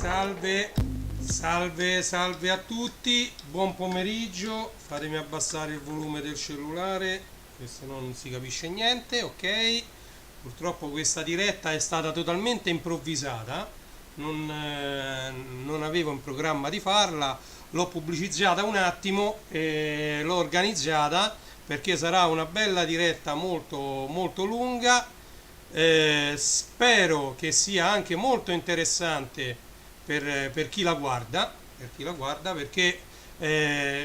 Salve, salve a tutti, buon pomeriggio, fatemi abbassare il volume del cellulare, che se no non si capisce niente, ok? Purtroppo questa diretta è stata totalmente improvvisata, non avevo in programma di farla, l'ho pubblicizzata un attimo e l'ho organizzata perché sarà una bella diretta molto lunga. Spero che sia anche molto interessante per chi la guarda, perché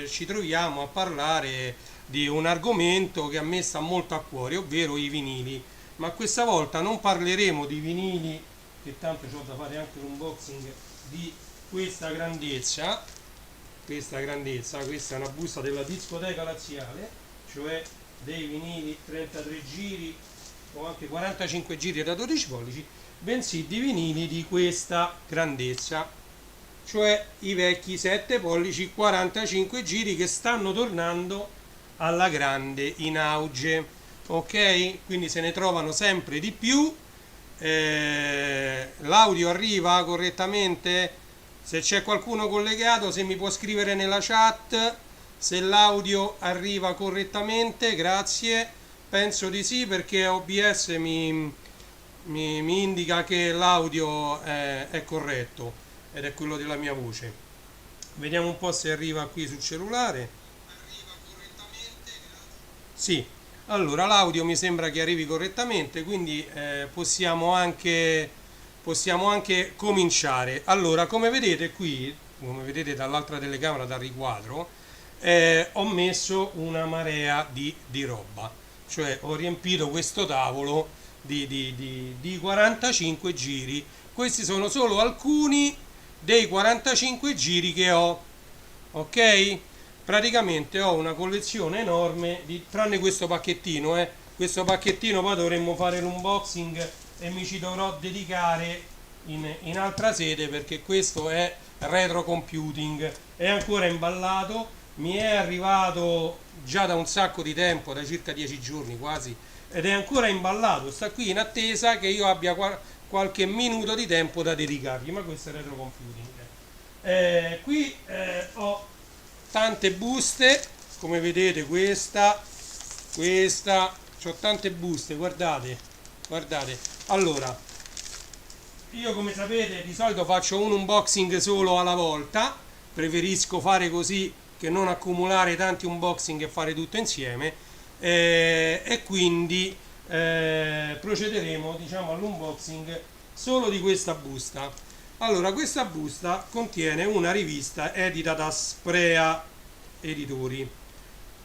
ci troviamo a parlare di un argomento che a me sta molto a cuore, ovvero i vinili. Ma questa volta non parleremo di vinili, che tanto ho da fare anche l'unboxing di questa grandezza. Questa è una busta della discoteca laziale, cioè dei vinili 33 giri o anche 45 giri da 12 pollici, bensì di vinili di questa grandezza, cioè i vecchi 7 pollici 45 giri che stanno tornando alla grande in auge, ok? Quindi se ne trovano sempre di più. L'audio arriva correttamente? Se c'è qualcuno collegato, se mi può scrivere nella chat se l'audio arriva correttamente, grazie. Penso di sì, perché OBS mi indica che l'audio è corretto ed è quello della mia voce. Vediamo un po' se arriva qui sul cellulare. Arriva correttamente? Sì, allora l'audio mi sembra che arrivi correttamente, quindi possiamo anche cominciare. Allora, come vedete qui, come vedete dall'altra telecamera, dal riquadro, ho messo una marea di roba, cioè ho riempito questo tavolo di 45 giri. Questi sono solo alcuni dei 45 giri che ho, ok? Praticamente ho una collezione enorme tranne questo pacchettino, questo pacchettino poi dovremmo fare l'unboxing e mi ci dovrò dedicare in altra sede, perché questo è retro computing, è ancora imballato, mi è arrivato già da un sacco di tempo, da circa 10 giorni quasi, ed è ancora imballato, sta qui in attesa che io abbia qualche minuto di tempo da dedicargli, ma questo è retro computing. Qui ho tante buste, come vedete questa, ho tante buste, guardate. Allora, io come sapete di solito faccio un unboxing solo alla volta, preferisco fare così che non accumulare tanti unboxing e fare tutto insieme, e quindi procederemo, diciamo, all'unboxing solo di questa busta. Allora, questa busta contiene una rivista edita da Sprea Editori,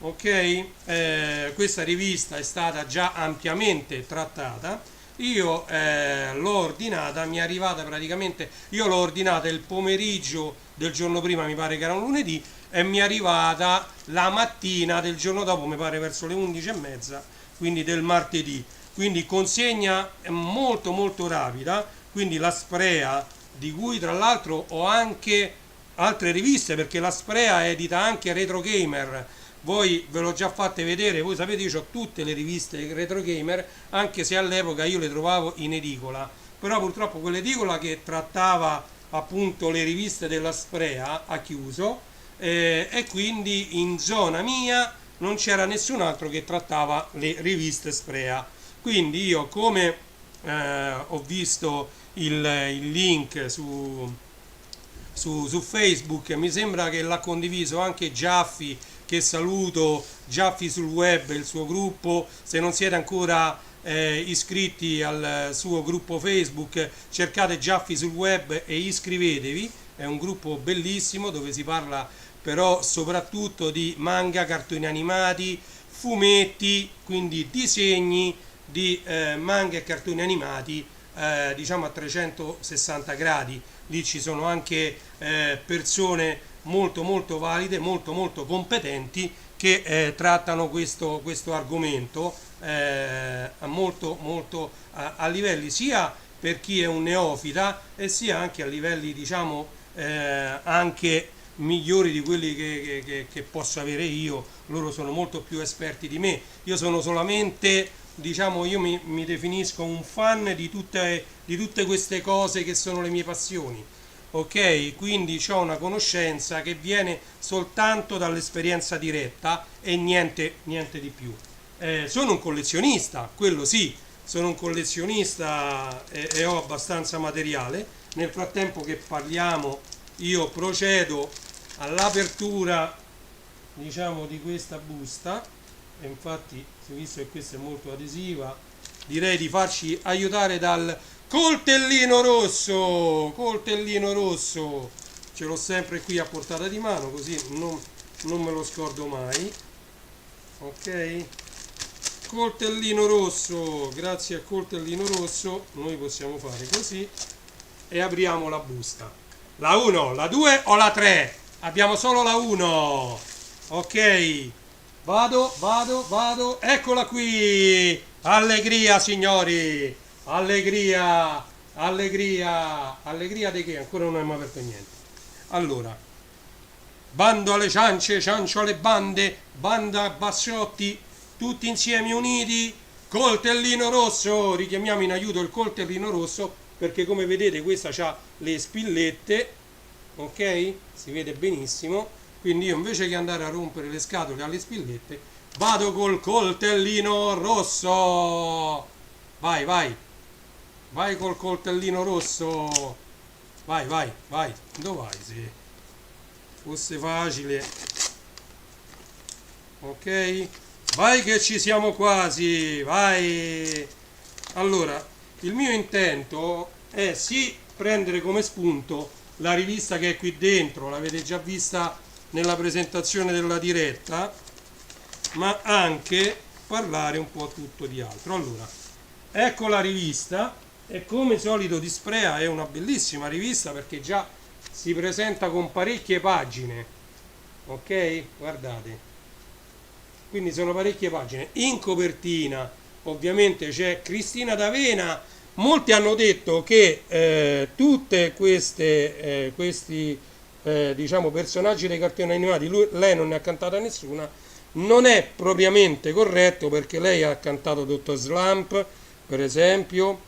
ok? Questa rivista è stata già ampiamente trattata. Io l'ho ordinata, mi è arrivata praticamente, io l'ho ordinata il pomeriggio del giorno prima, mi pare che era un lunedì, e mi è arrivata la mattina del giorno dopo, mi pare verso le 11:30, quindi del martedì. Quindi consegna molto rapida, quindi la Sprea, di cui tra l'altro ho anche altre riviste, perché la Sprea edita anche Retro Gamer. Voi ve l'ho già fatte vedere, voi sapete io ho tutte le riviste Retro Gamer, anche se all'epoca io le trovavo in edicola, però purtroppo quell'edicola che trattava appunto le riviste della Sprea ha chiuso, e quindi in zona mia non c'era nessun altro che trattava le riviste Sprea. Quindi io, come ho visto il link su Facebook, mi sembra che l'ha condiviso anche Giaffi, che saluto, Giaffi sul web, il suo gruppo. Se non siete ancora iscritti al suo gruppo Facebook, cercate Giaffi sul web e iscrivetevi, è un gruppo bellissimo dove si parla però soprattutto di manga, cartoni animati, fumetti, quindi disegni di manga e cartoni animati, diciamo a 360 gradi. Lì ci sono anche persone molto valide, molto competenti, che trattano questo argomento molto a livelli sia per chi è un neofita e sia anche a livelli, diciamo, anche migliori di quelli che posso avere io. Loro sono molto più esperti di me, io sono solamente, diciamo, io mi definisco un fan di tutte queste cose che sono le mie passioni. ok? Quindi ho una conoscenza che viene soltanto dall'esperienza diretta e niente di più. Sono un collezionista, quello sì, sono un collezionista e ho abbastanza materiale. Nel frattempo che parliamo io procedo all'apertura, diciamo, di questa busta, e infatti, visto che questa è molto adesiva, direi di farci aiutare dal coltellino rosso. Coltellino rosso, ce l'ho sempre qui a portata di mano, così non me lo scordo mai. Ok, coltellino rosso. Grazie a coltellino rosso noi possiamo fare così e apriamo la busta. La 1, la 2 o la 3? Abbiamo solo la 1. Ok, vado, eccola qui. Allegria, signori, allegria, allegria di che? Ancora non abbiamo aperto niente. Allora, bando alle ciance, ciancio alle bande, banda Bassotti, tutti insieme uniti, coltellino rosso. Richiamiamo in aiuto il coltellino rosso perché, come vedete, questa ha le spillette, ok? Si vede benissimo. Quindi io, invece che andare a rompere le scatole alle spillette, vado col coltellino rosso. Vai col coltellino rosso. Vai. Dove vai? Se fosse facile. Ok? Vai che ci siamo quasi. Vai. Allora, il mio intento è sì prendere come spunto la rivista che è qui dentro, l'avete già vista nella presentazione della diretta, ma anche parlare un po' tutto di altro. Allora, ecco la rivista, e come solito Disprea è una bellissima rivista perché già si presenta con parecchie pagine, ok? Guardate, quindi sono parecchie pagine. In copertina ovviamente c'è Cristina D'Avena. Molti hanno detto che tutte questi diciamo personaggi dei cartoni animati lei non ne ha cantata nessuna. Non è propriamente corretto perché lei ha cantato Dottor Slump, per esempio,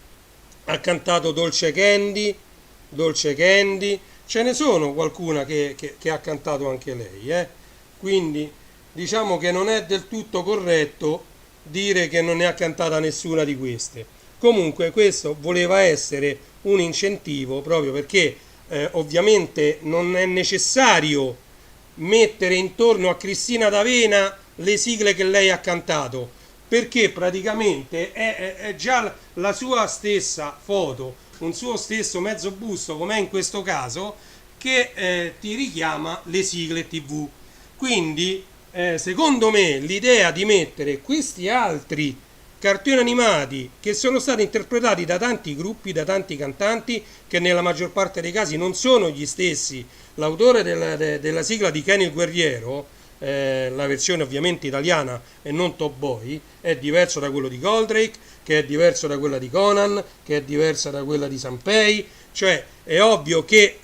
ha cantato Dolce Candy, ce ne sono qualcuna che ha cantato anche lei, quindi diciamo che non è del tutto corretto dire che non ne ha cantata nessuna di queste. Comunque questo voleva essere un incentivo proprio perché ovviamente non è necessario mettere intorno a Cristina D'Avena le sigle che lei ha cantato, perché praticamente è già la sua stessa foto, un suo stesso mezzo busto, come è in questo caso, che ti richiama le sigle TV. Quindi, secondo me, l'idea di mettere questi altri cartoni animati che sono stati interpretati da tanti gruppi, da tanti cantanti, che nella maggior parte dei casi non sono gli stessi. L'autore della sigla di Kenny il Guerriero, la versione ovviamente italiana e non Top Boy, è diverso da quello di Goldrake, che è diverso da quella di Conan, che è diversa da quella di Sanpei. Cioè è ovvio che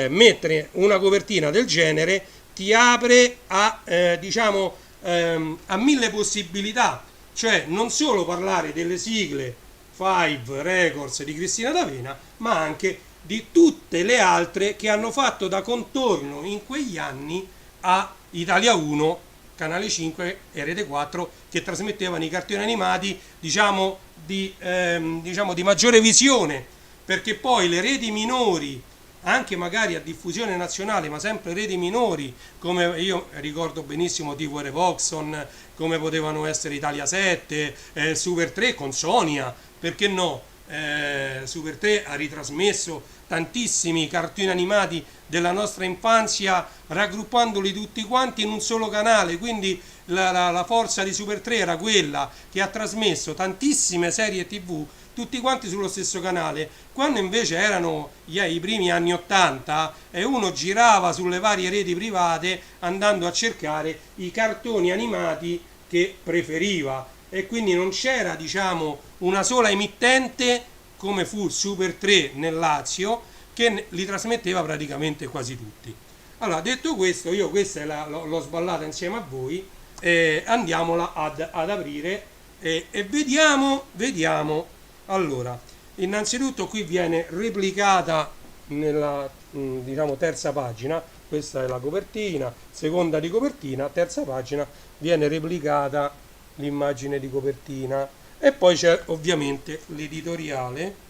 mettere una copertina del genere ti apre a diciamo a mille possibilità, cioè non solo parlare delle sigle Five Records di Cristina D'Avena, ma anche di tutte le altre che hanno fatto da contorno in quegli anni a Italia 1, Canale 5 e Rete 4, che trasmettevano i cartoni animati diciamo di maggiore visione, perché poi le reti minori, anche magari a diffusione nazionale, ma sempre reti minori, come io ricordo benissimo TV Revoxon, come potevano essere Italia 7, Super 3 con Sonia, perché no? Super 3 ha ritrasmesso tantissimi cartoni animati della nostra infanzia, raggruppandoli tutti quanti in un solo canale, quindi la forza di Super 3 era quella che ha trasmesso tantissime serie TV tutti quanti sullo stesso canale, quando invece erano i primi anni 80 e uno girava sulle varie reti private andando a cercare i cartoni animati che preferiva, e quindi non c'era diciamo una sola emittente come fu Super 3 nel Lazio che li trasmetteva praticamente quasi tutti. Allora, detto questo, io questa l'ho sballata insieme a voi, andiamola ad aprire e vediamo. Allora, innanzitutto qui viene replicata diciamo terza pagina, questa è la copertina, seconda di copertina, terza pagina, viene replicata l'immagine di copertina. E poi c'è ovviamente l'editoriale.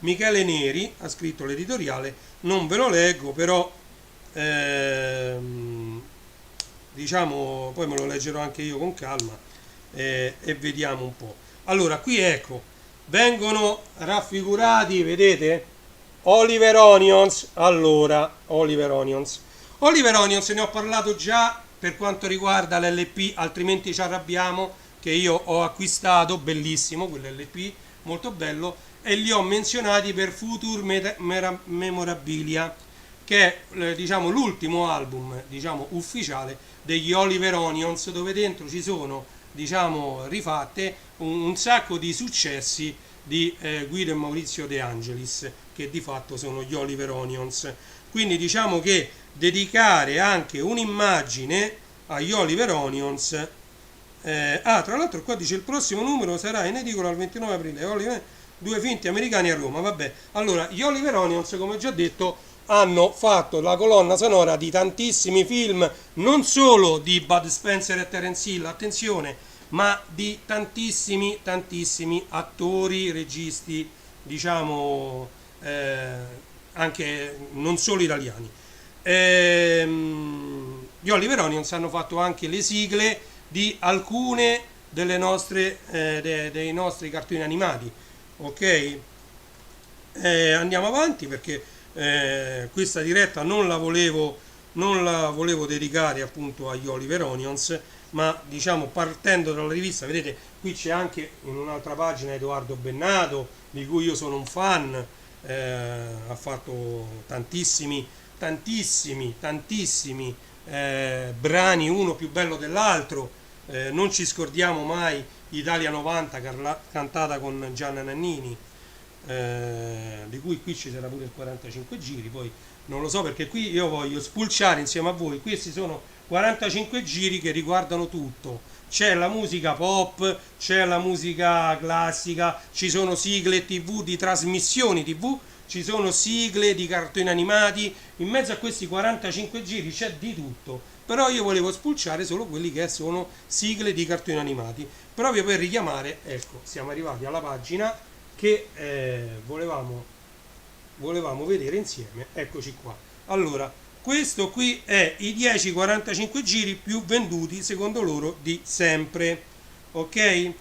Michele Neri ha scritto l'editoriale, non ve lo leggo, però diciamo poi me lo leggerò anche io con calma, e vediamo un po'. Allora, qui ecco, vengono raffigurati, vedete? Oliver Onions. Allora, Oliver Onions ne ho parlato già per quanto riguarda l'LP, altrimenti ci arrabbiamo, che io ho acquistato, bellissimo quell'LP, molto bello, e li ho menzionati per Memorabilia, che è diciamo l'ultimo album diciamo ufficiale degli Oliver Onions, dove dentro ci sono diciamo rifatte un sacco di successi di Guido e Maurizio De Angelis, che di fatto sono gli Oliver Onions. Quindi diciamo che dedicare anche un'immagine agli Oliver Onions. Tra l'altro qua dice il prossimo numero sarà in edicola il 29 aprile. Oliver, due finti americani a Roma. Vabbè, allora gli Oliver Onions, come ho già detto, hanno fatto la colonna sonora di tantissimi film, non solo di Bud Spencer e Terence Hill, attenzione, ma di tantissimi attori, registi, diciamo anche non solo italiani. Gli Oliver Onions hanno fatto anche le sigle di alcune delle nostre dei nostri cartoni animati. Ok? Andiamo avanti perché questa diretta non la volevo dedicare appunto agli Oliver Onions, ma diciamo partendo dalla rivista, vedete qui c'è anche in un'altra pagina Edoardo Bennato, di cui io sono un fan, ha fatto tantissimi brani, uno più bello dell'altro. Non ci scordiamo mai Italia 90 cantata con Gianna Nannini, di cui qui ci sarà pure il 45 giri, poi non lo so perché qui io voglio spulciare insieme a voi. Questi sono 45 giri che riguardano tutto, c'è la musica pop, c'è la musica classica, ci sono sigle tv di trasmissioni tv, ci sono sigle di cartoni animati, in mezzo a questi 45 giri c'è di tutto, però io volevo spulciare solo quelli che sono sigle di cartoni animati, proprio per richiamare, ecco, siamo arrivati alla pagina che volevamo vedere insieme, eccoci qua. Allora, questo qui è i 10-45 giri più venduti secondo loro di sempre, ok?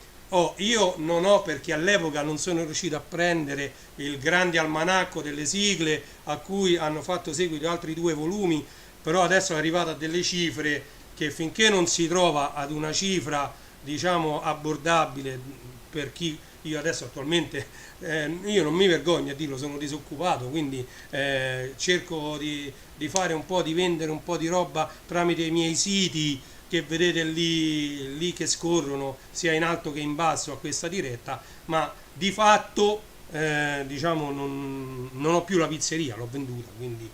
Io non ho, perché all'epoca non sono riuscito a prendere il grande almanacco delle sigle a cui hanno fatto seguito altri due volumi, però adesso è arrivato a delle cifre che finché non si trova ad una cifra diciamo abbordabile per chi. Io adesso attualmente io non mi vergogno a dirlo, sono disoccupato, quindi cerco di fare un po', di vendere un po' di roba tramite i miei siti che vedete lì che scorrono sia in alto che in basso a questa diretta, ma di fatto diciamo non ho più la pizzeria, l'ho venduta, quindi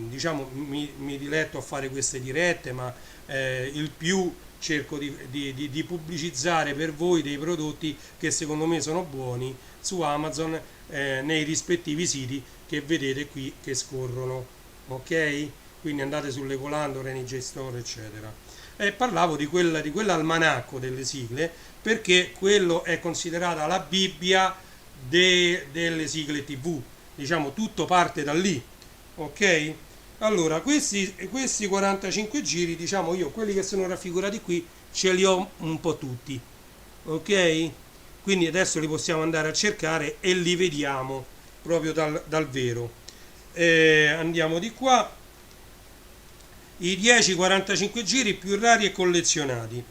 diciamo mi diletto a fare queste dirette, ma il più cerco di pubblicizzare per voi dei prodotti che secondo me sono buoni su Amazon, nei rispettivi siti che vedete qui che scorrono, ok? Quindi andate sulle Colando, Renige Store, eccetera. E parlavo di quell'almanacco delle sigle, perché quello è considerata la Bibbia delle sigle TV, diciamo tutto parte da lì, ok? Allora, questi 45 giri, diciamo io, quelli che sono raffigurati qui, ce li ho un po' tutti, ok? Quindi adesso li possiamo andare a cercare e li vediamo proprio dal vero. Andiamo di qua, i 10-45 giri più rari e collezionati.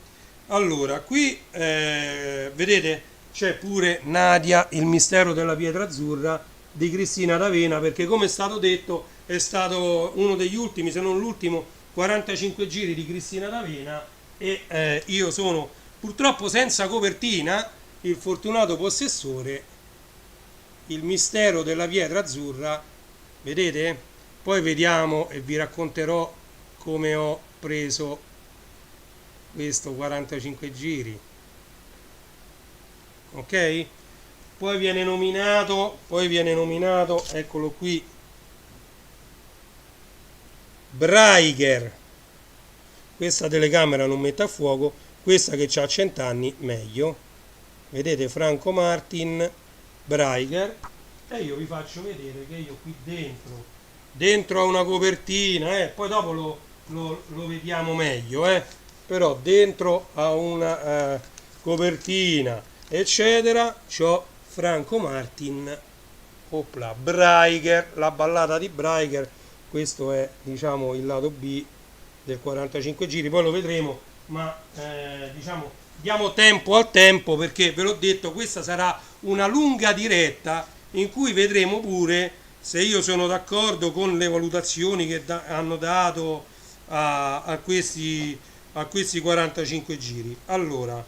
Allora, qui vedete c'è pure Nadia, il mistero della pietra azzurra di Cristina D'Avena, perché come è stato detto è stato uno degli ultimi, se non l'ultimo, 45 giri di Cristina D'Avena, e io sono purtroppo senza copertina, il fortunato possessore, il mistero della pietra azzurra, vedete? Poi vediamo e vi racconterò come ho preso questo 45 giri, ok? poi viene nominato, eccolo qui, Braiger. Questa telecamera non mette a fuoco, questa che ha 100 anni meglio. Vedete, Franco Martin, Braiger. E io vi faccio vedere che io qui dentro a una copertina, poi dopo lo vediamo meglio, però dentro a una copertina eccetera c'ho Franco Martin, opla, Braiger, la ballata di Braiger. Questo è, diciamo, il lato B del 45 giri, poi lo vedremo, ma diciamo diamo tempo al tempo, perché ve l'ho detto, questa sarà una lunga diretta in cui vedremo pure se io sono d'accordo con le valutazioni che hanno dato a questi 45 giri. Allora,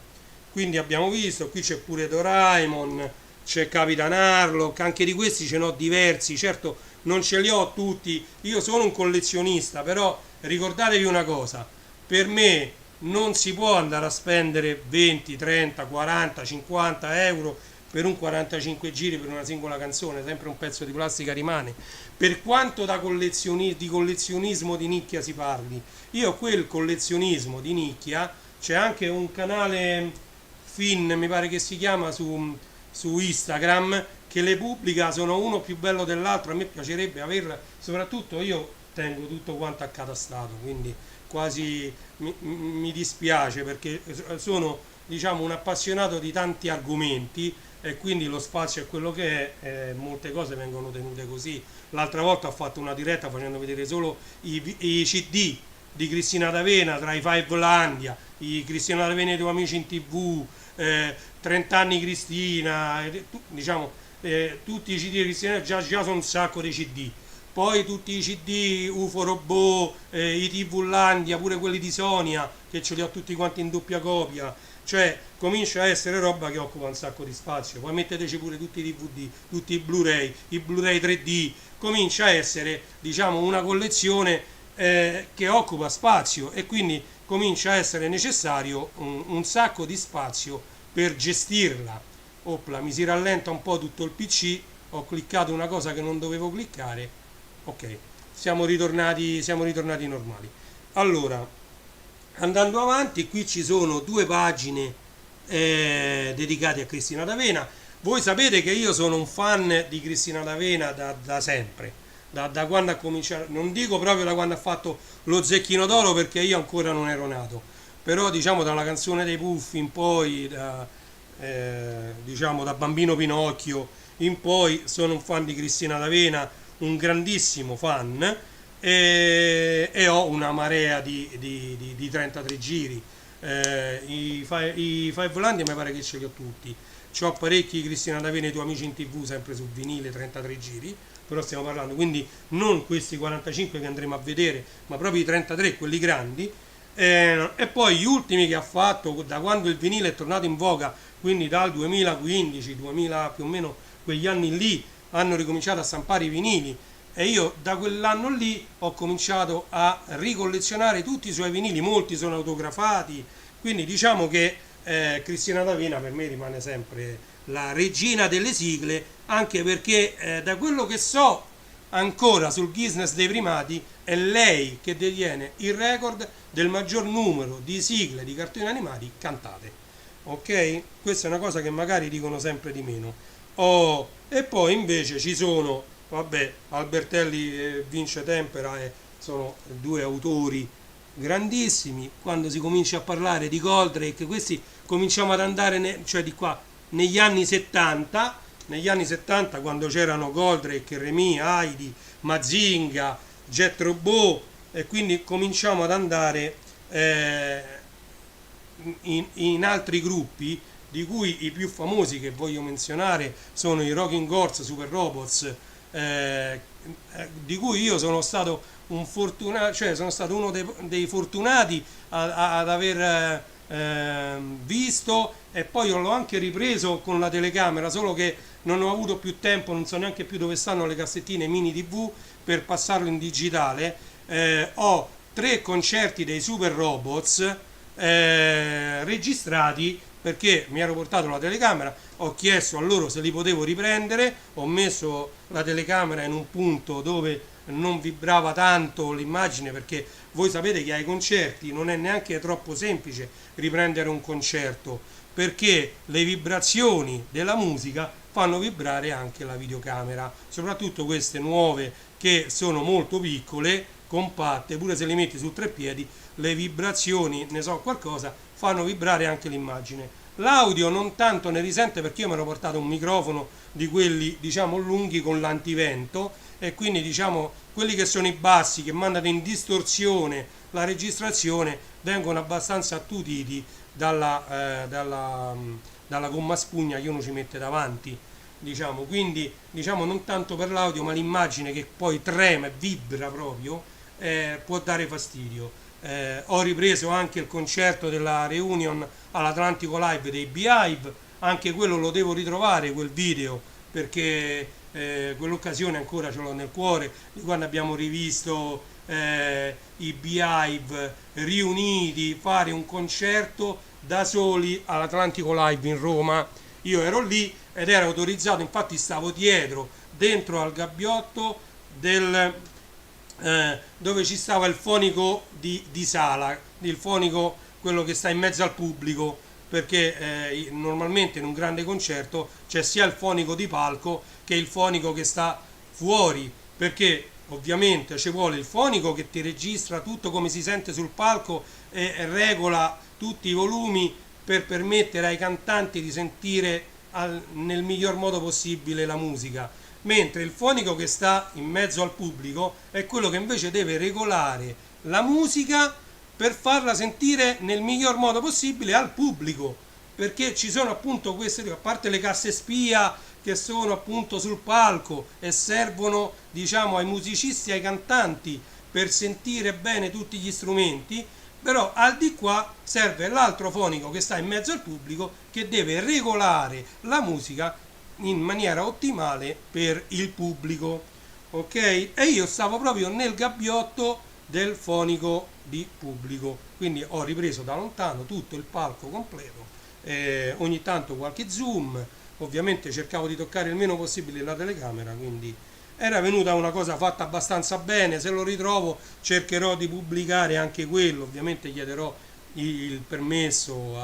quindi abbiamo visto, qui c'è pure Doraemon, c'è Capitan Harlock, anche di questi ce n'ho diversi, certo non ce li ho tutti, io sono un collezionista, però ricordatevi una cosa, per me non si può andare a spendere 20, 30, 40, 50 euro per un 45 giri per una singola canzone, sempre un pezzo di plastica rimane. Per quanto di collezionismo di nicchia si parli, io quel collezionismo di nicchia, c'è anche un canale Finn, mi pare che si chiama, su Instagram, che le pubblica, sono uno più bello dell'altro, a me piacerebbe averla, soprattutto io tengo tutto quanto accatastato, quindi quasi mi dispiace, perché sono, diciamo, un appassionato di tanti argomenti e quindi lo spazio è quello che è, molte cose vengono tenute così. L'altra volta ho fatto una diretta facendo vedere solo i CD di Cristina D'Avena, tra i Five Landia, i Cristina D'Avena e i tuoi amici in TV, 30 anni Cristina, diciamo, tutti i CD di Cristina, già sono un sacco di CD. Poi tutti i CD UFO Robot, i TV Landia, pure quelli di Sonia, che ce li ho tutti quanti in doppia copia. Cioè comincia a essere roba che occupa un sacco di spazio. Poi metteteci pure tutti i DVD, tutti i Blu-ray 3D. Comincia a essere, diciamo, una collezione che occupa spazio, e quindi comincia a essere necessario un sacco di spazio per gestirla. Opla, mi si rallenta un po' tutto il PC, ho cliccato una cosa che non dovevo cliccare. Ok, siamo ritornati normali. Allora, andando avanti, qui ci sono due pagine dedicate a Cristina D'Avena. Voi sapete che io sono un fan di Cristina D'Avena da sempre, da quando ha cominciato, non dico proprio da quando ha fatto lo Zecchino d'Oro, perché io ancora non ero nato, però diciamo dalla canzone dei Puffi in poi, diciamo da Bambino Pinocchio in poi, sono un fan di Cristina D'Avena, un grandissimo fan, e ho una marea di 33 giri. I Five Landia mi pare che ce li ho tutti. C'ho parecchi Cristina D'Avena e i tuoi amici in TV, sempre su vinile, 33 giri, però stiamo parlando quindi non questi 45 che andremo a vedere, ma proprio i 33, quelli grandi. E poi gli ultimi che ha fatto da quando il vinile è tornato in voga, quindi dal 2015, 2000 più o meno, quegli anni lì hanno ricominciato a stampare i vinili, e io da quell'anno lì ho cominciato a ricollezionare tutti i suoi vinili, molti sono autografati, quindi diciamo che Cristina D'Avena per me rimane sempre la regina delle sigle, anche perché da quello che so ancora sul Guinness dei primati è lei che detiene il record del maggior numero di sigle di cartoni animati cantate. Ok? Questa è una cosa che magari dicono sempre di meno. E poi invece ci sono, vabbè, Albertelli e Vince Tempera, sono due autori grandissimi. Quando si comincia a parlare di Goldrake, questi cominciamo ad andare cioè di qua negli anni 70, quando c'erano Goldrake, Remy, Heidi, Mazinga, Jet Robot, e quindi cominciamo ad andare in altri gruppi, di cui i più famosi che voglio menzionare sono i Rocking Horse Super Robots, di cui io sono stato un fortunato, cioè sono stato uno dei fortunati ad aver visto, e poi l'ho anche ripreso con la telecamera, solo che non ho avuto più tempo, non so neanche più dove stanno le cassettine mini TV per passarlo in digitale. Ho 3 concerti dei Super Robots registrati perché mi ero portato la telecamera, ho chiesto a loro se li potevo riprendere, ho messo la telecamera in un punto dove non vibrava tanto l'immagine, perché voi sapete che ai concerti non è neanche troppo semplice riprendere un concerto, perché le vibrazioni della musica fanno vibrare anche la videocamera, soprattutto queste nuove che sono molto piccole, compatte, pure se li metti su tre piedi, le vibrazioni, ne so qualcosa, fanno vibrare anche l'immagine. L'audio non tanto ne risente, perché io mi ero portato un microfono di quelli, diciamo, lunghi con l'antivento, e quindi, diciamo, quelli che sono i bassi che mandano in distorsione la registrazione vengono abbastanza attutiti dalla gomma spugna che uno ci mette davanti, diciamo. Quindi, diciamo, non tanto per l'audio, ma l'immagine che poi trema e vibra proprio, può dare fastidio. Ho ripreso anche il concerto della reunion all'Atlantico Live dei Beehive, anche quello lo devo ritrovare, quel video, perché quell'occasione ancora ce l'ho nel cuore, di quando abbiamo rivisto i Beehive riuniti, fare un concerto da soli all'Atlantico Live in Roma. Io ero lì ed era autorizzato, infatti stavo dietro, dentro al gabbiotto dove ci stava il fonico di sala, il fonico, quello che sta in mezzo al pubblico, perché normalmente in un grande concerto c'è sia il fonico di palco che il fonico che sta fuori, perché ovviamente ci vuole il fonico che ti registra tutto come si sente sul palco e regola tutti i volumi per permettere ai cantanti di sentire nel miglior modo possibile la musica, mentre il fonico che sta in mezzo al pubblico è quello che invece deve regolare la musica per farla sentire nel miglior modo possibile al pubblico, perché ci sono appunto queste, a parte le casse spia che sono appunto sul palco e servono, diciamo, ai musicisti e ai cantanti per sentire bene tutti gli strumenti, però al di qua serve l'altro fonico che sta in mezzo al pubblico, che deve regolare la musica in maniera ottimale per il pubblico, ok? E io stavo proprio nel gabbiotto del fonico di pubblico, quindi ho ripreso da lontano tutto il palco completo, ogni tanto qualche zoom, ovviamente cercavo di toccare il meno possibile la telecamera, quindi era venuta una cosa fatta abbastanza bene. Se lo ritrovo cercherò di pubblicare anche quello, ovviamente chiederò il permesso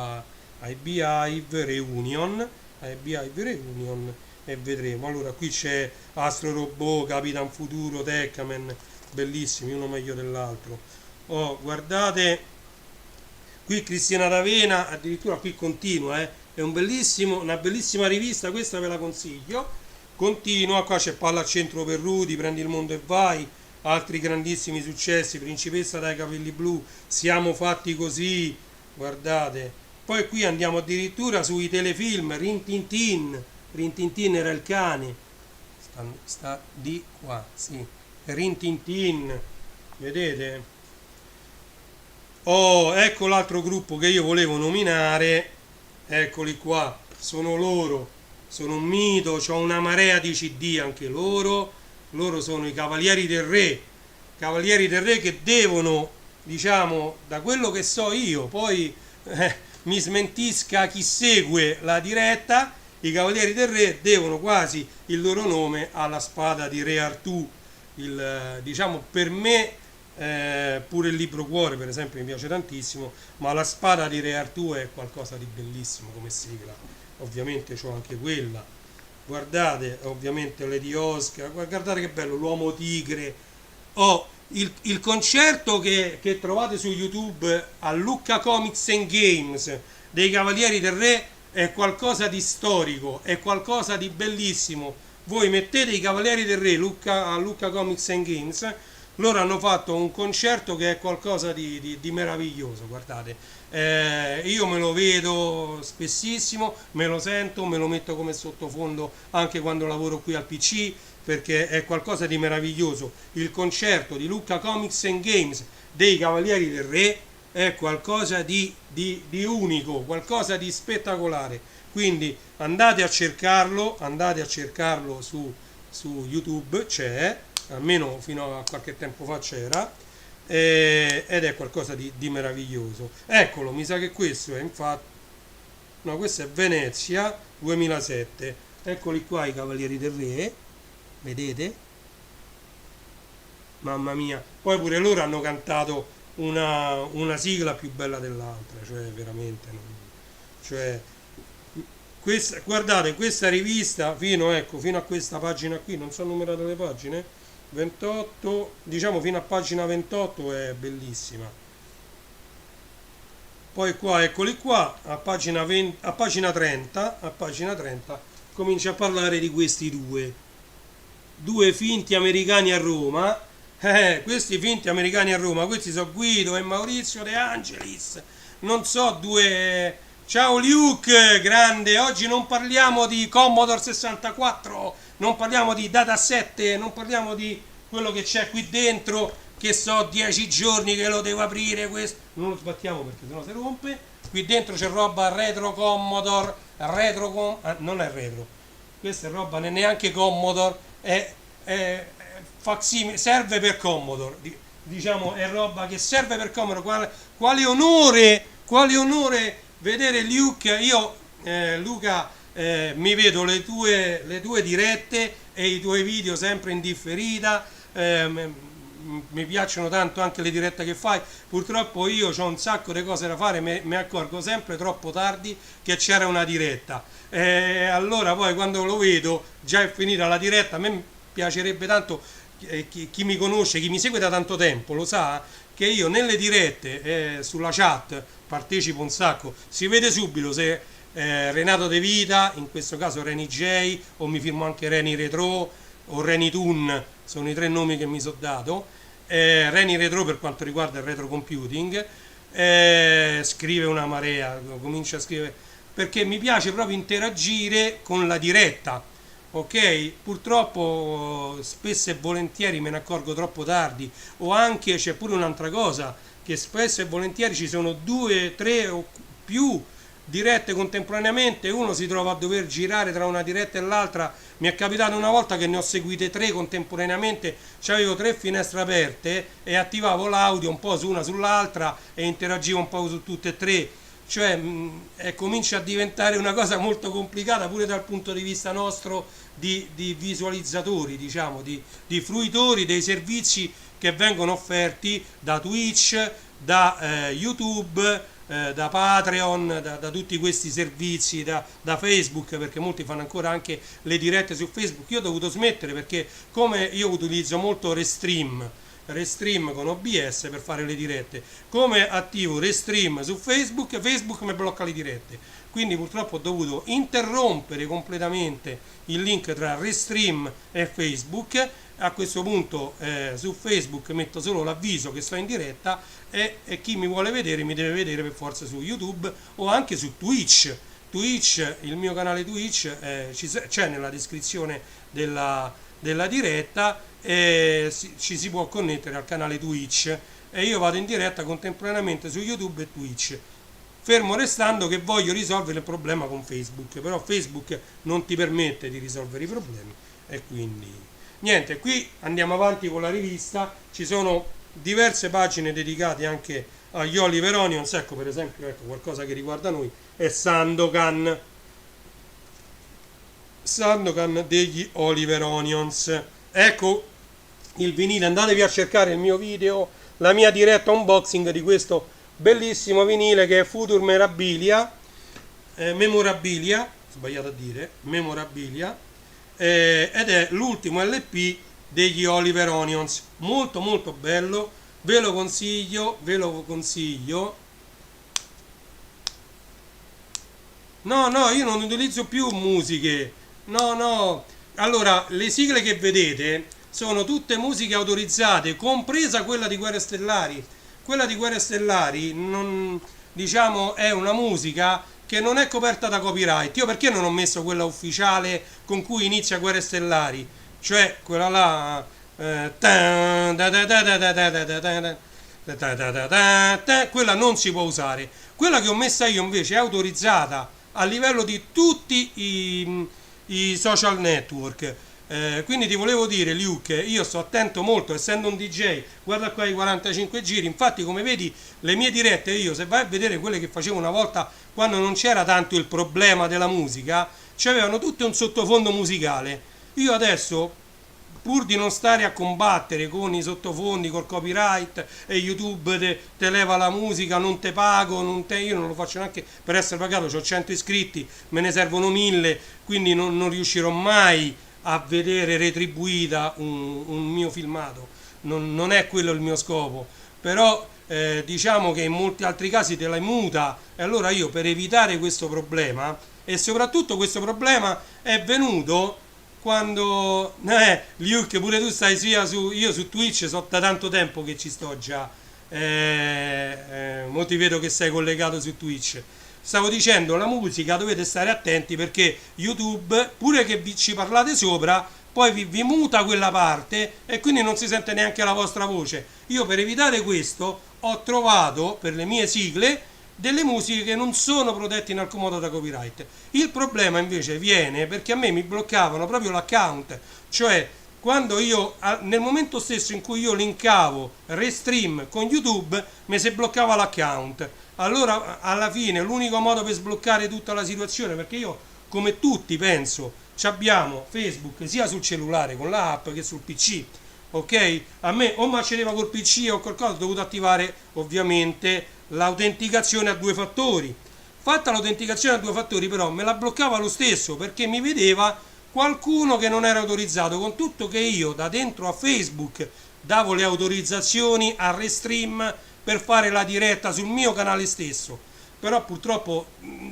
ai Beehive Reunion, e vedremo. Allora qui c'è Astro Robot, Capitan Futuro, Tekkaman, bellissimi, uno meglio dell'altro. Oh, guardate, qui Cristina D'Avena, addirittura qui continua, è una bellissima rivista, questa ve la consiglio. Continua, qua c'è Palla al centro per Rudy, Prendi il mondo e vai, altri grandissimi successi, Principessa dai capelli blu, Siamo fatti così, guardate. Poi qui andiamo addirittura sui telefilm, Rin Tin Tin era il cane, sta di qua, sì, Rin Tin Tin, vedete? Oh, ecco l'altro gruppo che io volevo nominare, eccoli qua, sono loro. Sono un mito, ho una marea di CD anche loro sono i Cavalieri del Re, che devono, diciamo, da quello che so io, poi mi smentisca chi segue la diretta, i Cavalieri del Re devono quasi il loro nome alla spada di Re Artù, diciamo, per me pure il Libro Cuore per esempio mi piace tantissimo, ma la spada di Re Artù è qualcosa di bellissimo come sigla. Ovviamente c'ho anche quella, guardate, ovviamente Lady Oscar, guardate che bello, l'Uomo Tigre. Il concerto che trovate su YouTube a Lucca Comics and Games dei Cavalieri del Re è qualcosa di storico, è qualcosa di bellissimo. Voi mettete i Cavalieri del Re a Lucca Comics and Games, loro hanno fatto un concerto che è qualcosa di meraviglioso, guardate. Io me lo vedo spessissimo, me lo sento, me lo metto come sottofondo anche quando lavoro qui al PC, perché è qualcosa di meraviglioso. Il concerto di Lucca Comics and Games dei Cavalieri del Re è qualcosa di unico, qualcosa di spettacolare. Quindi andate a cercarlo su YouTube, c'è, almeno fino a qualche tempo fa c'era, ed è qualcosa di meraviglioso. Eccolo, mi sa che questo è infatti no, questo è Venezia 2007. Eccoli qua i Cavalieri del Re, vedete? Mamma mia, poi pure loro hanno cantato una sigla più bella dell'altra, cioè veramente, cioè, guardate, questa rivista ecco, fino a questa pagina qui, non sono numerate le pagine, 28, diciamo fino a pagina 28 è bellissima. Poi qua, eccoli qua, a pagina 20, a pagina 30 comincia a parlare di questi due finti americani a Roma. Questi finti americani a Roma, questi sono Guido e Maurizio De Angelis, non so, due... Ciao Luke, grande, oggi non parliamo di Commodore 64, non parliamo di Dataset, non parliamo di quello che c'è qui dentro, che so 10 giorni che lo devo aprire, questo, non lo sbattiamo perché sennò si rompe, qui dentro c'è roba retro Commodore, non è retro, questa è roba neanche Commodore, è facsimile, serve per Commodore, diciamo è roba che serve per Commodore, quale onore vedere Luke, io Luca mi vedo le tue dirette e i tuoi video sempre in differita, mi piacciono tanto anche le dirette che fai, purtroppo io ho un sacco di cose da fare, mi accorgo sempre troppo tardi che c'era una diretta, allora poi quando lo vedo già è finita la diretta, a me piacerebbe tanto, chi mi conosce, chi mi segue da tanto tempo lo sa, che io nelle dirette sulla chat partecipo un sacco, si vede subito se Renato De Vita, in questo caso Reni J, o mi firmo anche Reni Retro o Reni Toon, sono i tre nomi che mi sono dato, Reni Retro per quanto riguarda il retro computing, scrive una marea, comincia a scrivere, perché mi piace proprio interagire con la diretta. Ok, purtroppo spesso e volentieri me ne accorgo troppo tardi, o anche c'è pure un'altra cosa, che spesso e volentieri ci sono 2, 3 o più dirette contemporaneamente, uno si trova a dover girare tra una diretta e l'altra. Mi è capitato una volta che ne ho seguite 3 contemporaneamente, avevo 3 finestre aperte e attivavo l'audio un po' su una sull'altra e interagivo un po' su tutte e 3, cioè comincia a diventare una cosa molto complicata pure dal punto di vista nostro di visualizzatori, diciamo, di fruitori dei servizi che vengono offerti da Twitch, da YouTube, da Patreon, da tutti questi servizi, da Facebook, perché molti fanno ancora anche le dirette su Facebook. Io ho dovuto smettere perché come io utilizzo molto Restream con OBS per fare le dirette, come attivo Restream su Facebook, Facebook mi blocca le dirette, quindi purtroppo ho dovuto interrompere completamente il link tra Restream e Facebook. A questo punto su Facebook metto solo l'avviso che sto in diretta e chi mi vuole vedere mi deve vedere per forza su YouTube o anche su Twitch. Il mio canale Twitch c'è nella descrizione della diretta, ci si può connettere al canale Twitch e io vado in diretta contemporaneamente su YouTube e Twitch, fermo restando che voglio risolvere il problema con Facebook, però Facebook non ti permette di risolvere i problemi e quindi niente, qui andiamo avanti con la rivista, ci sono diverse pagine dedicate anche agli Oliver Onions, ecco per esempio, ecco, qualcosa che riguarda noi è Sandokan degli Oliver Onions. Ecco il vinile, andatevi a cercare il mio video, la mia diretta unboxing di questo bellissimo vinile che è Future Memorabilia, sbagliato a dire, Memorabilia, ed è l'ultimo LP degli Oliver Onions, molto molto bello, ve lo consiglio. No, io non utilizzo più musiche, no, allora le sigle che vedete sono tutte musiche autorizzate, compresa quella di Guerre Stellari. Quella di Guerre Stellari non, diciamo, è una musica che non è coperta da copyright. Io perché non ho messo quella ufficiale con cui inizia Guerre Stellari? Cioè quella là, quella non si può usare. Quella che ho messa io invece è autorizzata a livello di tutti i social network. Quindi ti volevo dire, Luke, io sto attento molto, essendo un DJ, guarda qua i 45 giri, infatti come vedi le mie dirette, io se vai a vedere quelle che facevo una volta quando non c'era tanto il problema della musica, c'avevano tutte un sottofondo musicale. Io adesso, pur di non stare a combattere con i sottofondi, col copyright e YouTube te leva la musica, non te pago, io non lo faccio neanche per essere pagato, ho 100 iscritti, me ne servono 1000, quindi non riuscirò mai a vedere retribuita un mio filmato, non è quello il mio scopo, però diciamo che in molti altri casi te la muta, e allora io per evitare questo problema, e soprattutto questo problema è venuto quando Luke, pure tu stai sia io su Twitch, so da tanto tempo che ci sto già, mo ti vedo che sei collegato su Twitch. Stavo dicendo, la musica dovete stare attenti perché YouTube, pure che ci parlate sopra, poi vi muta quella parte e quindi non si sente neanche la vostra voce. Io per evitare questo ho trovato per le mie sigle delle musiche che non sono protette in alcun modo da copyright. Il problema invece viene perché a me mi bloccavano proprio l'account, cioè quando io nel momento stesso in cui io linkavo Restream con YouTube mi si bloccava l'account. Allora alla fine l'unico modo per sbloccare tutta la situazione, perché io come tutti penso abbiamo Facebook sia sul cellulare con l'app che sul PC, ok? A me o mi accedeva col PC o qualcosa, ho dovuto attivare ovviamente l'autenticazione a due fattori. Fatta l'autenticazione a due fattori però me la bloccava lo stesso perché mi vedeva qualcuno che non era autorizzato, con tutto che io da dentro a Facebook davo le autorizzazioni a Restream per fare la diretta sul mio canale stesso, però purtroppo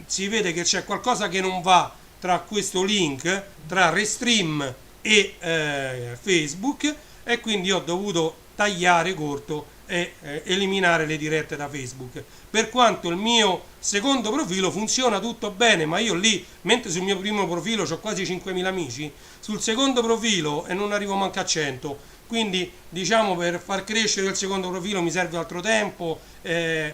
si vede che c'è qualcosa che non va tra questo link, tra Restream e Facebook, e quindi ho dovuto tagliare corto e eliminare le dirette da Facebook. Per quanto il mio secondo profilo funziona tutto bene, ma io lì, mentre sul mio primo profilo ho quasi 5.000 amici, sul secondo profilo e non arrivo manco a 100, quindi diciamo per far crescere il secondo profilo mi serve altro tempo,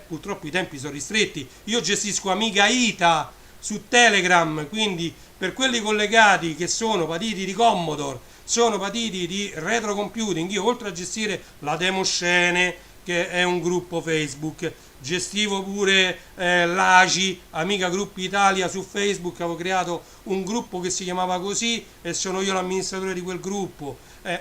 purtroppo i tempi sono ristretti. Io gestisco Amiga Ita su Telegram, quindi per quelli collegati che sono patiti di Commodore, sono patiti di retro computing, io oltre a gestire la Demoscene, che è un gruppo Facebook, gestivo pure l'ACI, Amiga Gruppi Italia su Facebook, avevo creato un gruppo che si chiamava così e sono io l'amministratore di quel gruppo.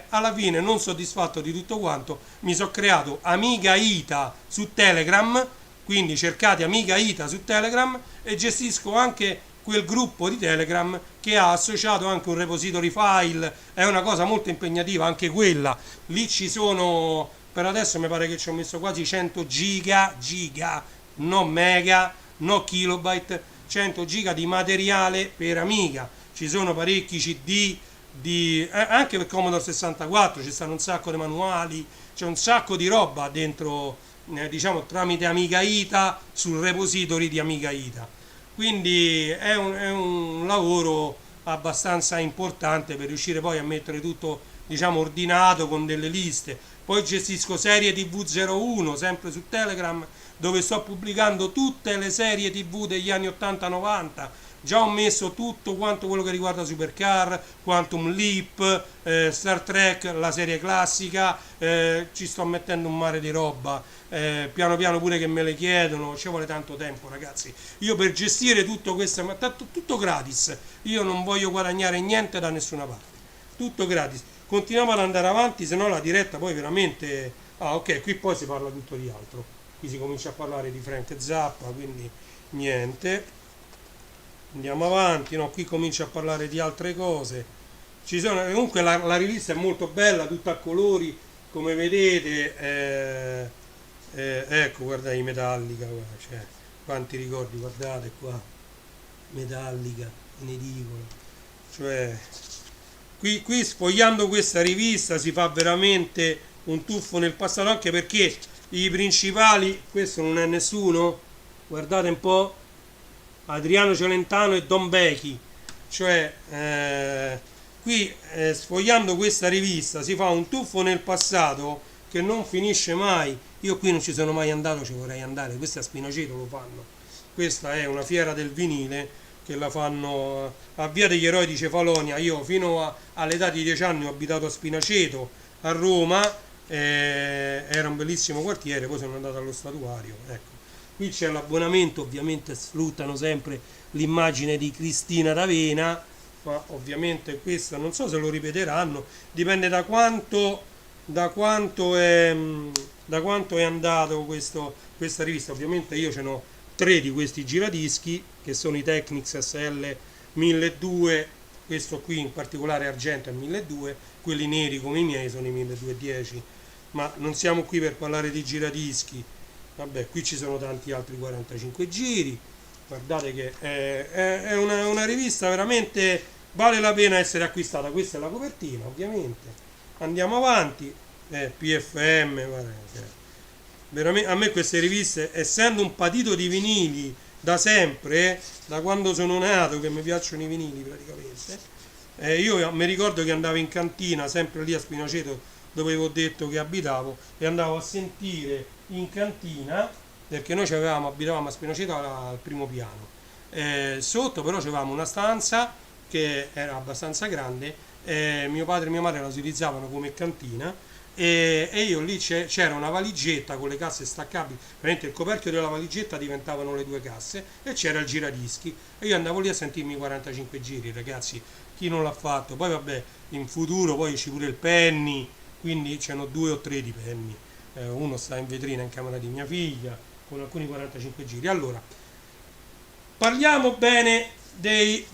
Alla fine, non soddisfatto di tutto quanto, mi sono creato Amiga Ita su Telegram, quindi cercate Amiga Ita su Telegram, e gestisco anche quel gruppo di Telegram che ha associato anche un repository file, è una cosa molto impegnativa anche quella. Lì ci sono, per adesso mi pare che ci ho messo quasi 100 giga, non mega, non kilobyte, 100 giga di materiale per Amiga. Ci sono parecchi CD anche per Commodore 64, ci stanno un sacco di manuali, c'è un sacco di roba dentro, diciamo tramite Amiga Ita sul repository di Amiga Ita. Quindi è un lavoro abbastanza importante per riuscire poi a mettere tutto, diciamo, ordinato con delle liste. Poi gestisco serie TV 01 sempre su Telegram, dove sto pubblicando tutte le serie TV degli anni 80-90. Già ho messo tutto quanto quello che riguarda Supercar, Quantum Leap, Star Trek, la serie classica, ci sto mettendo un mare di roba, piano piano pure che me le chiedono, ci vuole tanto tempo ragazzi. Io per gestire tutto questo, ma tutto gratis, io non voglio guadagnare niente da nessuna parte, tutto gratis. Continuiamo ad andare avanti, se no la diretta poi veramente... Ah ok, qui poi si parla tutto di altro, qui si comincia a parlare di Frank Zappa, quindi niente. Andiamo avanti, no, qui comincia a parlare di altre cose. Ci sono, comunque la rivista è molto bella, tutta a colori, come vedete. Ecco, guardate i Metallica, cioè, quanti ricordi, guardate qua, Metallica, in edicola. Cioè, qui sfogliando questa rivista si fa veramente un tuffo nel passato, anche perché i principali, questo non è nessuno, guardate un po', Adriano Celentano e Don Bechi, cioè qui sfogliando questa rivista si fa un tuffo nel passato che non finisce mai. Io qui non ci sono mai andato, ci vorrei andare, questa a Spinaceto lo fanno, questa è una fiera del vinile che la fanno a Via degli Eroi di Cefalonia. Io all'età di 10 anni ho abitato a Spinaceto, a Roma, era un bellissimo quartiere, poi sono andato allo statuario. Ecco. Qui c'è l'abbonamento, ovviamente sfruttano sempre l'immagine di Cristina D'Avena, ma ovviamente questa non so se lo ripeteranno, dipende da quanto è, da quanto è andato questa rivista. Ovviamente io ce n'ho tre di questi giradischi, che sono i Technics SL 1200, questo qui in particolare argento è 1200, quelli neri come i miei sono i 1210, ma non siamo qui per parlare di giradischi. Vabbè, qui ci sono tanti altri 45 giri, guardate che è una rivista veramente, vale la pena essere acquistata. Questa è la copertina, ovviamente. Andiamo avanti, PFM, guarda, veramente, a me queste riviste, essendo un patito di vinili da sempre, da quando sono nato che mi piacciono i vinili praticamente, io mi ricordo che andavo in cantina, sempre lì a Spinaceto dove avevo detto che abitavo, e andavo a sentire in cantina, perché noi abitavamo a Spinaceto al primo piano. Sotto però avevamo una stanza che era abbastanza grande, mio padre e mia madre la utilizzavano come cantina, e io lì c'era una valigetta con le casse staccabili, veramente il coperchio della valigetta diventavano le due casse, e c'era il giradischi, e io andavo lì a sentirmi 45 giri, ragazzi, chi non l'ha fatto? Poi vabbè, in futuro poi c'è pure il penny, quindi ce n'ho due o tre di penny, uno sta in vetrina in camera di mia figlia con alcuni 45 giri. Allora, parliamo bene dei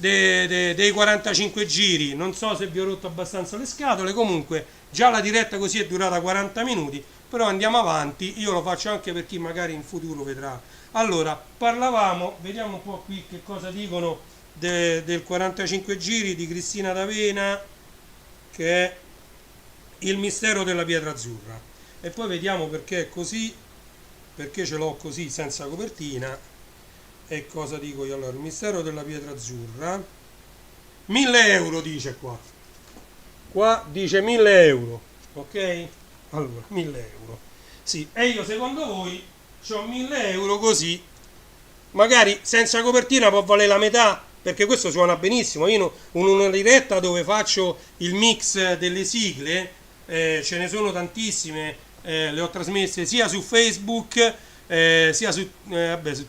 45 giri. Non so se vi ho rotto abbastanza le scatole, comunque già la diretta così è durata 40 minuti, però andiamo avanti. Io lo faccio anche per chi magari in futuro vedrà. Allora, vediamo un po' qui che cosa dicono del 45 giri di Cristina D'Avena, che è Il mistero della pietra azzurra, e poi vediamo perché è così, perché ce l'ho così senza copertina. E cosa dico io? Allora, il mistero della pietra azzurra, 1000 euro dice qua dice 1000 euro, ok? Allora, 1000 euro, sì, e io secondo voi ho 1000 euro così, magari senza copertina può valere la metà, perché questo suona benissimo. Io in una diretta dove faccio il mix delle sigle, ce ne sono tantissime, le ho trasmesse sia su Facebook, sia su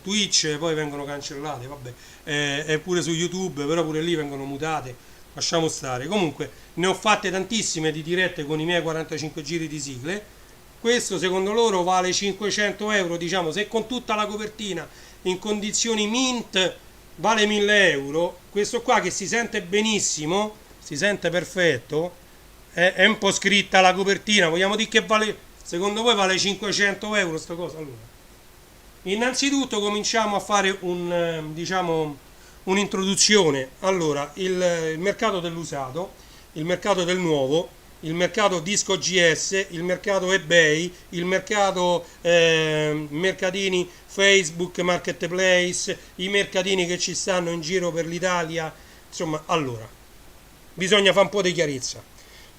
Twitch, poi vengono cancellate, vabbè, e pure su YouTube, però pure lì vengono mutate, lasciamo stare. Comunque ne ho fatte tantissime di dirette con i miei 45 giri di sigle. Questo secondo loro vale 500 euro, diciamo, se con tutta la copertina in condizioni mint vale 1000 euro. Questo qua, che si sente benissimo, si sente perfetto, è un po' scritta la copertina, vogliamo dire che vale, secondo voi vale 500 euro sta cosa? Allora, innanzitutto cominciamo a fare un'introduzione. Allora, il mercato dell'usato, il mercato del nuovo, il mercato disco GS, il mercato eBay, il mercato mercatini Facebook Marketplace, i mercatini che ci stanno in giro per l'Italia. Insomma, allora, bisogna fare un po' di chiarezza,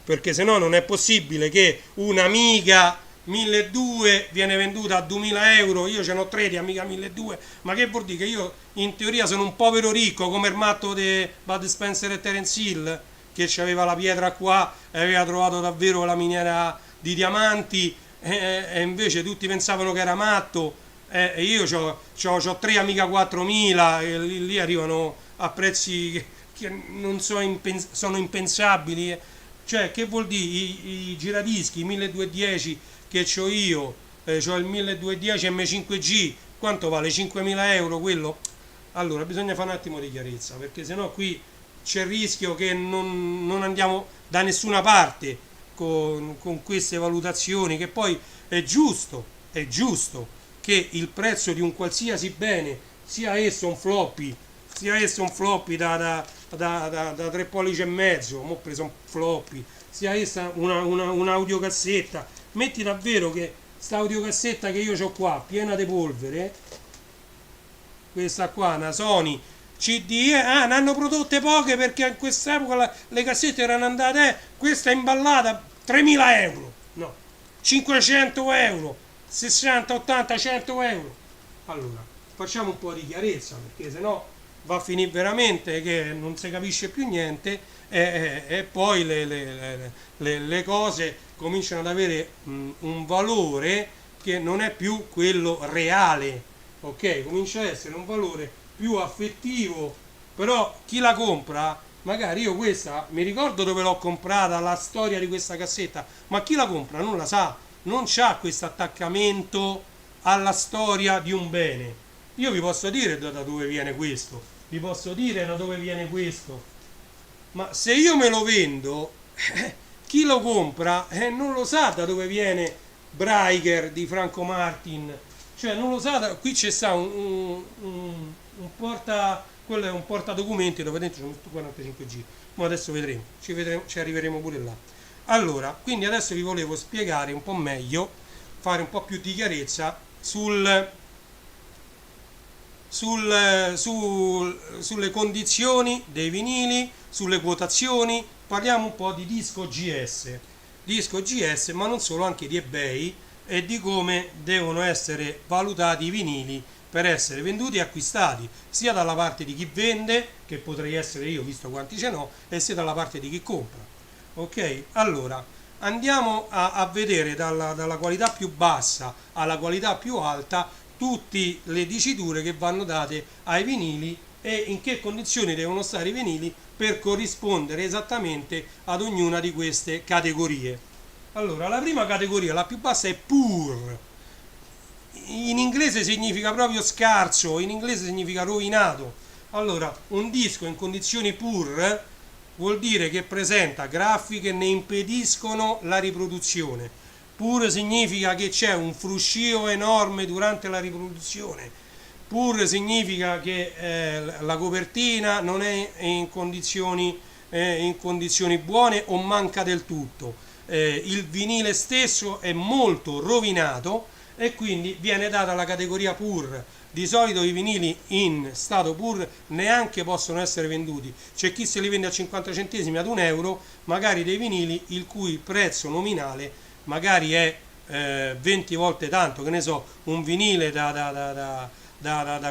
perché se no non è possibile che un'Amiga 1200 viene venduta a 2000 euro, io ce n'ho tre di Amiga 1200, ma che vuol dire? Che io in teoria sono un povero ricco come il matto di Bud Spencer e Terence Hill, che aveva la pietra qua e aveva trovato davvero la miniera di diamanti, e invece tutti pensavano che era matto, e io ho tre Amiga 4000 e lì arrivano a prezzi che non sono impensabili. Cioè, che vuol dire? I giradischi 1210 che ho io, ho il 1210 M5G, quanto vale? 5000 euro quello? Allora bisogna fare un attimo di chiarezza, perché sennò qui c'è il rischio che non andiamo da nessuna parte con queste valutazioni, che poi è giusto che il prezzo di un qualsiasi bene, sia esso un floppy da 3 pollici e mezzo, ho preso un floppy, sia essa una audiocassetta, metti davvero che sta audiocassetta che io ho qua piena di polvere, questa qua, una Sony CD, ne hanno prodotte poche perché in quest'epoca le cassette erano andate, questa è imballata 3000 euro, no, 500 euro, 60, 80, 100 euro. Allora, facciamo un po' di chiarezza, perché sennò va a finire veramente che non si capisce più niente e poi le cose cominciano ad avere un valore che non è più quello reale, ok? Comincia ad essere un valore più affettivo, però chi la compra, magari io questa mi ricordo dove l'ho comprata, la storia di questa cassetta, ma chi la compra non la sa, non c'ha questo attaccamento alla storia di un bene. Io vi posso dire da dove viene questo, vi posso dire da dove viene questo, ma se io me lo vendo, chi lo compra non lo sa da dove viene Braiger di Franco Martin, cioè non lo sa, qui c'è sta un porta, quello è un portadocumenti dove dentro c'è un 45 giri, ma adesso vedremo, ci arriveremo pure là. Allora, quindi adesso vi volevo spiegare un po' meglio, fare un po' più di chiarezza sulle condizioni dei vinili, sulle quotazioni, parliamo un po' di disco GS, ma non solo, anche di eBay e di come devono essere valutati i vinili per essere venduti e acquistati, sia dalla parte di chi vende, che potrei essere io visto quanti ce n'ho, e sia dalla parte di chi compra. Ok? Allora, andiamo a vedere dalla qualità più bassa alla qualità più alta tutte le diciture che vanno date ai vinili e in che condizioni devono stare i vinili per corrispondere esattamente ad ognuna di queste categorie. Allora, la prima categoria, la più bassa, è Poor. In inglese significa proprio scarso, in inglese significa rovinato. Allora, un disco in condizioni Poor vuol dire che presenta graffi che ne impediscono la riproduzione. Pur significa che c'è un fruscio enorme durante la riproduzione. Pur significa che la copertina non è in condizioni buone o manca del tutto. Il vinile stesso è molto rovinato e quindi viene data la categoria Pur. Di solito i vinili in stato Pur neanche possono essere venduti. C'è chi se li vende a 50 centesimi ad €1, magari dei vinili il cui prezzo nominale magari è 20 volte tanto, che ne so, un vinile da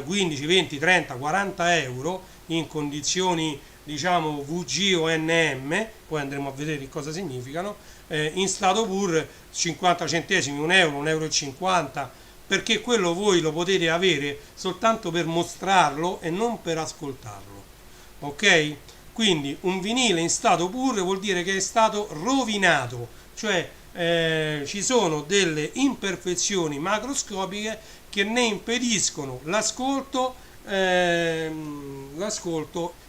15, 20, 30, 40 euro in condizioni diciamo VG o NM, poi andremo a vedere cosa significano, in stato Pur 50 centesimi, €1, €1,50, perché quello voi lo potete avere soltanto per mostrarlo e non per ascoltarlo. Ok? Quindi un vinile in stato Pur vuol dire che è stato rovinato, cioè ci sono delle imperfezioni macroscopiche che ne impediscono l'ascolto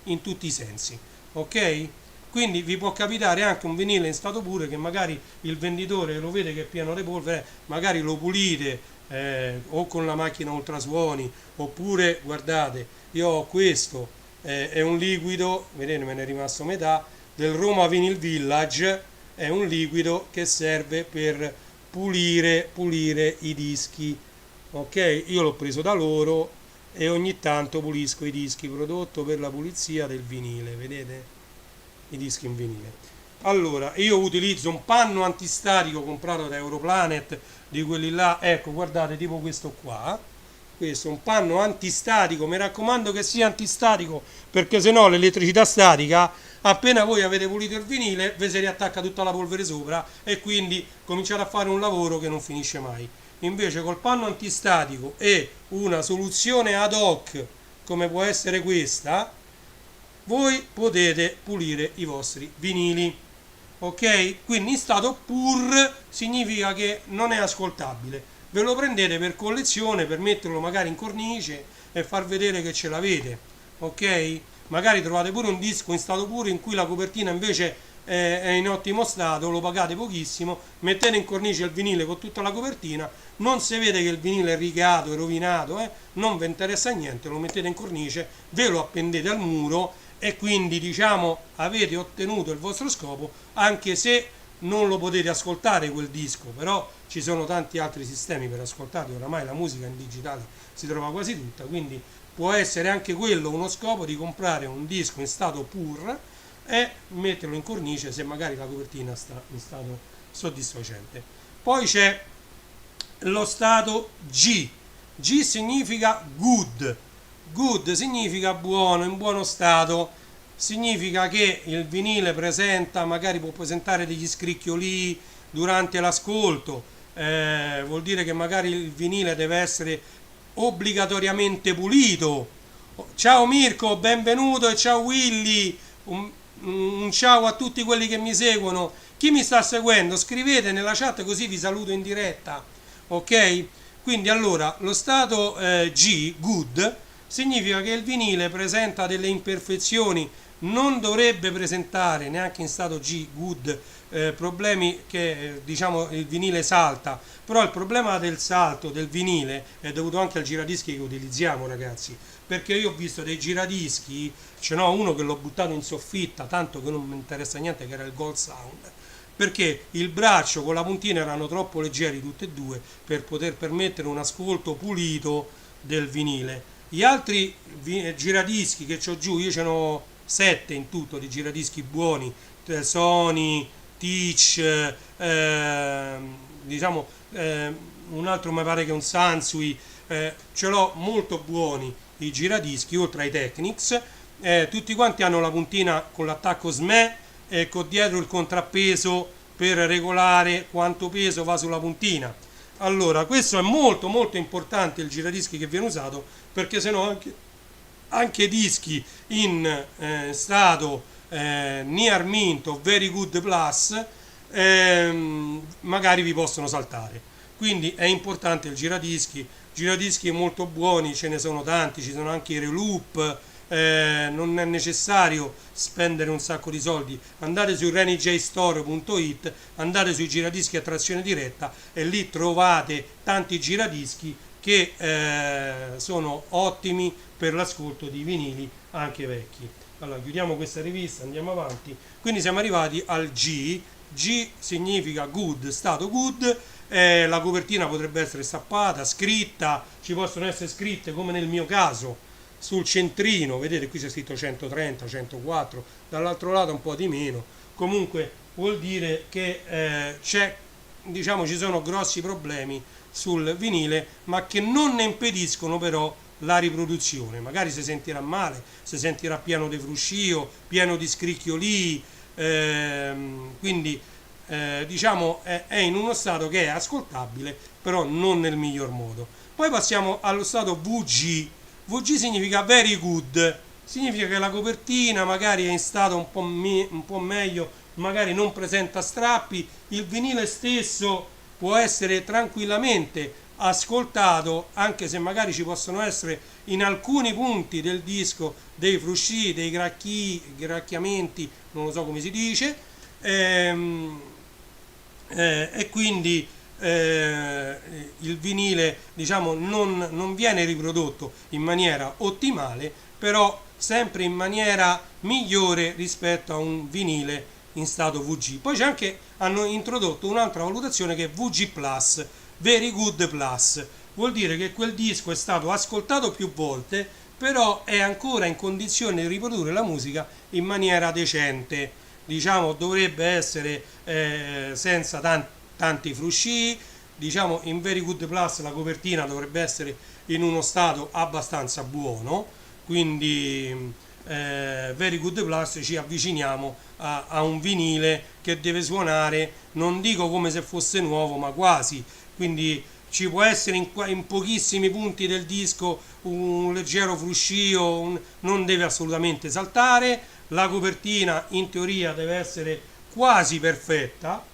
in tutti i sensi. Ok? Quindi vi può capitare anche un vinile in stato Pur che magari il venditore lo vede che è pieno di polvere, magari lo pulite o con la macchina ultrasuoni, oppure guardate, io ho questo, è un liquido, vedete me ne è rimasto metà, del Roma Vinyl Village, è un liquido che serve per pulire i dischi, ok? Io l'ho preso da loro e ogni tanto pulisco i dischi, prodotto per la pulizia del vinile, vedete? I dischi in vinile. Allora, io utilizzo un panno antistatico comprato da Europlanet, di quelli là, ecco, guardate, tipo questo qua. Questo è un panno antistatico, mi raccomando che sia antistatico, perché se no l'elettricità statica, appena voi avete pulito il vinile, vi si riattacca tutta la polvere sopra e quindi cominciate a fare un lavoro che non finisce mai. Invece col panno antistatico e una soluzione ad hoc, come può essere questa, voi potete pulire i vostri vinili. Ok? Quindi in stato Pur significa che non è ascoltabile. Ve lo prendete per collezione, per metterlo magari in cornice e far vedere che ce l'avete. Ok? Magari trovate pure un disco in stato Pur in cui la copertina invece è in ottimo stato, lo pagate pochissimo, mettete in cornice il vinile con tutta la copertina, non si vede che il vinile è rigato, è rovinato, non vi interessa niente, lo mettete in cornice, ve lo appendete al muro e quindi diciamo avete ottenuto il vostro scopo, anche se non lo potete ascoltare quel disco, però ci sono tanti altri sistemi per ascoltarlo, oramai la musica in digitale si trova quasi tutta, quindi può essere anche quello uno scopo di comprare un disco in stato Pur e metterlo in cornice se magari la copertina sta in stato soddisfacente. Poi c'è lo stato G. G significa good, Good significa buono, in buono stato, significa che il vinile presenta, magari può presentare degli scricchioli durante l'ascolto, vuol dire che magari il vinile deve essere obbligatoriamente pulito. Ciao Mirko, benvenuto e ciao Willy, un ciao a tutti quelli che mi seguono. Chi mi sta seguendo, scrivete nella chat così vi saluto in diretta, ok? Quindi allora, lo stato G, good, significa che il vinile presenta delle imperfezioni, non dovrebbe presentare neanche in stato G, good, problemi che diciamo il vinile salta, però il problema del salto del vinile è dovuto anche al giradischi che utilizziamo, ragazzi, perché io ho visto dei giradischi, ce n'ho uno che l'ho buttato in soffitta, tanto che non mi interessa niente, che era il Gold Sound, perché il braccio con la puntina erano troppo leggeri tutti e due per poter permettere un ascolto pulito del vinile. Gli altri giradischi che ho giù, io ce n'ho 7 in tutto di giradischi buoni, Sony, Teach, diciamo un altro mi pare che è un Sansui, ce l'ho molto buoni i giradischi, oltre ai Technics, tutti quanti hanno la puntina con l'attacco SME e con dietro il contrappeso per regolare quanto peso va sulla puntina. Allora, questo è molto molto importante il giradischi che viene usato, perché sennò anche dischi in stato near mint o very good plus magari vi possono saltare. Quindi è importante il giradischi molto buoni, ce ne sono tanti, ci sono anche i reloop, non è necessario spendere un sacco di soldi, andate su renijstore.it, andate sui giradischi a trazione diretta e lì trovate tanti giradischi che sono ottimi per l'ascolto di vinili anche vecchi. Allora chiudiamo questa rivista, andiamo avanti. Quindi siamo arrivati al G. G significa good, stato good. La copertina potrebbe essere stampata, scritta, ci possono essere scritte come nel mio caso sul centrino, vedete qui c'è scritto 130, 104, dall'altro lato un po' di meno. Comunque vuol dire che diciamo, ci sono grossi problemi sul vinile, ma che non ne impediscono però la riproduzione. Magari si sentirà male, si sentirà pieno di fruscio, pieno di scricchioli, quindi diciamo è in uno stato che è ascoltabile, però non nel miglior modo. Poi passiamo allo stato VG. VG significa very good, significa che la copertina magari è in stato un po' meglio, magari non presenta strappi, il vinile stesso può essere tranquillamente ascoltato, anche se magari ci possono essere in alcuni punti del disco dei frusci, dei gracchiamenti, non lo so come si dice, e quindi il vinile diciamo non viene riprodotto in maniera ottimale, però sempre in maniera migliore rispetto a un vinile in stato VG. Poi hanno introdotto un'altra valutazione che è VG Plus, Very Good Plus, vuol dire che quel disco è stato ascoltato più volte, però è ancora in condizione di riprodurre la musica in maniera decente, diciamo dovrebbe essere senza tanti frusci, diciamo in Very Good Plus la copertina dovrebbe essere in uno stato abbastanza buono, quindi Very Good Plus ci avviciniamo a un vinile che deve suonare, non dico come se fosse nuovo, ma quasi, quindi ci può essere in pochissimi punti del disco un leggero fruscio, non deve assolutamente saltare, la copertina in teoria deve essere quasi perfetta,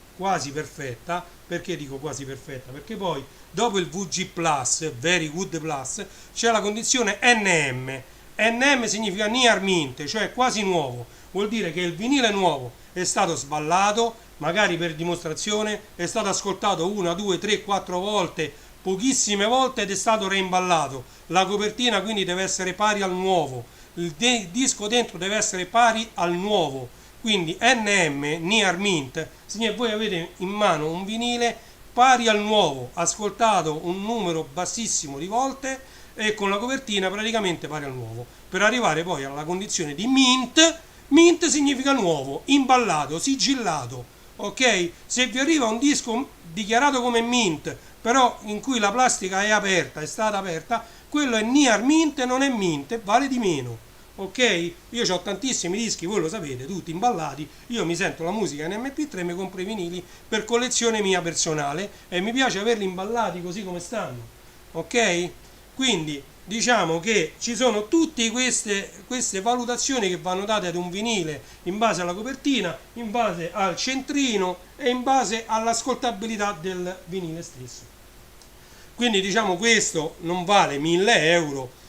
perché dico quasi perfetta? Perché poi dopo il VG Plus, Very Good Plus, c'è la condizione NM. NM significa near mint, cioè quasi nuovo, vuol dire che il vinile nuovo è stato sballato, magari per dimostrazione, è stato ascoltato 1, 2, 3, 4 volte, pochissime volte ed è stato reimballato. La copertina quindi deve essere pari al nuovo, il disco dentro deve essere pari al nuovo. Quindi NM, Near Mint, significa che voi avete in mano un vinile pari al nuovo, ascoltato un numero bassissimo di volte e con la copertina praticamente pari al nuovo, per arrivare poi alla condizione di mint. Mint significa nuovo, imballato, sigillato, ok? Se vi arriva un disco dichiarato come mint, però in cui la plastica è aperta, è stata aperta, quello è near mint, non è mint e vale di meno. Ok? Io ho tantissimi dischi, voi lo sapete, tutti imballati. Io mi sento la musica in MP3 e mi compro i vinili per collezione mia personale e mi piace averli imballati così come stanno. Ok? Quindi diciamo che ci sono tutte queste valutazioni che vanno date ad un vinile in base alla copertina, in base al centrino e in base all'ascoltabilità del vinile stesso. Quindi diciamo questo non vale 1000 euro,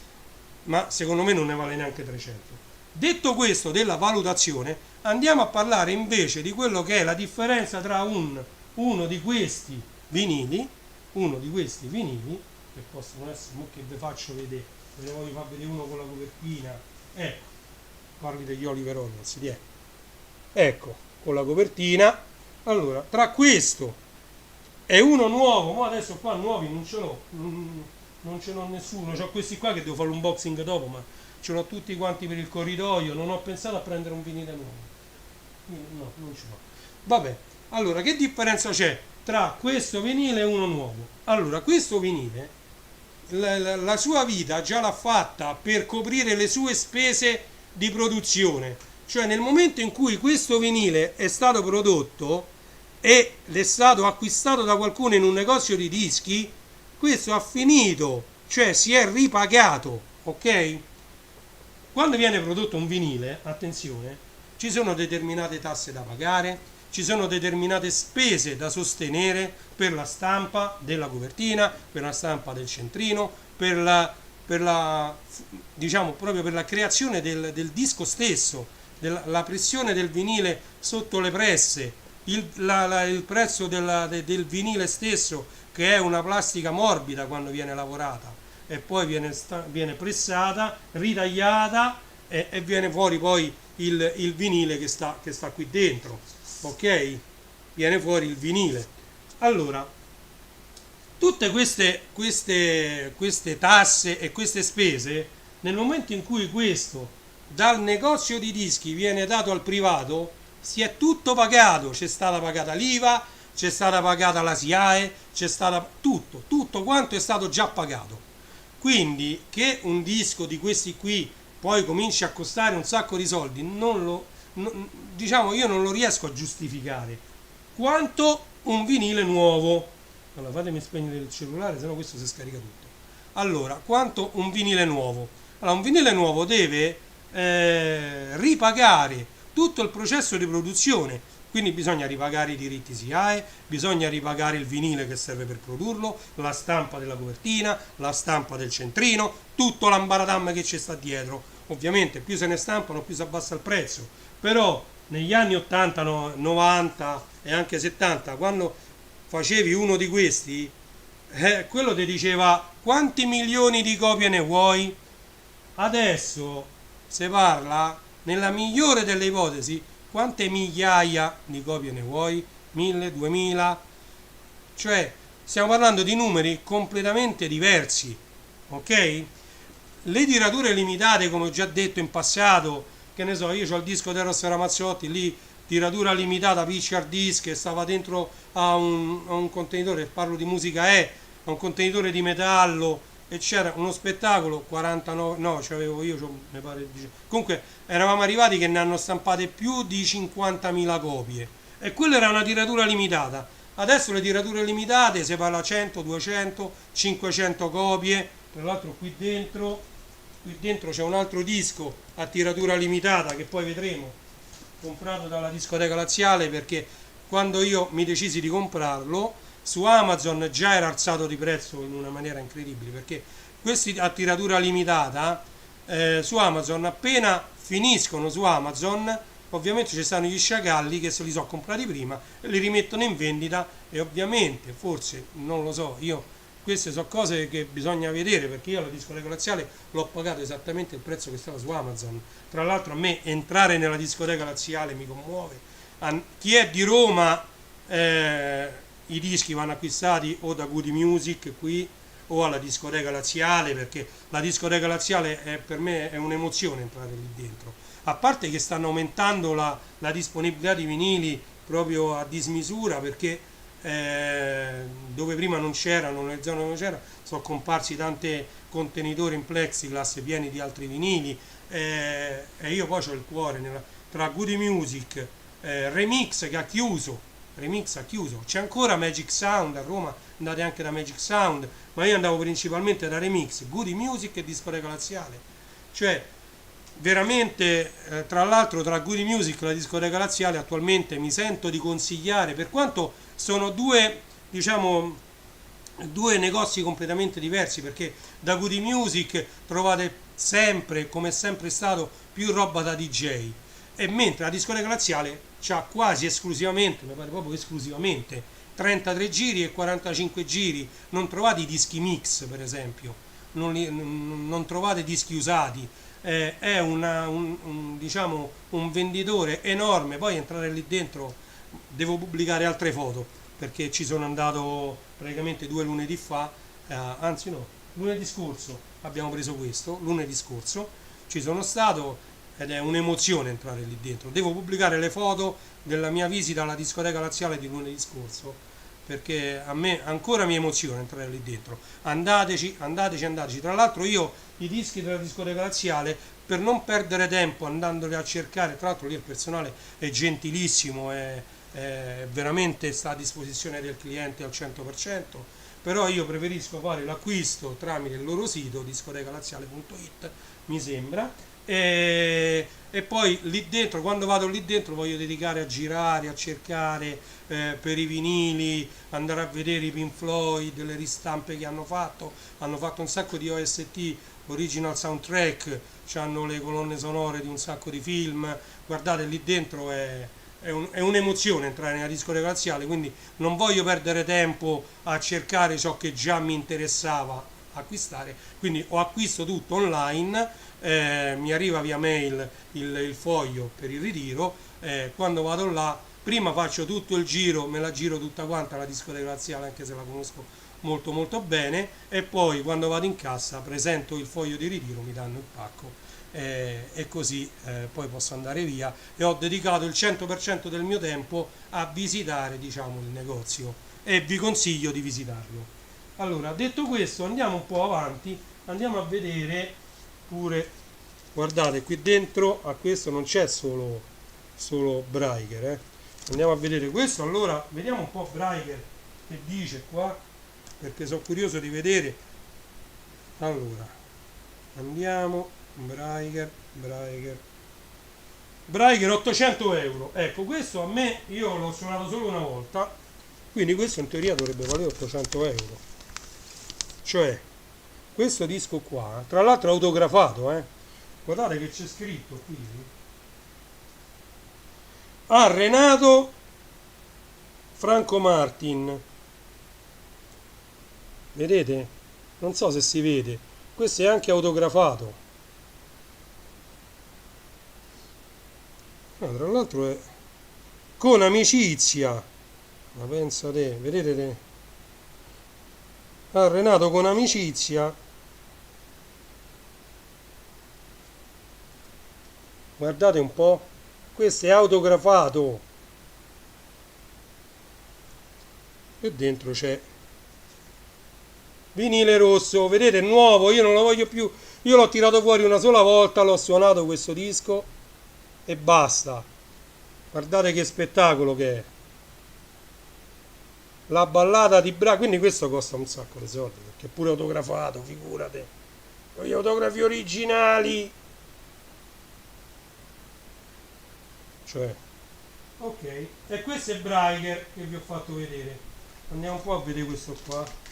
ma secondo me non ne vale neanche 300. Detto questo della valutazione, andiamo a parlare invece di quello che è la differenza tra uno di questi vinili, che possono essere, che vi faccio vedere, ve ne voglio far vedere uno con la copertina, ecco, parli degli Oliver Hornets, ecco, con la copertina. Allora, tra questo e uno nuovo, ma adesso qua nuovi non ce l'ho, non ce l'ho nessuno, ho questi qua che devo fare l'unboxing dopo, ma ce l'ho tutti quanti per il corridoio, non ho pensato a prendere un vinile nuovo, no, non ce l'ho. Vabbè, allora che differenza c'è tra questo vinile e uno nuovo? Allora, questo vinile, la sua vita già l'ha fatta per coprire le sue spese di produzione, cioè nel momento in cui questo vinile è stato prodotto e è stato acquistato da qualcuno in un negozio di dischi, questo ha finito, cioè si è ripagato, ok? Quando viene prodotto un vinile, attenzione, ci sono determinate tasse da pagare, ci sono determinate spese da sostenere per la stampa della copertina, per la stampa del centrino, diciamo proprio per la creazione del disco stesso, la pressione del vinile sotto le presse, il prezzo del vinile stesso, che è una plastica morbida quando viene lavorata e poi viene pressata, ritagliata e viene fuori poi il vinile che sta qui dentro, ok? Viene fuori il vinile. Allora, tutte queste tasse e queste spese, nel momento in cui questo dal negozio di dischi viene dato al privato, si è tutto pagato, c'è stata pagata l'IVA, c'è stata pagata la SIAE, c'è stata tutto quanto è stato già pagato. Quindi che un disco di questi qui poi cominci a costare un sacco di soldi, diciamo io non lo riesco a giustificare, quanto un vinile nuovo. Allora fatemi spegnere il cellulare, sennò questo si scarica tutto. Allora, quanto un vinile nuovo? Allora, un vinile nuovo deve ripagare tutto il processo di produzione, quindi bisogna ripagare i diritti SIAE, bisogna ripagare il vinile che serve per produrlo, la stampa della copertina, la stampa del centrino, tutto l'ambaradam che ci sta dietro. Ovviamente più se ne stampano più si abbassa il prezzo, però negli anni 80, 90 e anche 70, quando facevi uno di questi, quello ti diceva quanti milioni di copie ne vuoi. Adesso si parla, nella migliore delle ipotesi, quante migliaia di copie ne vuoi? 1000, 2000? Cioè, stiamo parlando di numeri completamente diversi, ok? Le tirature limitate, come ho già detto in passato, che ne so, io ho il disco di Eros Ramazzotti, lì tiratura limitata, Picard Disc, che stava dentro a un contenitore, parlo di musica a un contenitore di metallo, e c'era uno spettacolo 49, no, c'avevo io, mi pare, comunque eravamo arrivati che ne hanno stampate più di 50.000 copie e quella era una tiratura limitata. Adesso le tirature limitate si parla 100, 200, 500 copie. Tra l'altro qui dentro c'è un altro disco a tiratura limitata che poi vedremo, comprato dalla discoteca laziale, perché quando io mi decisi di comprarlo su Amazon già era alzato di prezzo in una maniera incredibile, perché questi a tiratura limitata su Amazon, appena finiscono su Amazon, ovviamente ci stanno gli sciacalli che se li sono comprati prima e li rimettono in vendita, e ovviamente, forse, non lo so, io queste sono cose che bisogna vedere, perché io alla discoteca laziale l'ho pagato esattamente il prezzo che stava su Amazon. Tra l'altro a me entrare nella discoteca laziale mi commuove. Chi è di Roma, i dischi vanno acquistati o da Goody Music qui o alla discoteca laziale, perché la discoteca laziale per me è un'emozione entrare lì dentro, a parte che stanno aumentando la disponibilità di vinili proprio a dismisura, perché dove prima non c'erano, nelle zone dove non c'era, sono comparsi contenitori in plexiglass pieni di altri vinili, e io poi ho il cuore tra Goody Music, Remix che ha chiuso, c'è ancora Magic Sound a Roma, andate anche da Magic Sound, ma io andavo principalmente da Remix, Goody Music e Discoteca Laziale, cioè veramente, tra l'altro tra Goody Music e la Discoteca Laziale attualmente mi sento di consigliare, per quanto sono due, diciamo, due negozi completamente diversi, perché da Goody Music trovate sempre, come è sempre stato, più roba da DJ, e mentre la Discoteca Laziale c'ha quasi esclusivamente, mi pare proprio esclusivamente, 33 giri e 45 giri, non trovate i dischi mix per esempio, non trovate dischi usati, è diciamo, un venditore enorme. Poi entrare lì dentro, devo pubblicare altre foto perché ci sono andato praticamente 2 lunedì fa, anzi no, lunedì scorso abbiamo preso questo, lunedì scorso ci sono stato ed è un'emozione entrare lì dentro. Devo pubblicare le foto della mia visita alla Discoteca Laziale di lunedì scorso, perché a me ancora mi emoziona entrare lì dentro. Andateci, andateci, andateci. Tra l'altro io i dischi della Discoteca Laziale, per non perdere tempo andandoli a cercare, tra l'altro lì il personale è gentilissimo, veramente sta a disposizione del cliente al 100%, però io preferisco fare l'acquisto tramite il loro sito discotecalaziale.it, mi sembra, e poi lì dentro, quando vado lì dentro, voglio dedicare a girare, a cercare per i vinili, andare a vedere i Pink Floyd, le ristampe che hanno fatto un sacco di OST, original soundtrack, hanno le colonne sonore di un sacco di film. Guardate, lì dentro è un'emozione entrare nella Discoteca Laziale, quindi non voglio perdere tempo a cercare ciò che già mi interessava acquistare, quindi ho acquisto tutto online, mi arriva via mail il foglio per il ritiro, quando vado là prima faccio tutto il giro, me la giro tutta quanta la Discoteca Laziale, anche se la conosco molto molto bene, e poi quando vado in cassa presento il foglio di ritiro, mi danno il pacco, e così poi posso andare via, e ho dedicato il 100% del mio tempo a visitare, diciamo, il negozio, e vi consiglio di visitarlo. Allora, detto questo, andiamo un po' avanti, andiamo a vedere pure, guardate, qui dentro a questo non c'è solo Braiker, andiamo a vedere questo. Allora, vediamo un po' Braiker che dice qua, perché sono curioso di vedere. Allora, andiamo, Braiker 800 euro, ecco, questo a me, io l'ho suonato solo una volta, quindi questo in teoria dovrebbe valere 800 euro, cioè questo disco qua, tra l'altro è autografato, guardate che c'è scritto qui, a Renato Franco Martin, vedete? Non so se si vede, questo è anche autografato. Tra l'altro è con amicizia, ma pensate, vedete? A Renato con amicizia, guardate un po', questo è autografato, e dentro c'è vinile rosso, vedete, è nuovo, io non lo voglio più, io l'ho tirato fuori una sola volta, l'ho suonato questo disco e basta. Guardate che spettacolo che è, la ballata di Bra, quindi questo costa un sacco di soldi perché è pure autografato, figurate, con gli autografi originali, cioè, ok, e questo è Braiker che vi ho fatto vedere. Andiamo un po' a vedere questo qua.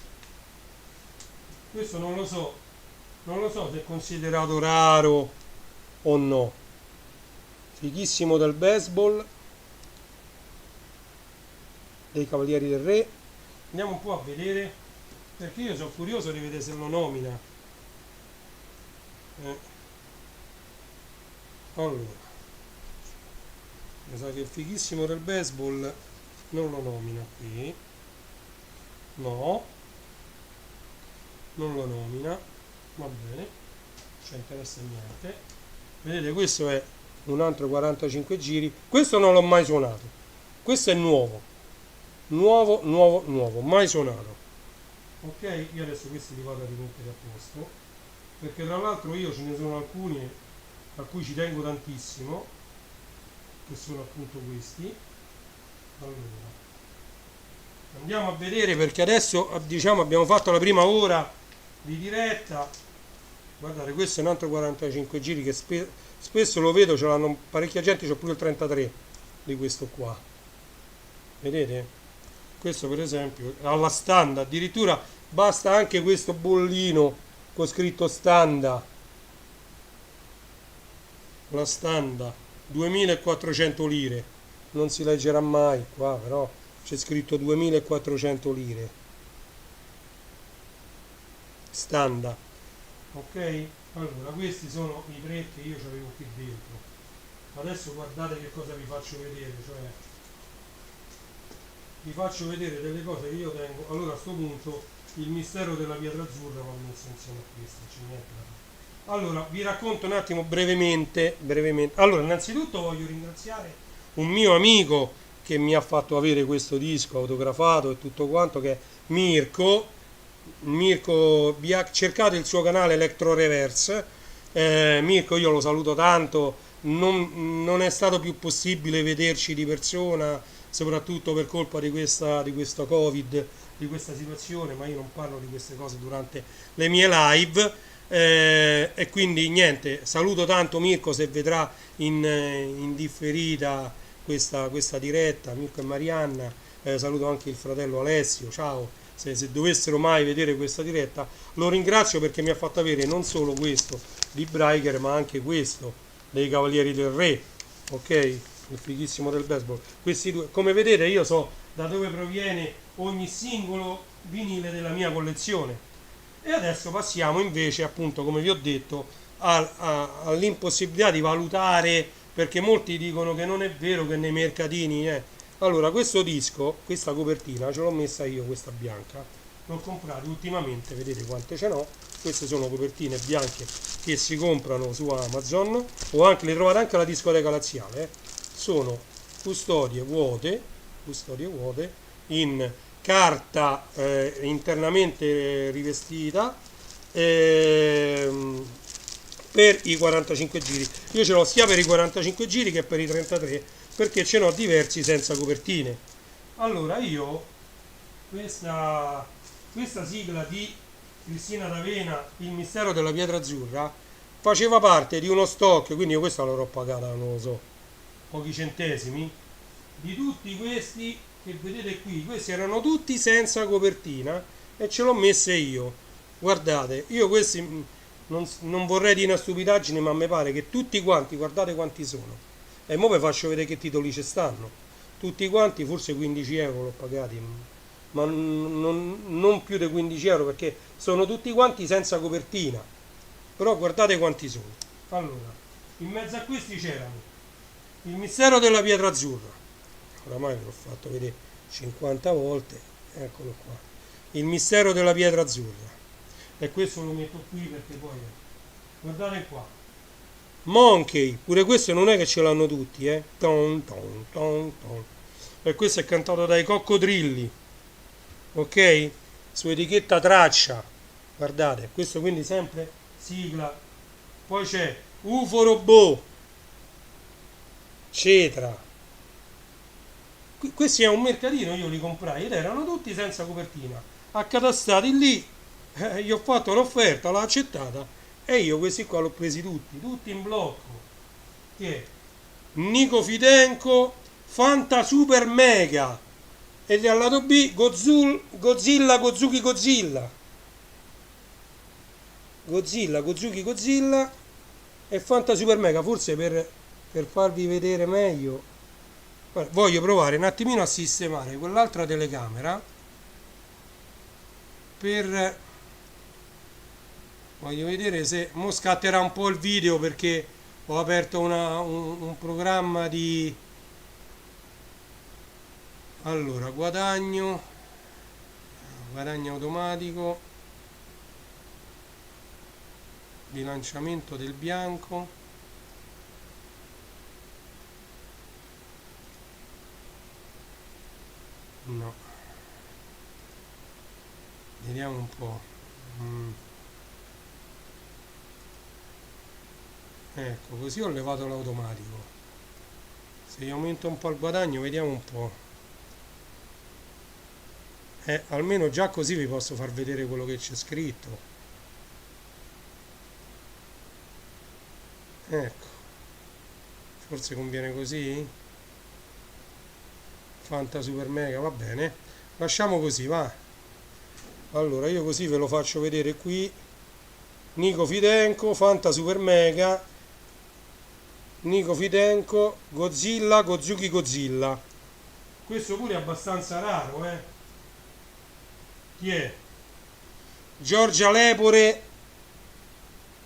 Questo non lo so se è considerato raro o no. Fighissimo del baseball, dei Cavalieri del Re. Andiamo un po' a vedere, perché io sono curioso di vedere se lo nomina. Allora, mi sa che il fighissimo del baseball non lo nomina qui. No, non lo nomina, va bene, non ci interessa niente. Vedete, questo è un altro 45 giri, questo non l'ho mai suonato, questo è nuovo, nuovo, mai suonato. Ok, io adesso questi li vado a rimettere a posto. perché tra l'altro io ce ne sono alcuni a cui ci tengo tantissimo, che sono appunto questi. Allora, andiamo a vedere perché adesso diciamo abbiamo fatto la prima ora di diretta. Guardate, questo è un altro 45 giri che spesso lo vedo, ce l'hanno parecchia gente, c'ho pure il 33 di questo qua. Vedete? Questo per esempio alla standa, addirittura basta anche questo bollino con scritto standa, la standa, 2400 lire. Non si leggerà mai qua, però c'è scritto 2400 lire. Standa. Ok? Allora, questi sono i tre che io avevo qui dentro. Adesso guardate che cosa vi faccio vedere, cioè vi faccio vedere delle cose che io tengo. Allora, a sto punto il mistero della pietra azzurra va messo insieme a questo, c'è niente da fare. Allora, vi racconto un attimo brevemente. Allora, innanzitutto voglio ringraziare un mio amico che mi ha fatto avere questo disco autografato e tutto quanto, che è Mirko. Cercate il suo canale Electro Reverse. Mirko, io lo saluto tanto. Non è stato più possibile vederci di persona, soprattutto per colpa di questa Covid, di questa situazione, ma io non parlo di queste cose durante le mie live. E quindi niente, saluto tanto Mirko se vedrà in differita questa diretta, Mirko e Marianna. Saluto anche il fratello Alessio, ciao. Se dovessero mai vedere questa diretta, lo ringrazio perché mi ha fatto avere non solo questo di Breaker, ma anche questo dei Cavalieri del Re, ok? Il fighissimo del baseball. Questi due, come vedete, io so da dove proviene ogni singolo vinile della mia collezione. E adesso passiamo invece, appunto, come vi ho detto, all'impossibilità di valutare, perché molti dicono che non è vero che nei mercatini allora, questo disco, questa copertina, ce l'ho messa io, questa bianca, l'ho comprata ultimamente, vedete quante ce n'ho. Queste sono copertine bianche che si comprano su Amazon, o anche le trovate anche alla discoteca laziale. Sono custodie vuote in carta internamente rivestita, ehm, per i 45 giri. Io ce l'ho sia per i 45 giri che per i 33, perché ce n'ho diversi senza copertine. Allora io questa sigla di Cristina D'Avena, Il mistero della pietra azzurra, faceva parte di uno stock, quindi io questa l'avrò pagata, non lo so, pochi centesimi, di tutti questi che vedete qui. Questi erano tutti senza copertina e ce l'ho messe io. Guardate, io questi non vorrei dire una stupidaggine, ma mi pare che tutti quanti, guardate quanti sono. E ora vi faccio vedere che titoli ci stanno. Tutti quanti, forse 15 euro l'ho pagati, ma non più di 15 euro, perché sono tutti quanti senza copertina. Però guardate quanti sono. Allora, in mezzo a questi c'erano Il mistero della pietra azzurra. Oramai ve l'ho fatto vedere 50 volte. Eccolo qua. Il mistero della pietra azzurra. E questo lo metto qui perché poi guardate qua. Monkey, pure questo non è che ce l'hanno tutti, eh. Ton, ton, ton, ton. E questo è cantato dai coccodrilli, ok? Su etichetta traccia. Guardate, questo quindi sempre sigla. Poi c'è UFO Robot, Cetra. Questi è un mercatino, io li comprai ed erano tutti senza copertina. Accatastati lì, gli ho fatto l'offerta, l'ha accettata e io questi qua l'ho presi tutti in blocco. Che è Nico Fidenco, Fanta Super Mega e al lato B Godzilla, Gozuki Godzilla, Godzilla, Gozuki Godzilla e Fanta Super Mega, forse per farvi vedere meglio. Guarda, voglio provare un attimino a sistemare quell'altra telecamera per voglio vedere se mo scatterà un po' il video, perché ho aperto un programma di allora guadagno automatico, bilanciamento del bianco. No, vediamo un po'. Ecco, così ho levato l'automatico. Se io aumento un po' il guadagno, vediamo un po'. Almeno già così vi posso far vedere quello che c'è scritto. Ecco, forse conviene così. Fanta Super Mega, va bene. Lasciamo così, va. Allora, io così ve lo faccio vedere qui. Nico Fidenco, Fanta Super Mega, Nico Fidenco, Godzilla, Gozuki Godzilla. Questo pure è abbastanza raro, eh. Chi è? Giorgia Lepore,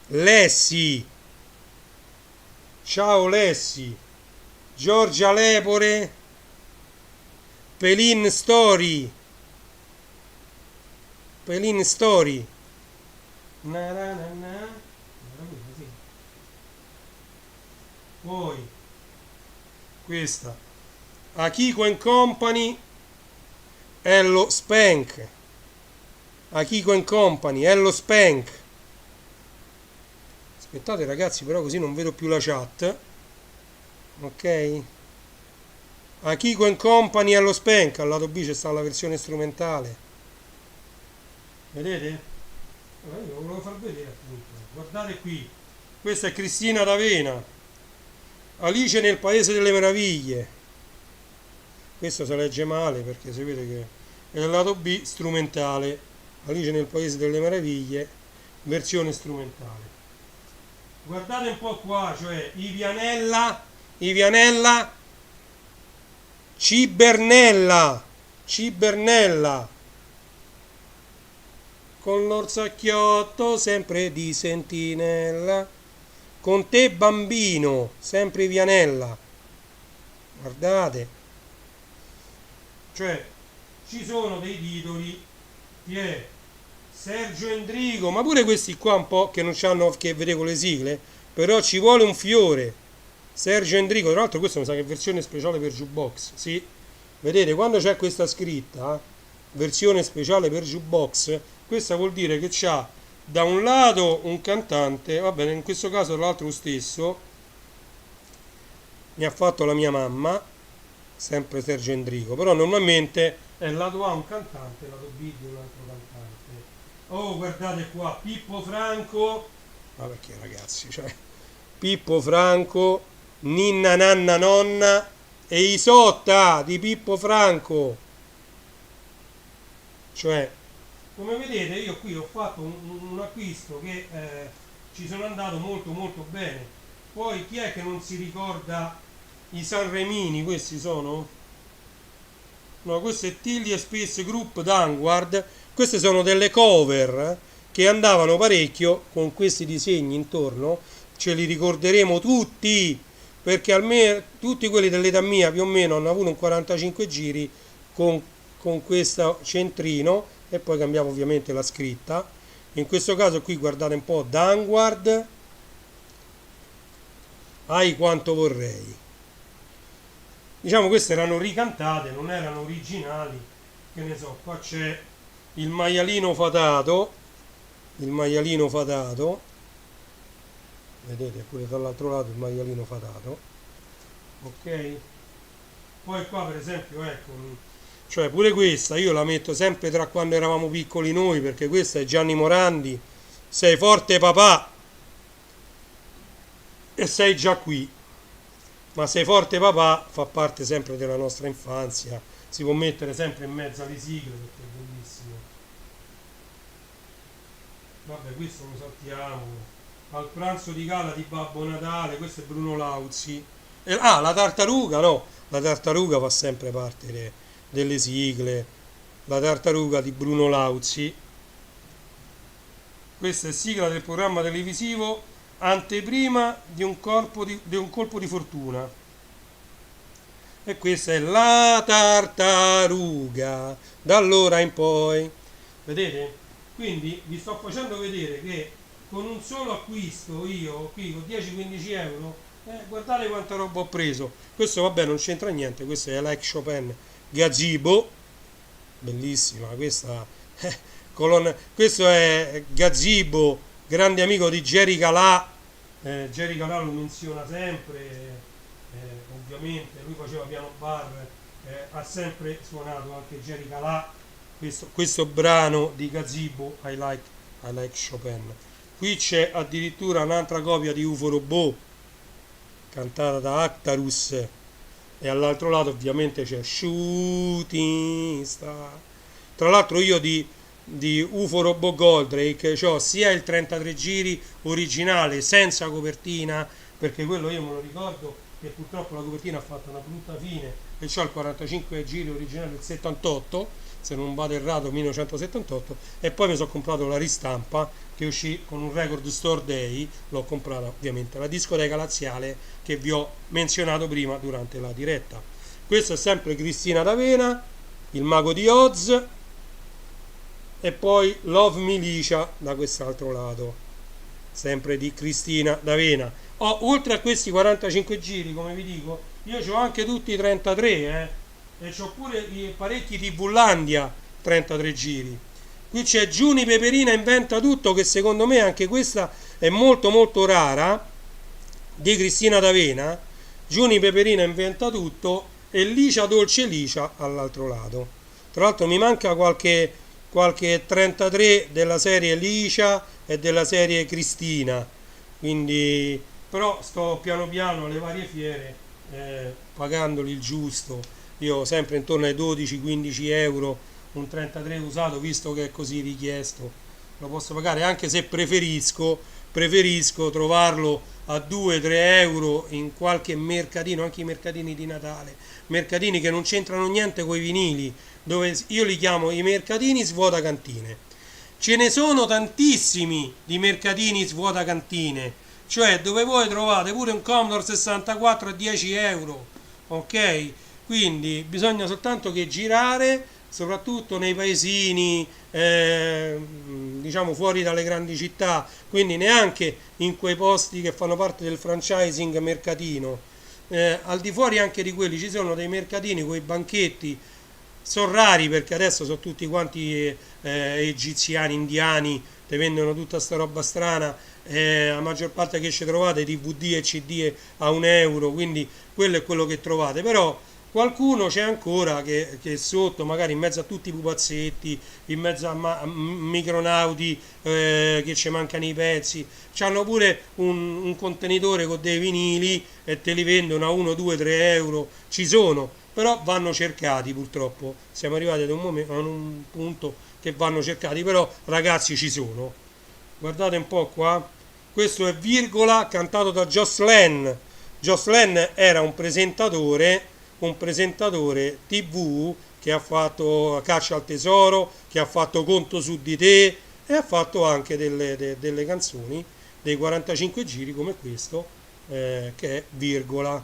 Lessi. Ciao Lessi. Giorgia Lepore, Pelin Story. Pelin Story. Na na na na. Poi questa Akiko and Company, Ello Spank. Akiko and Company, Ello Spank. Aspettate ragazzi, però così non vedo più la chat. Ok? Akiko and Company, Ello Spank. Al lato B c'è sta la versione strumentale. Vedete? Allora, io lo volevo far vedere appunto. Guardate qui. Questa è Cristina D'Avena. Alice nel Paese delle Meraviglie. Questo si legge male perché si vede che è il lato B strumentale. Alice nel Paese delle Meraviglie, versione strumentale. Guardate un po' qua, cioè Ivianella, Cibernella, con l'orsacchiotto sempre di sentinella, con te bambino, sempre Vianella. Guardate, cioè ci sono dei titoli che è Sergio Endrigo, ma pure questi qua un po' che non hanno a che vedere con le sigle, però ci vuole un fiore. Sergio Endrigo, tra l'altro questo mi sa che è versione speciale per jukebox, sì. Vedete, quando c'è questa scritta, versione speciale per jukebox, questa vuol dire che c'ha da un lato un cantante, va bene, in questo caso tra l'altro lo stesso, mi ha fatto la mia mamma, sempre Sergio Endrigo, però normalmente è lato A un cantante, lato B di un altro cantante. Oh, guardate qua, Pippo Franco, ma perché ragazzi, cioè, Pippo Franco, Ninna Nanna Nonna e Isotta di Pippo Franco. Cioè, come vedete io qui ho fatto un acquisto che ci sono andato molto molto bene. Poi chi è che non si ricorda i Sanremini? Questi sono? No, questo è Tilly Space Group Vanguard. Queste sono delle cover che andavano parecchio con questi disegni intorno. Ce li ricorderemo tutti, perché almeno tutti quelli dell'età mia più o meno hanno avuto un 45 giri con questo centrino e poi cambiamo ovviamente la scritta. In questo caso qui guardate un po', Vanguard, ai quanto vorrei. Diciamo queste erano ricantate, non erano originali, che ne so, qua c'è il maialino fatato, vedete pure dall'altro lato il maialino fatato, ok? Poi qua per esempio ecco, cioè pure questa io la metto sempre tra quando eravamo piccoli noi, perché questa è Gianni Morandi, sei forte papà, e sei già qui. Ma sei forte papà fa parte sempre della nostra infanzia, si può mettere sempre in mezzo alle sigle perché è bellissimo. Vabbè, questo lo saltiamo. Al pranzo di gala di Babbo Natale, questo è Bruno Lauzi. La tartaruga, no, la tartaruga fa sempre parte delle sigle, la tartaruga di Bruno Lauzi. Questa è sigla del programma televisivo anteprima di un colpo di fortuna. E questa è la tartaruga da allora in poi. Vedete? Quindi vi sto facendo vedere che con un solo acquisto io qui con 10-15 euro, guardate quanta roba ho preso. Questo vabbè non c'entra niente, questo è Alex Chopin Gazebo, bellissima questa. Questo è Gazebo, grande amico di Jerry Calà, Jerry Calà lo menziona sempre, ovviamente lui faceva piano bar, ha sempre suonato anche Jerry Calà questo brano di Gazebo, I like Chopin. Qui c'è addirittura un'altra copia di UFO Robot cantata da Actarus e all'altro lato ovviamente c'è Shooting Star. Tra l'altro io di UFO Robot Goldrake ho sia il 33 giri originale senza copertina, perché quello io me lo ricordo che purtroppo la copertina ha fatto una brutta fine, e c'ho il 45 giri originale del 78, se non vado errato 1978, e poi mi sono comprato la ristampa che uscì con un Record Store Day, l'ho comprata ovviamente la discoteca laziale che vi ho menzionato prima durante la diretta. Questo è sempre Cristina D'Avena, il mago di Oz, e poi Love Milicia da quest'altro lato, sempre di Cristina D'Avena. Oltre a questi 45 giri, come vi dico, io ho anche tutti i 33, e ho pure parecchi di Bullandia 33 giri. Qui c'è Giuni Peperina inventa tutto, che secondo me anche questa è molto molto rara, di Cristina D'Avena. Giuni Peperina inventa tutto e Licia Dolce Licia all'altro lato. Tra l'altro mi manca qualche 33 della serie Licia e della serie Cristina, quindi però sto piano piano alle varie fiere, pagandoli il giusto. Io sempre intorno ai 12-15 euro un 33 usato, visto che è così richiesto, lo posso pagare, anche se preferisco trovarlo a 2-3 euro in qualche mercatino, anche i mercatini di Natale, mercatini che non c'entrano niente con i vinili, dove io li chiamo i mercatini svuotacantine. Ce ne sono tantissimi di mercatini svuotacantine, cioè dove voi trovate pure un Commodore 64 a 10 euro, ok? Quindi bisogna soltanto che girare, soprattutto nei paesini, diciamo fuori dalle grandi città, quindi neanche in quei posti che fanno parte del franchising mercatino. Al di fuori anche di quelli ci sono dei mercatini con i banchetti, sono rari perché adesso sono tutti quanti egiziani, indiani, te vendono tutta sta roba strana, la maggior parte che ci trovate DVD e CD a 1 euro, quindi quello è quello che trovate, però qualcuno c'è ancora che sotto, magari in mezzo a tutti i pupazzetti, in mezzo a micronauti che ci mancano i pezzi, c'hanno pure un contenitore con dei vinili e te li vendono a 1, 2, 3 euro, ci sono, però vanno cercati purtroppo, siamo arrivati ad a un punto che vanno cercati, però ragazzi ci sono. Guardate un po' qua, questo è Virgola cantato da Jocelyn. Jocelyn era un presentatore TV che ha fatto Caccia al Tesoro, che ha fatto Conto su di te e ha fatto anche delle canzoni dei 45 giri come questo, che è Virgola.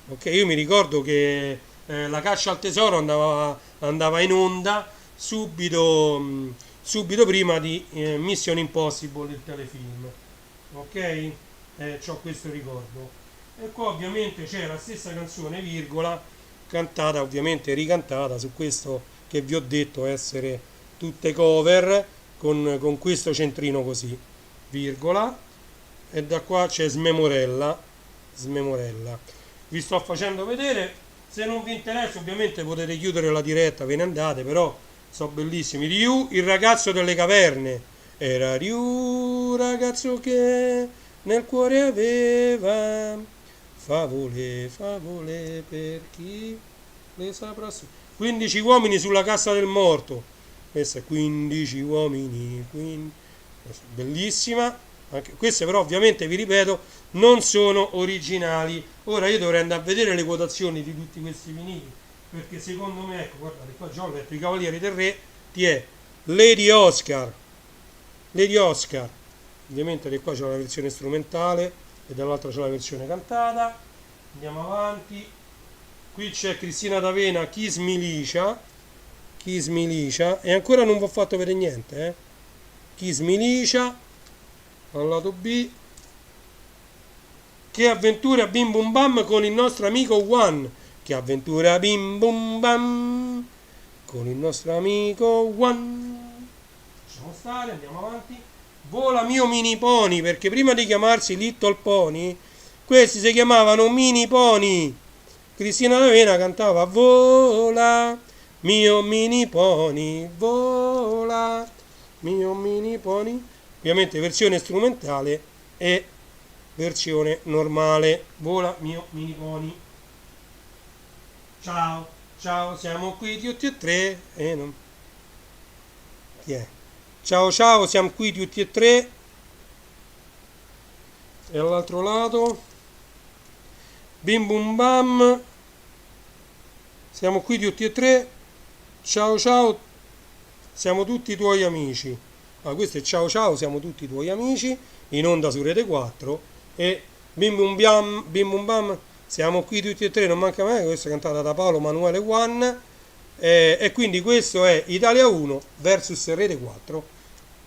Ok, io mi ricordo che la Caccia al Tesoro andava in onda subito prima di Mission Impossible, il telefilm. Ok? C'ho questo ricordo. E qua ovviamente c'è la stessa canzone, Virgola, cantata, ovviamente ricantata su questo che vi ho detto essere tutte cover, con questo centrino così, Virgola, e da qua c'è Smemorella. Vi sto facendo vedere, se non vi interessa ovviamente potete chiudere la diretta, ve ne andate, però sono bellissimi. Ryu, il ragazzo delle caverne, era Ryu, ragazzo che nel cuore aveva favole, favole per chi le saprà. 15 uomini sulla cassa del morto. Questa è 15 uomini, bellissima. Anche queste però ovviamente vi ripeto non sono originali. Ora io dovrei andare a vedere le quotazioni di tutti questi vinili, perché secondo me, ecco, guardate qua già ho letto I Cavalieri del Re, ti è Lady Oscar, ovviamente di qua c'è la versione strumentale e dall'altra c'è la versione cantata. Andiamo avanti, qui c'è Cristina D'Avena, Kiss Milicia, e ancora non vi ho fatto vedere niente, Kiss Milicia al lato B. Che avventura bim bum bam con il nostro amico One, che avventura bim bum bam con il nostro amico One. Lasciamo stare, andiamo avanti. vola mio mini pony, perché prima di chiamarsi Little Pony, questi si chiamavano mini pony. Cristina D'Avena cantava vola mio mini pony, vola mio mini pony. Ovviamente versione strumentale e versione normale. Vola mio mini pony. Ciao, ciao, siamo qui tutti e tre. Non... Chi è? Ciao, ciao, siamo qui tutti e tre. E all'altro lato. Bim bum bam. Siamo qui tutti e tre. Ciao, ciao, siamo tutti i tuoi amici. Ah, questo è ciao, ciao, siamo tutti i tuoi amici. In onda su Rete 4. E bim bum bam. Siamo qui tutti e tre, non manca mai, questa è cantata da Paolo Manuele One, e quindi questo è Italia 1 versus Rete 4.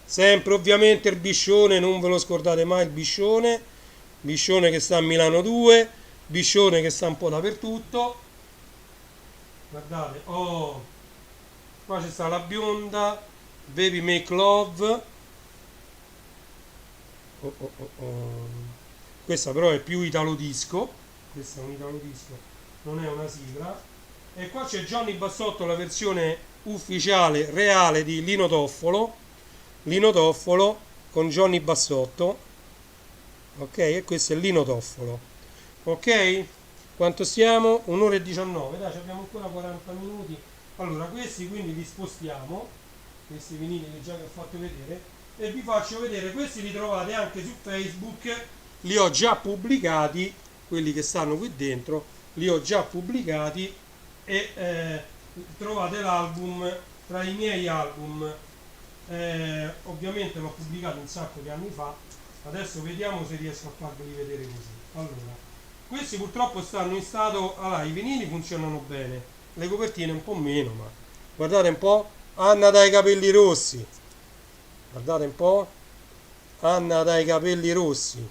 Sempre ovviamente il Biscione, non ve lo scordate mai il Biscione, Biscione che sta a Milano 2, Biscione che sta un po' dappertutto. Guardate, oh, qua c'è sta la bionda, Baby Make Love. Oh, oh, oh, oh. Questa però è più italo disco. Questo è un italo disco, non è una sigla. E qua c'è Johnny Bassotto, la versione ufficiale reale di Lino Toffolo con Johnny Bassotto, ok? E questo è Lino Toffolo, ok? Quanto siamo? 1 ora e 19, dai, abbiamo ancora 40 minuti. Allora questi quindi li spostiamo, questi vinili che già vi ho fatto vedere, e vi faccio vedere, questi li trovate anche su Facebook, li ho già pubblicati, quelli che stanno qui dentro li ho già pubblicati, e trovate l'album tra i miei album. Ovviamente l'ho pubblicato un sacco di anni fa, adesso vediamo se riesco a farveli vedere così. Allora, questi purtroppo stanno in stato, allora, i vinili funzionano bene, le copertine un po' meno, ma guardate un po', Anna dai capelli rossi, guardate un po', Anna dai capelli rossi,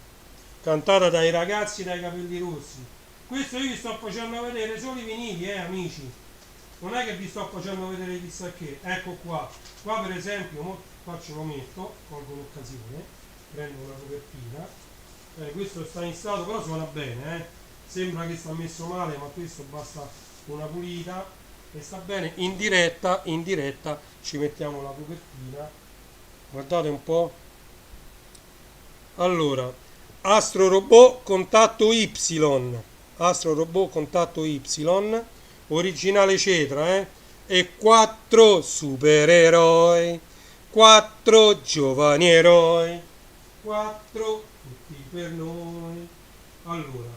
cantata dai ragazzi dai capelli rossi. Questo io vi sto facendo vedere solo i vinili, amici, non è che vi sto facendo vedere chissà che. Ecco qua, qua per esempio, qua ce lo metto, colgo l'occasione, prendo una copertina, questo sta in stato, però suona bene, sembra che sta messo male, ma questo basta una pulita e sta bene. In diretta ci mettiamo la copertina, guardate un po'. Allora, Astro Robot Contatto Y, Astro Robot Contatto Y, originale cetra, e 4 supereroi, 4 giovani eroi, 4 tutti per noi. Allora,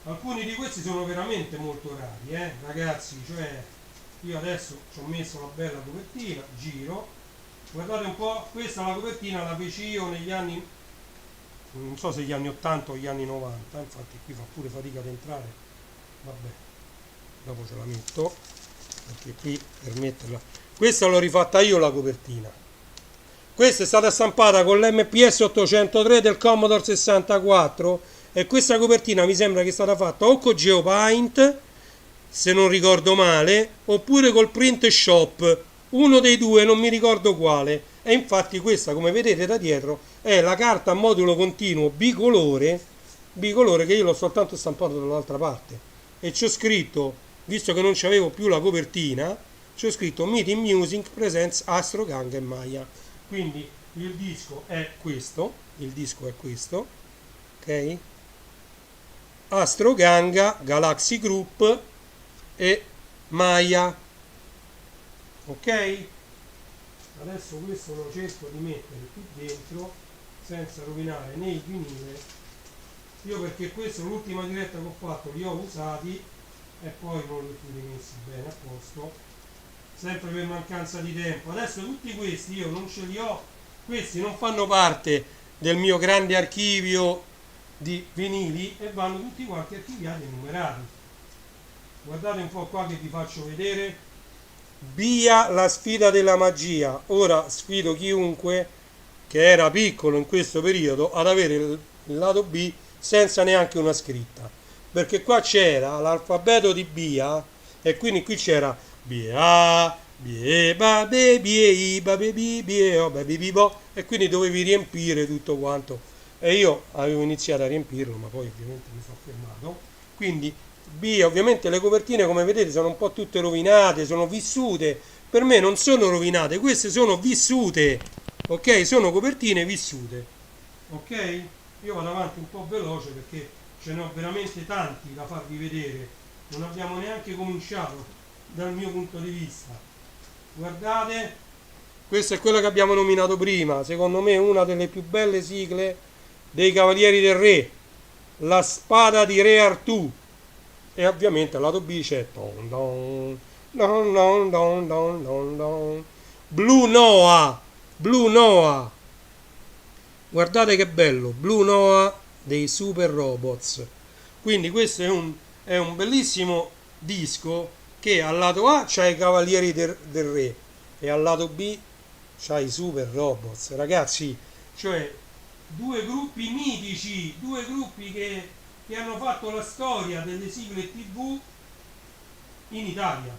alcuni di questi sono veramente molto rari, ragazzi, cioè io adesso ci ho messo una bella copertina, giro. Guardate un po', questa la copertina la feci io negli anni, non so se gli anni 80 o gli anni 90, infatti qui fa pure fatica ad entrare, vabbè, dopo ce la metto, perché qui per metterla, questa l'ho rifatta io la copertina, questa è stata stampata con l'MPS 803 del Commodore 64, e questa copertina mi sembra che è stata fatta o con GeoPaint, se non ricordo male, oppure col Print Shop, uno dei due, non mi ricordo quale. E infatti questa, come vedete da dietro, è la carta a modulo continuo bicolore che io l'ho soltanto stampato dall'altra parte, e ci ho scritto, visto che non c'avevo più la copertina, ci ho scritto Meeting Music Presents Astro Ganga e Maya. Quindi il disco è questo, ok? Astro Ganga, Galaxy Group e Maya, ok? Adesso questo lo cerco di mettere qui dentro senza rovinare né il vinile, io perché questo l'ultima diretta che ho fatto li ho usati e poi non li ho più rimessi bene a posto, sempre per mancanza di tempo. Adesso tutti questi io non ce li ho, questi non fanno parte del mio grande archivio di vinili e vanno tutti quanti archiviati e numerati. Guardate un po' qua che vi faccio vedere. Via la sfida della magia. Ora sfido chiunque che era piccolo in questo periodo ad avere il lato B senza neanche una scritta, perché qua c'era l'alfabeto di Bia, e quindi qui c'era Bia, bie, ba, be, bie, i, ba, be, bi, bie, o, ba, be, bi, bo, e quindi dovevi riempire tutto quanto. E io avevo iniziato a riempirlo, ma poi ovviamente mi sono fermato. Quindi, B, ovviamente le copertine, come vedete, sono un po' tutte rovinate, sono vissute. Per me non sono rovinate, queste sono vissute. Ok? Sono copertine vissute. Ok? Io vado avanti un po' veloce perché ce ne ho veramente tanti da farvi vedere. Non abbiamo neanche cominciato dal mio punto di vista. Guardate, questa è quella che abbiamo nominato prima, secondo me una delle più belle sigle dei Cavalieri del Re, la spada di Re Artù. E ovviamente al lato B c'è don don, don don don don don don. Blue Noah, Blue Noah, guardate che bello, Blue Noah dei Super Robots. Quindi questo è un bellissimo disco che al lato A c'ha i Cavalieri del Re e al lato B c'ha i Super Robots. Ragazzi, cioè due gruppi mitici, due gruppi che hanno fatto la storia delle sigle TV in Italia.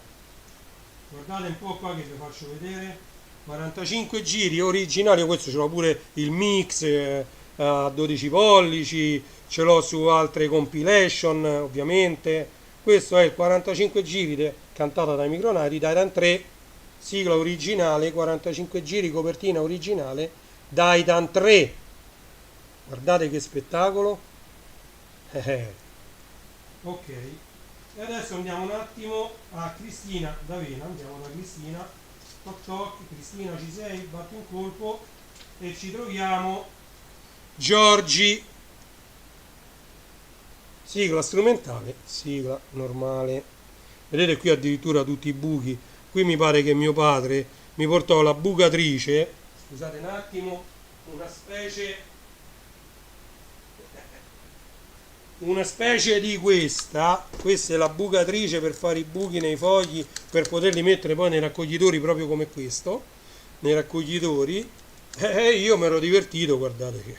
Guardate un po' qua che vi faccio vedere. 45 giri originali, questo ce l'ho pure il mix a 12 pollici, ce l'ho su altre compilation ovviamente. Questo è il 45 giri cantata dai Micronari, Titan 3, sigla originale, 45 giri, copertina originale, Titan 3. Guardate che spettacolo. Ok, e adesso andiamo un attimo a Cristina D'Avena, andiamo da Cristina, toc toc, Cristina ci sei, batti un colpo e ci troviamo Giorgi, sigla strumentale, sigla normale. Vedete qui addirittura tutti i buchi, qui mi pare che mio padre mi portò la bucatrice, scusate un attimo, una specie di questa è la bucatrice per fare i buchi nei fogli, per poterli mettere poi nei raccoglitori proprio come questo, nei raccoglitori, e io mi ero divertito, guardate che,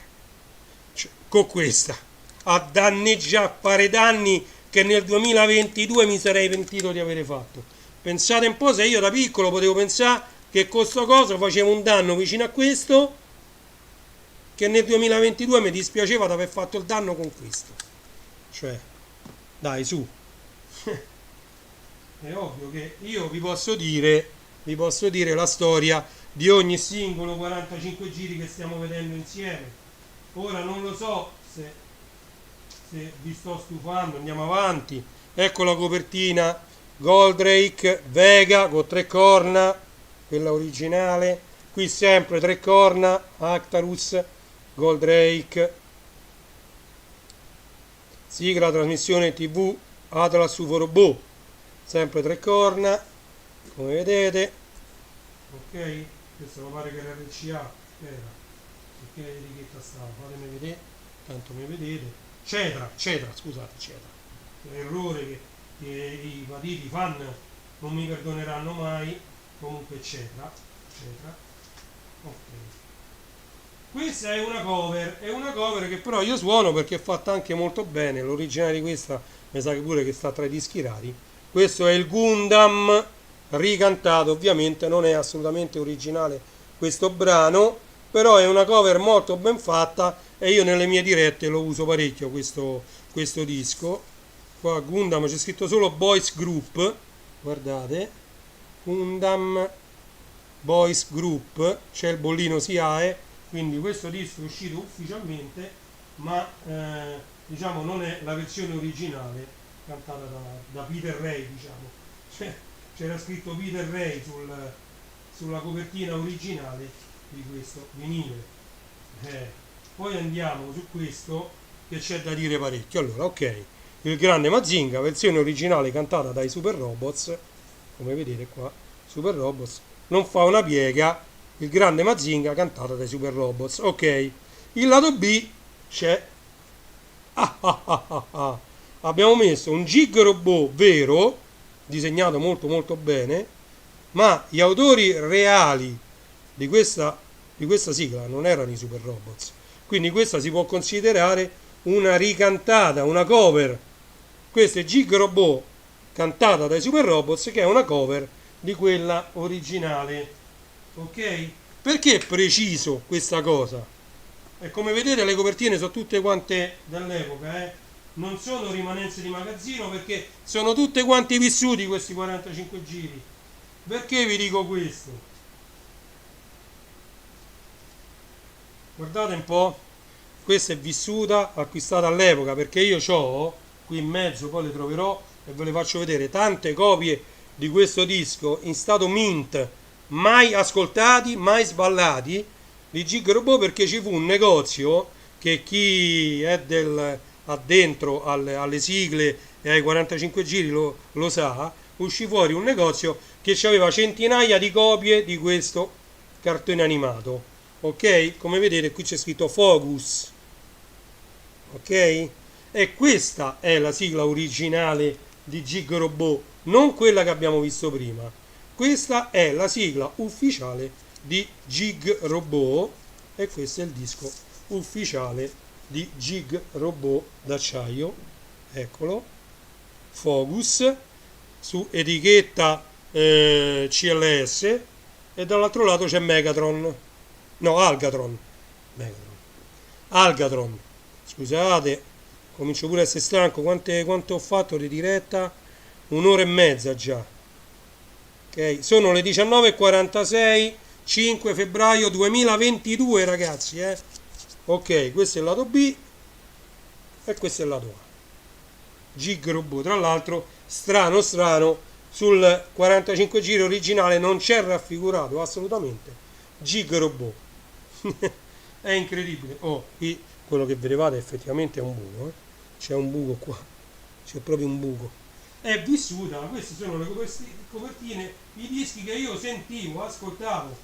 cioè, con questa, a danneggiare, a fare danni che nel 2022 mi sarei pentito di avere fatto. Pensate un po' se io da piccolo potevo pensare che con sto coso facevo un danno vicino a questo, che nel 2022 mi dispiaceva di aver fatto il danno con questo. Cioè, dai, su. È ovvio che io vi posso dire la storia di ogni singolo 45 giri che stiamo vedendo insieme. Ora non lo so se vi sto stufando, andiamo avanti. Ecco la copertina Goldrake Vega con tre corna, quella originale. Qui sempre tre corna, Actarus, Goldrake. Sigla trasmissione TV Atlas UFO Robot, sempre tre corna, come vedete. Ok, questo mi pare che era RCA, aspetta, perché l'etichetta stava, fatemi vedere, tanto mi vedete. Cetra, scusate, Cetra. L'errore che i patiti fan non mi perdoneranno mai, comunque Cetra. Ok. Questa è una cover che però io suono perché è fatta anche molto bene, l'originale di questa mi sa che pure che sta tra i dischi rari. Questo è il Gundam ricantato, ovviamente non è assolutamente originale questo brano, però è una cover molto ben fatta e io nelle mie dirette lo uso parecchio questo disco. Qua Gundam c'è scritto solo Boys Group, guardate, Gundam Boys Group, c'è il bollino SIAE. Quindi questo disco è uscito ufficialmente, ma diciamo non è la versione originale cantata da Peter Ray, diciamo. C'era scritto Peter Ray sulla copertina originale di questo vinile. Poi andiamo su questo che c'è da dire parecchio. Allora, ok, il grande Mazinga, versione originale cantata dai Super Robots, come vedete qua, Super Robots, non fa una piega. Il grande Mazinga cantata dai Super Robots. Ok, il lato B c'è abbiamo messo un Gig Robot vero, disegnato molto molto bene, ma gli autori reali di questa sigla non erano i Super Robots, quindi questa si può considerare una ricantata, una cover. Questa è Gig Robot cantata dai Super Robots, che è una cover di quella originale. Ok? Perché è preciso questa cosa? E come vedete le copertine sono tutte quante dell'epoca, non sono rimanenze di magazzino, perché sono tutte quanti vissuti questi 45 giri. Perché vi dico questo? Guardate un po', questa è vissuta, acquistata all'epoca, perché io ho qui in mezzo, poi le troverò e ve le faccio vedere, tante copie di questo disco in stato mint, mai ascoltati, mai sballati, di Gig Robot, perché ci fu un negozio che chi è addentro alle sigle e ai 45 giri lo sa, uscì fuori un negozio che aveva centinaia di copie di questo cartone animato. Ok? Come vedete qui c'è scritto Focus. Ok? E questa è la sigla originale di Gig Robot, non quella che abbiamo visto prima. Questa è la sigla ufficiale di Gig Robot e questo è il disco ufficiale di Gig Robot d'acciaio. Eccolo. Focus su etichetta CLS, e dall'altro lato c'è Megatron. No, Algatron. Megatron. Algatron. Scusate, comincio pure a essere stanco. Quante ho fatto di diretta? Un'ora e mezza già. Ok, sono le 19:46, 5 febbraio 2022, ragazzi. Ok, questo è il lato B e questo è il lato A. Gig Robot. Tra l'altro, strano, sul 45 giri originale non c'è raffigurato assolutamente Gig Robot. È incredibile. Oh, qui quello che vedevate effettivamente è un buco, c'è un buco qua, c'è proprio un buco. È vissuta, queste sono le copertine, i dischi che io sentivo, ascoltavo,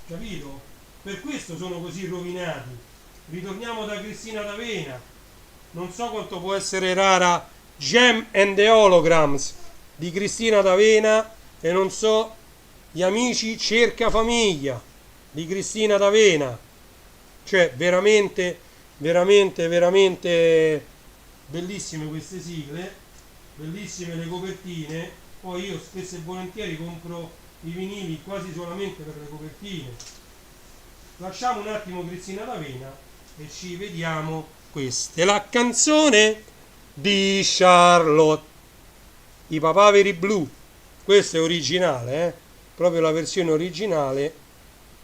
capito? Per questo sono così rovinati. Ritorniamo da Cristina D'Avena. Non so quanto può essere rara Gem and the Holograms di Cristina D'Avena, e non so gli amici Cerca Famiglia di Cristina D'Avena. Cioè veramente bellissime queste sigle, bellissime le copertine. Poi io spesso e volentieri compro i vinili quasi solamente per le copertine. Lasciamo un attimo Cristina D'Avena e ci vediamo questa è la canzone di Charlotte, i papaveri blu. Questo è originale, proprio la versione originale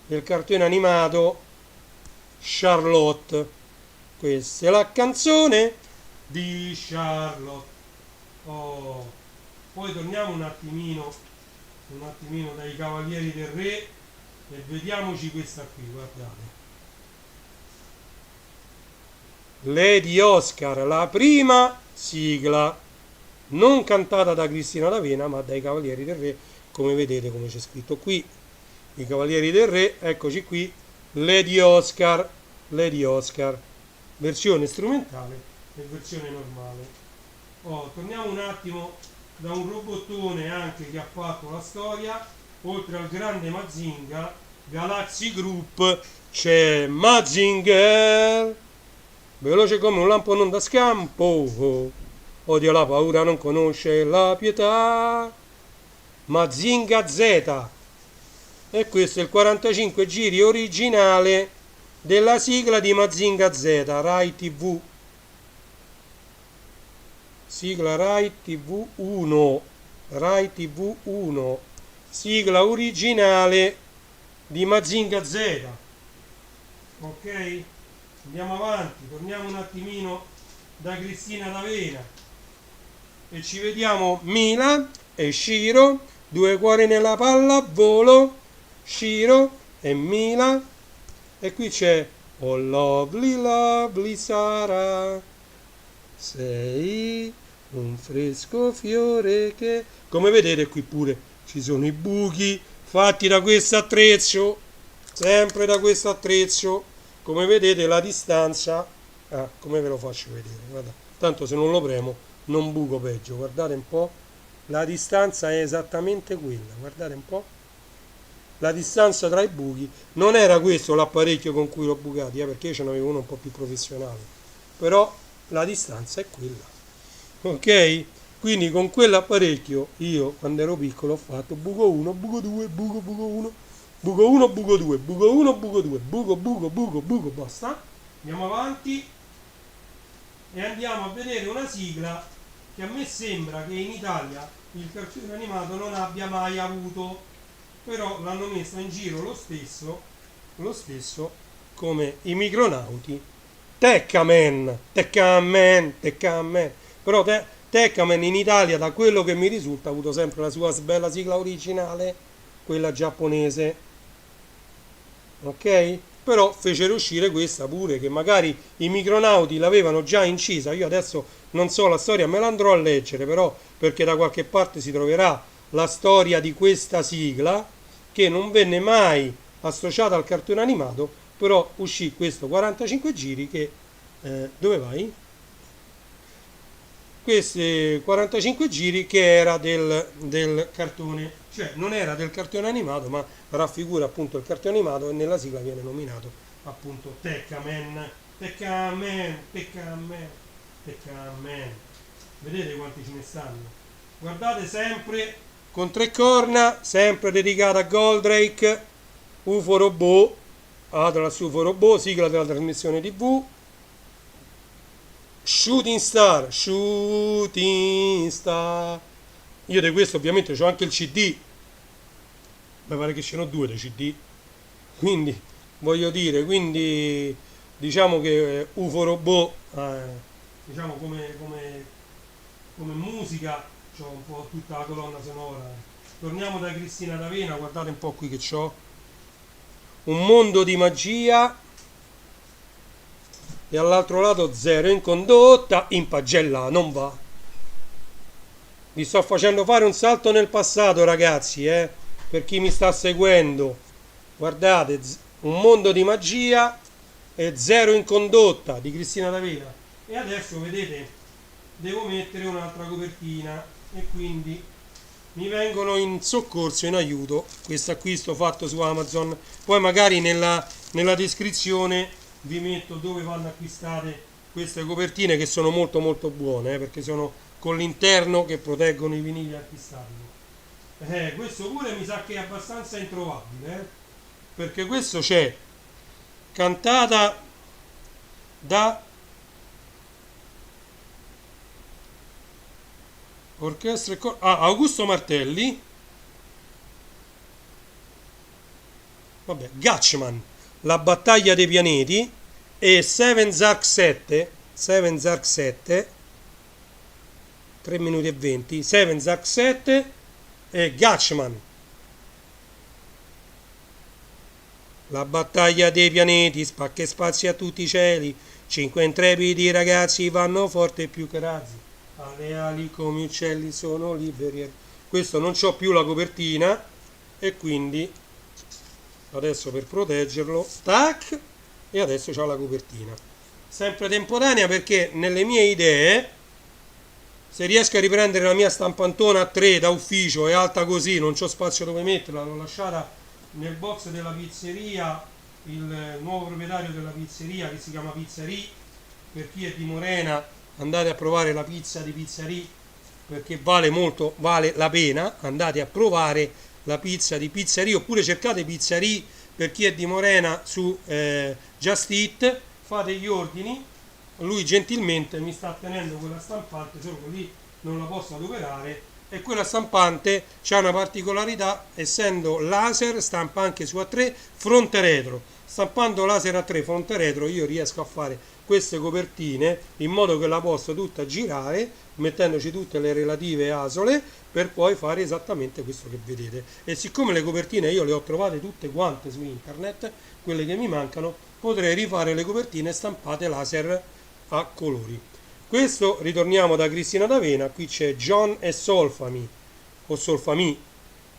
del cartone animato Charlotte. Questa è la canzone di Charlotte. Oh. Poi torniamo un attimino dai Cavalieri del Re e vediamoci questa qui, guardate. Lady Oscar, la prima sigla, non cantata da Cristina D'Avena ma dai Cavalieri del Re, come vedete, come c'è scritto qui, i Cavalieri del Re. Eccoci qui, Lady Oscar, versione strumentale e versione normale. Torniamo un attimo da un robottone anche che ha fatto la storia. Oltre al grande Mazinga Galaxy Group c'è Mazinger, veloce come un lampo non da scampo, odia la paura, non conosce la pietà. Mazinga Z. E questo è il 45 giri originale della sigla di Mazinga Z, Rai TV. Sigla Rai TV 1. Rai TV 1. Sigla originale di Mazinga Z. Ok? Andiamo avanti, torniamo un attimino da Cristina D'Avena e ci vediamo Mila e Shiro, due cuori nella pallavolo, Shiro e Mila. E qui c'è Oh lovely lovely Sara, sei un fresco fiore che... Come vedete qui pure ci sono i buchi fatti da questo attrezzo, sempre da questo attrezzo. Come vedete la distanza, come ve lo faccio vedere, guarda. Tanto se non lo premo non buco peggio, guardate un po', la distanza è esattamente quella, guardate un po', la distanza tra i buchi. Non era questo l'apparecchio con cui l'ho bucati, perché io ce n'avevo uno un po' più professionale, però la distanza è quella, ok? Quindi con quell'apparecchio io quando ero piccolo ho fatto buco 1, buco 2, buco 1, buco 1, buco 2, buco 1, buco 2, buco, basta. Andiamo avanti e andiamo a vedere una sigla che a me sembra che in Italia il cartone animato non abbia mai avuto, però l'hanno messa in giro lo stesso come i Micronauti. Tekkaman, Tekkaman, Tekkaman. Però Tekkaman in Italia, da quello che mi risulta, ha avuto sempre la sua bella sigla originale, quella giapponese, ok? Però fecero uscire questa pure, che magari i Micronauti l'avevano già incisa. Io adesso non so la storia, me la andrò a leggere, però perché da qualche parte si troverà la storia di questa sigla che non venne mai associata al cartone animato, però uscì questo 45 giri che dove vai? Questi 45 giri che era del cartone, cioè non era del cartone animato, ma raffigura appunto il cartone animato e nella sigla viene nominato appunto Tekkaman, Tekkaman, Tekkaman, Tekkaman. Vedete quanti ce ne stanno? Guardate, sempre con tre corna, sempre dedicata a Goldrake, UFO Robot, Atlas UFO Robot, sigla della trasmissione TV. Shooting Star, Shooting Star. Io di questo ovviamente ho anche il CD, mi pare che ce n'ho due dei CD, quindi voglio dire, quindi diciamo che UFO Robot, diciamo come musica, c'ho un po' tutta la colonna sonora. Torniamo da Cristina D'Avena, guardate un po' qui che c'ho. Un mondo di magia. E all'altro lato zero in condotta, in pagella non va. Vi sto facendo fare un salto nel passato, ragazzi, per chi mi sta seguendo. Guardate, un mondo di magia e zero in condotta di Cristina D'Avena. E adesso vedete, devo mettere un'altra copertina e quindi mi vengono in soccorso, in aiuto, questo acquisto fatto su Amazon. Poi magari nella descrizione vi metto dove vanno acquistate queste copertine, che sono molto molto buone, perché sono con l'interno che proteggono i vinili acquistati. Questo pure mi sa che è abbastanza introvabile, perché questo c'è cantata da orchestra e Augusto Martelli, vabbè, Gatchman, La battaglia dei pianeti, e Seven Zark 7, 3 minuti e 20, Seven Zark 7 e Gatchman, La battaglia dei pianeti, spacca e spazia a tutti i cieli, 5 intrepidi ragazzi vanno forte più che razzi, alle ali come uccelli sono liberi. Questo non c'ho più la copertina e quindi adesso per proteggerlo, tac, e adesso c'ho la copertina. Sempre temporanea, perché nelle mie idee, se riesco a riprendere la mia stampantona a 3 da ufficio e alta così, non c'ho spazio dove metterla, l'ho lasciata nel box della pizzeria, il nuovo proprietario della pizzeria che si chiama Pizzeria, per chi è di Morena andate a provare la pizza di Pizzeria, perché vale la pena, andate a provare la pizza di Pizzeria, oppure cercate Pizzeria per chi è di Morena su Just Eat, fate gli ordini, lui gentilmente mi sta tenendo quella stampante, solo che lì non la posso adoperare, e quella stampante ha una particolarità, essendo laser stampa anche su A3 fronte retro. Stampando laser A3 fronte retro io riesco a fare queste copertine in modo che la posso tutta girare, mettendoci tutte le relative asole, per poi fare esattamente questo che vedete. E siccome le copertine io le ho trovate tutte quante su internet, quelle che mi mancano, potrei rifare le copertine stampate laser a colori. Questo, ritorniamo da Cristina D'Avena, qui c'è John e Solfami, o Solfami,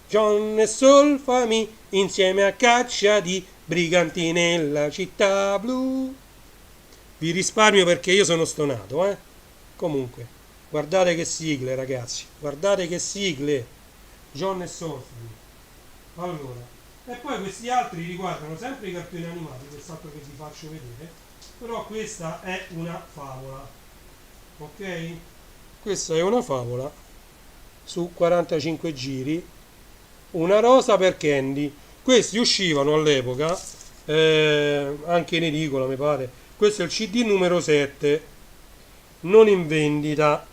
John e Solfami, insieme a caccia di briganti nella città blu. Vi risparmio perché io sono stonato, Comunque, guardate che sigle, ragazzi, guardate che sigle, John e Solfami. Allora, e poi questi altri riguardano sempre i cartoni animati, quest'altro che vi faccio vedere, però questa è una favola, ok? Questa è una favola su 45 giri, una rosa per Candy. Questi uscivano all'epoca anche in edicola, mi pare. Questo è il CD numero 7, non in vendita.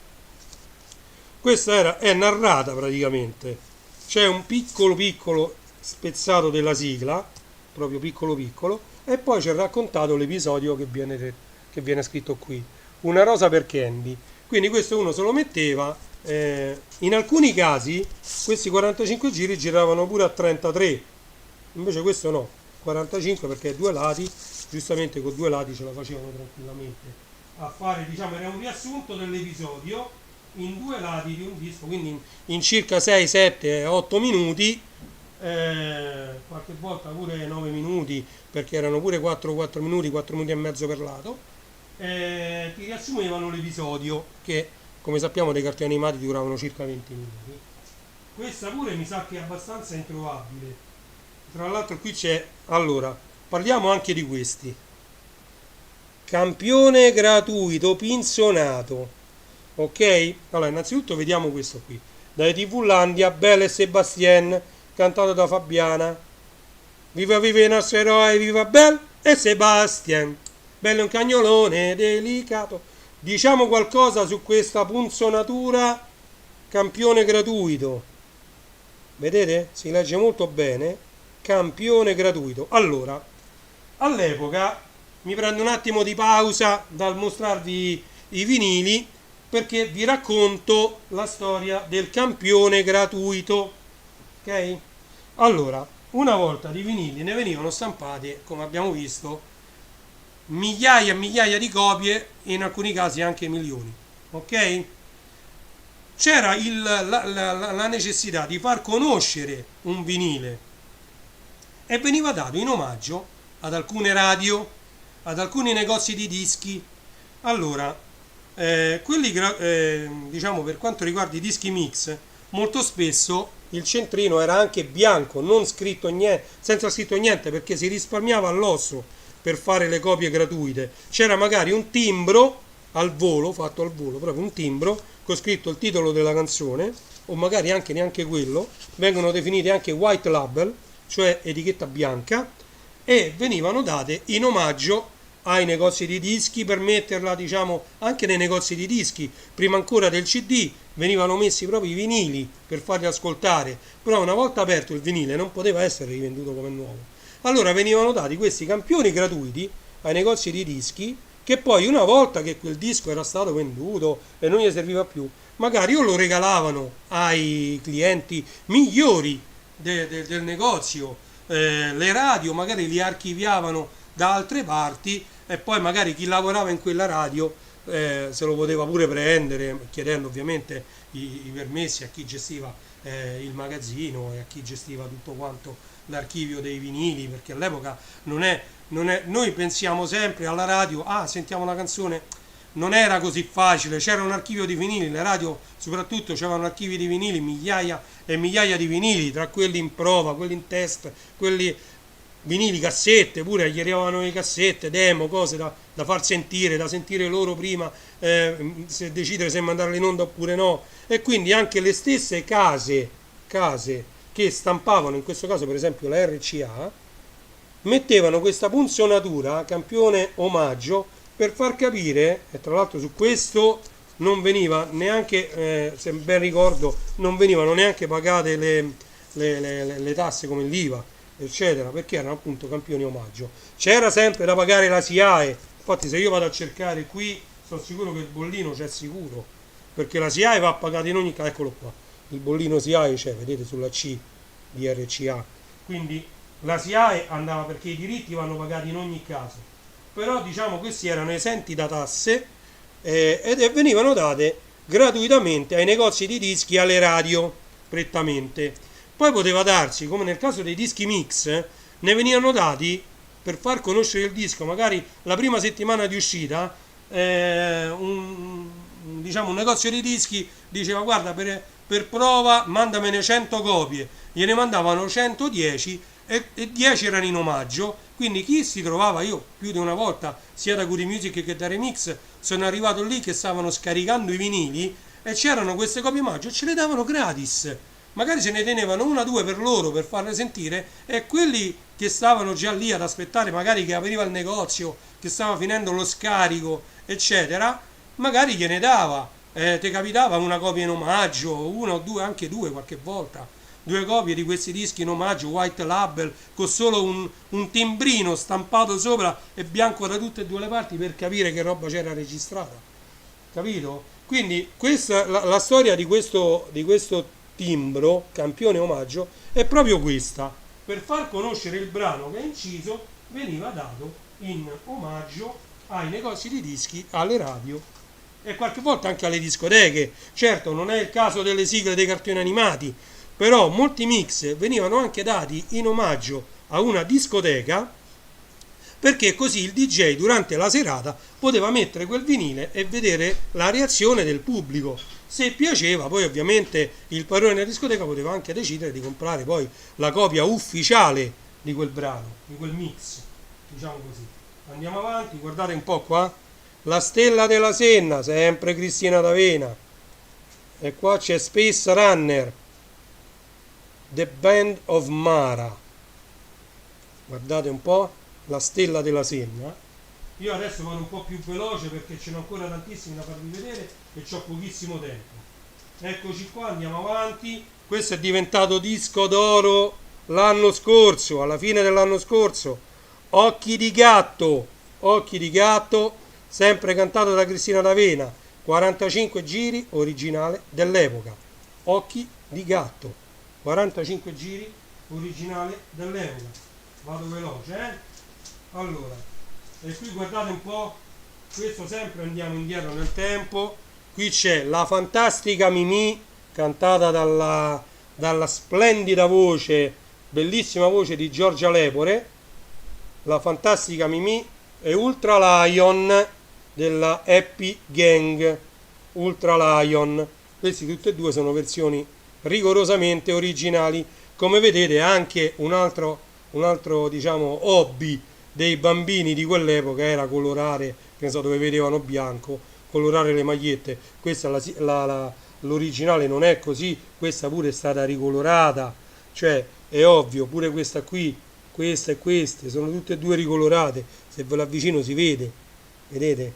Questa è narrata praticamente. C'è un piccolo spezzato della sigla, proprio piccolo, e poi c'è raccontato l'episodio che viene scritto qui. Una rosa per Candy. Quindi questo uno se lo metteva. In alcuni casi questi 45 giri giravano pure a 33, invece questo no, 45 perché ha due lati, giustamente con due lati ce la facevano tranquillamente a fare, diciamo, era un riassunto dell'episodio in due lati di un disco, quindi in circa 6, 7, 8 minuti, qualche volta pure 9 minuti, perché erano pure 4 minuti, 4 minuti e mezzo per lato, ti riassumevano l'episodio che, come sappiamo, dei cartoni animati duravano circa 20 minuti. Questa pure mi sa che è abbastanza introvabile. Tra l'altro qui c'è, allora, parliamo anche di questi. Campione gratuito pinzonato. Ok? Allora, innanzitutto vediamo questo qui. Dai TV Landia, Belle e Sebastien, cantato da Fabiana. Viva viva i nostri eroi, viva Belle e Sebastien. Bello è un cagnolone delicato. Diciamo qualcosa su questa punzonatura campione gratuito. Vedete? Si legge molto bene. Campione gratuito. Allora, all'epoca mi prendo un attimo di pausa dal mostrarvi i vinili perché vi racconto la storia del campione gratuito. Ok? Allora, una volta di vinili ne venivano stampati, come abbiamo visto, migliaia e migliaia di copie, in alcuni casi anche milioni. Ok? C'era la necessità di far conoscere un vinile e veniva dato in omaggio ad alcune radio, ad alcuni negozi di dischi. Allora, diciamo, per quanto riguarda i dischi mix, molto spesso il centrino era anche bianco, non scritto niente, senza scritto niente, perché si risparmiava all'osso per fare le copie gratuite. C'era magari un timbro al volo, fatto al volo, proprio un timbro con scritto il titolo della canzone, o magari anche neanche quello. Vengono definiti anche white label, cioè etichetta bianca, e venivano date in omaggio ai negozi di dischi per metterla, diciamo, anche nei negozi di dischi. Prima ancora del CD venivano messi proprio i vinili per farli ascoltare, però una volta aperto il vinile non poteva essere rivenduto come nuovo. Allora venivano dati questi campioni gratuiti ai negozi di dischi, che poi una volta che quel disco era stato venduto e non gli serviva più, magari o lo regalavano ai clienti migliori del negozio, le radio magari li archiviavano da altre parti e poi magari chi lavorava in quella radio se lo poteva pure prendere, chiedendo ovviamente i permessi a chi gestiva il magazzino e a chi gestiva tutto quanto l'archivio dei vinili, perché all'epoca noi pensiamo sempre alla radio, sentiamo una canzone, non era così facile, c'era un archivio di vinili, le radio soprattutto c'erano archivi di vinili, migliaia e migliaia di vinili, tra quelli in prova, quelli in test, quelli vinili, cassette, pure gli arrivavano le cassette, demo, cose da far sentire, da sentire loro prima, se decidere se mandarle in onda oppure no. E quindi anche le stesse case che stampavano, in questo caso per esempio la RCA, mettevano questa punzonatura campione omaggio per far capire, e tra l'altro su questo non veniva neanche, se ben ricordo, non venivano neanche pagate le tasse come l'IVA, eccetera, perché erano appunto campioni omaggio. C'era sempre da pagare la SIAE, infatti se io vado a cercare qui sono sicuro che il bollino c'è sicuro, perché la SIAE va pagata in ogni caso, eccolo qua, il bollino SIAE c'è, vedete sulla C di RCA, quindi la SIAE andava, perché i diritti vanno pagati in ogni caso, però diciamo questi erano esenti da tasse ed venivano date gratuitamente ai negozi di dischi e alle radio prettamente. Poi poteva darsi, come nel caso dei dischi mix, ne venivano dati per far conoscere il disco, magari la prima settimana di uscita, un negozio di dischi diceva guarda, per prova mandamene 100 copie, gliene mandavano 110 e 10 erano in omaggio, quindi chi si trovava, io più di una volta sia da Curi Music che da Remix sono arrivato lì che stavano scaricando i vinili e c'erano queste copie omaggio e ce le davano gratis. Magari se ne tenevano una o due per loro per farle sentire, e quelli che stavano già lì ad aspettare, magari che apriva il negozio, che stava finendo lo scarico, eccetera, magari gliene dava. Ti capitava una copia in omaggio, una o due, anche due qualche volta, due copie di questi dischi in omaggio, white label, con solo un timbrino stampato sopra e bianco da tutte e due le parti per capire che roba c'era registrata. Capito? Quindi questa, la storia di questo timbro, campione omaggio, è proprio questa. Per far conoscere il brano che è inciso, veniva dato in omaggio ai negozi di dischi, alle radio e qualche volta anche alle discoteche. Certo, non è il caso delle sigle dei cartoni animati, però molti mix venivano anche dati in omaggio a una discoteca, perché così il DJ durante la serata poteva mettere quel vinile e vedere la reazione del pubblico. Se piaceva, poi ovviamente il padrone della discoteca poteva anche decidere di comprare poi la copia ufficiale di quel brano, di quel mix, diciamo così. Andiamo avanti, guardate un po' qua. La Stella della Senna, sempre Cristina D'Avena. E qua c'è Space Runner, The Band of Mara. Guardate un po', la Stella della Senna. Io adesso vado un po' più veloce perché ce n'ho ancora tantissimi da farvi vedere e c'ho pochissimo tempo. Eccoci qua, andiamo avanti. Questo è diventato disco d'oro l'anno scorso, alla fine dell'anno scorso. Occhi di gatto, sempre cantato da Cristina D'Avena, 45 giri, originale dell'epoca. Occhi di gatto, 45 giri, originale dell'epoca. Vado veloce, Allora, e qui guardate un po', questo sempre andiamo indietro nel tempo. Qui c'è la fantastica Mimì, cantata dalla splendida voce, bellissima voce di Giorgia Lepore, la fantastica Mimì, e Ultra Lion della Happy Gang, Ultra Lion. Questi tutti e due sono versioni rigorosamente originali. Come vedete anche un altro diciamo hobby dei bambini di quell'epoca era colorare, che ne so, dove vedevano bianco, colorare le magliette. Questa l'originale non è così, questa pure è stata ricolorata, cioè è ovvio, pure questa qui, questa e queste sono tutte e due ricolorate, se ve l'avvicino si vede, vedete?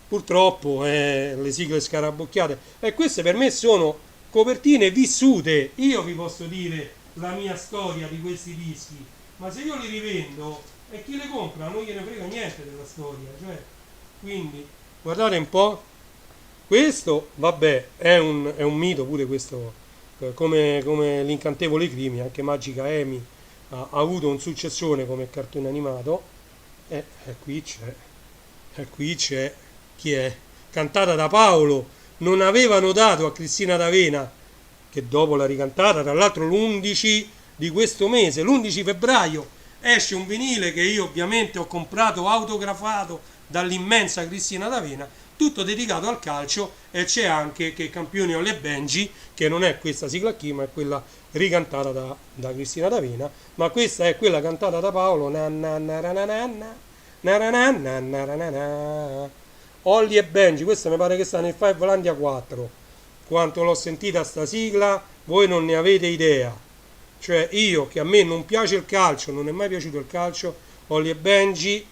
Purtroppo le sigle scarabocchiate, e queste per me sono copertine vissute. Io vi posso dire la mia storia di questi dischi, ma se io li rivendo e chi le compra non gliene frega niente della storia, cioè, quindi guardate un po', questo vabbè è un mito pure questo, come l'Incantevole Crimi, anche Magica Amy ha avuto un successone come cartone animato, e qui c'è chi è? Cantata da Paolo. Non avevano dato a Cristina D'Avena, che dopo l'ha ricantata, tra l'altro l'11 di questo mese, l'11 febbraio, esce un vinile che io ovviamente ho comprato autografato dall'immensa Cristina D'Avena, tutto dedicato al calcio, e c'è anche che Campioni Ollie e Benji, che non è questa sigla qui, ma è quella ricantata da Cristina D'Avena, ma questa è quella cantata da Paolo, Ollie e Benji. Questa mi pare che sta nel Fivelandia 4. Quanto l'ho sentita sta sigla, voi non ne avete idea. Cioè io, che a me non piace il calcio, non è mai piaciuto il calcio, Ollie e Benji,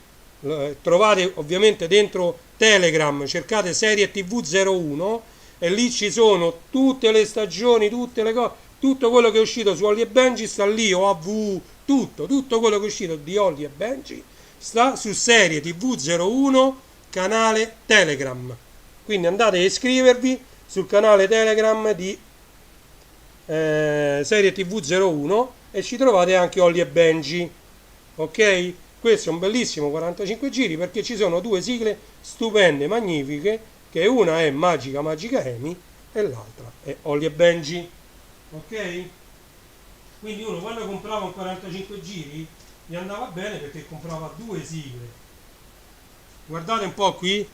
trovate ovviamente dentro Telegram, cercate Serie TV 01 e lì ci sono tutte le stagioni, tutte le cose, tutto quello che è uscito su Ollie e Benji sta lì, OAV, tutto quello che è uscito di Ollie e Benji sta su Serie TV 01 canale Telegram. Quindi andate a iscrivervi sul canale Telegram di Serie TV 01 e ci trovate anche Ollie e Benji. Ok? Questo è un bellissimo 45 giri perché ci sono due sigle stupende, magnifiche, che una è Magica Amy e l'altra è Ollie e Benji. Ok? Quindi uno quando comprava un 45 giri gli andava bene perché comprava due sigle. Guardate un po' qui,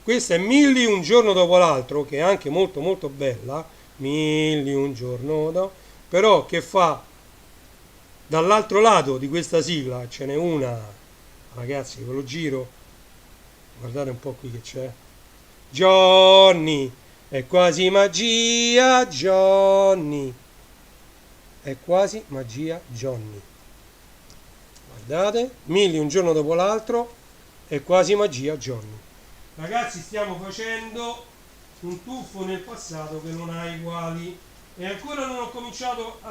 questa è Milli un giorno dopo l'altro, che è anche molto molto bella, Milli un giorno dopo, però che fa dall'altro lato di questa sigla, ce n'è una, ragazzi, ve lo giro, guardate un po' qui che c'è, Johnny, È quasi magia, Johnny. È quasi magia, Johnny. Guardate, Millie un giorno dopo l'altro, è quasi magia, Johnny. Ragazzi, stiamo facendo un tuffo nel passato che non ha uguali e ancora non ho cominciato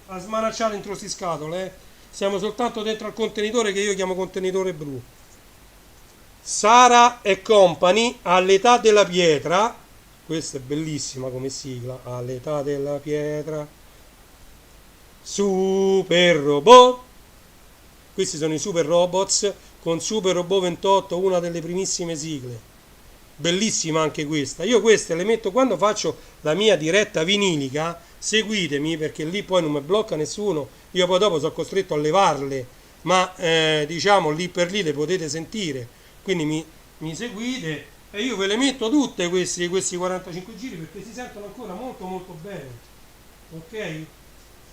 a smanacciare dentro queste scatole. Siamo soltanto dentro al contenitore che io chiamo contenitore blu. Sara e Company all'età della pietra. Questa è bellissima come sigla. All'età della pietra. Super robot. Questi sono i super robots con Super Robot 28, una delle primissime sigle. Bellissima anche questa. Io queste le metto quando faccio la mia diretta vinilica. Seguitemi perché lì poi non mi blocca nessuno. Io poi dopo sono costretto a levarle, ma diciamo lì per lì le potete sentire. Quindi mi seguite e io ve le metto tutte questi 45 giri perché si sentono ancora molto molto bene. Ok?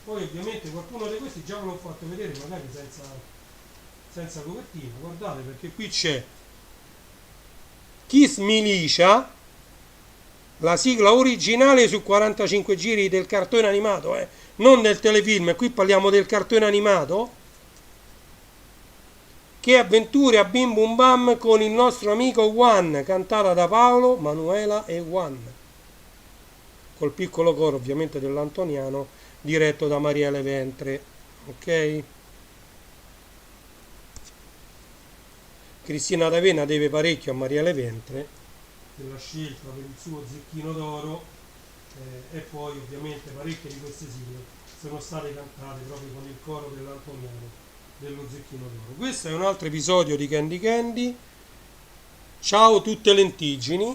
Poi ovviamente qualcuno di questi già ve l'ho fatto vedere, magari senza copertina. Guardate perché qui c'è Kiss Militia, la sigla originale su 45 giri del cartone animato, non del telefilm, qui parliamo del cartone animato. Che avventure a Bim Bum Bam con il nostro amico Juan, cantata da Paolo, Manuela e Juan, col piccolo coro ovviamente dell'Antoniano, diretto da Mariele Ventre. Ok? Cristina D'Avena deve parecchio a Mariele Ventre per la scelta per il suo Zecchino d'Oro e poi ovviamente parecchie di queste sigle sono state cantate proprio con il coro dell'Antoniano dello Zecchino d'Oro. Questo è un altro episodio di Candy Candy. Ciao tutte lentiggini.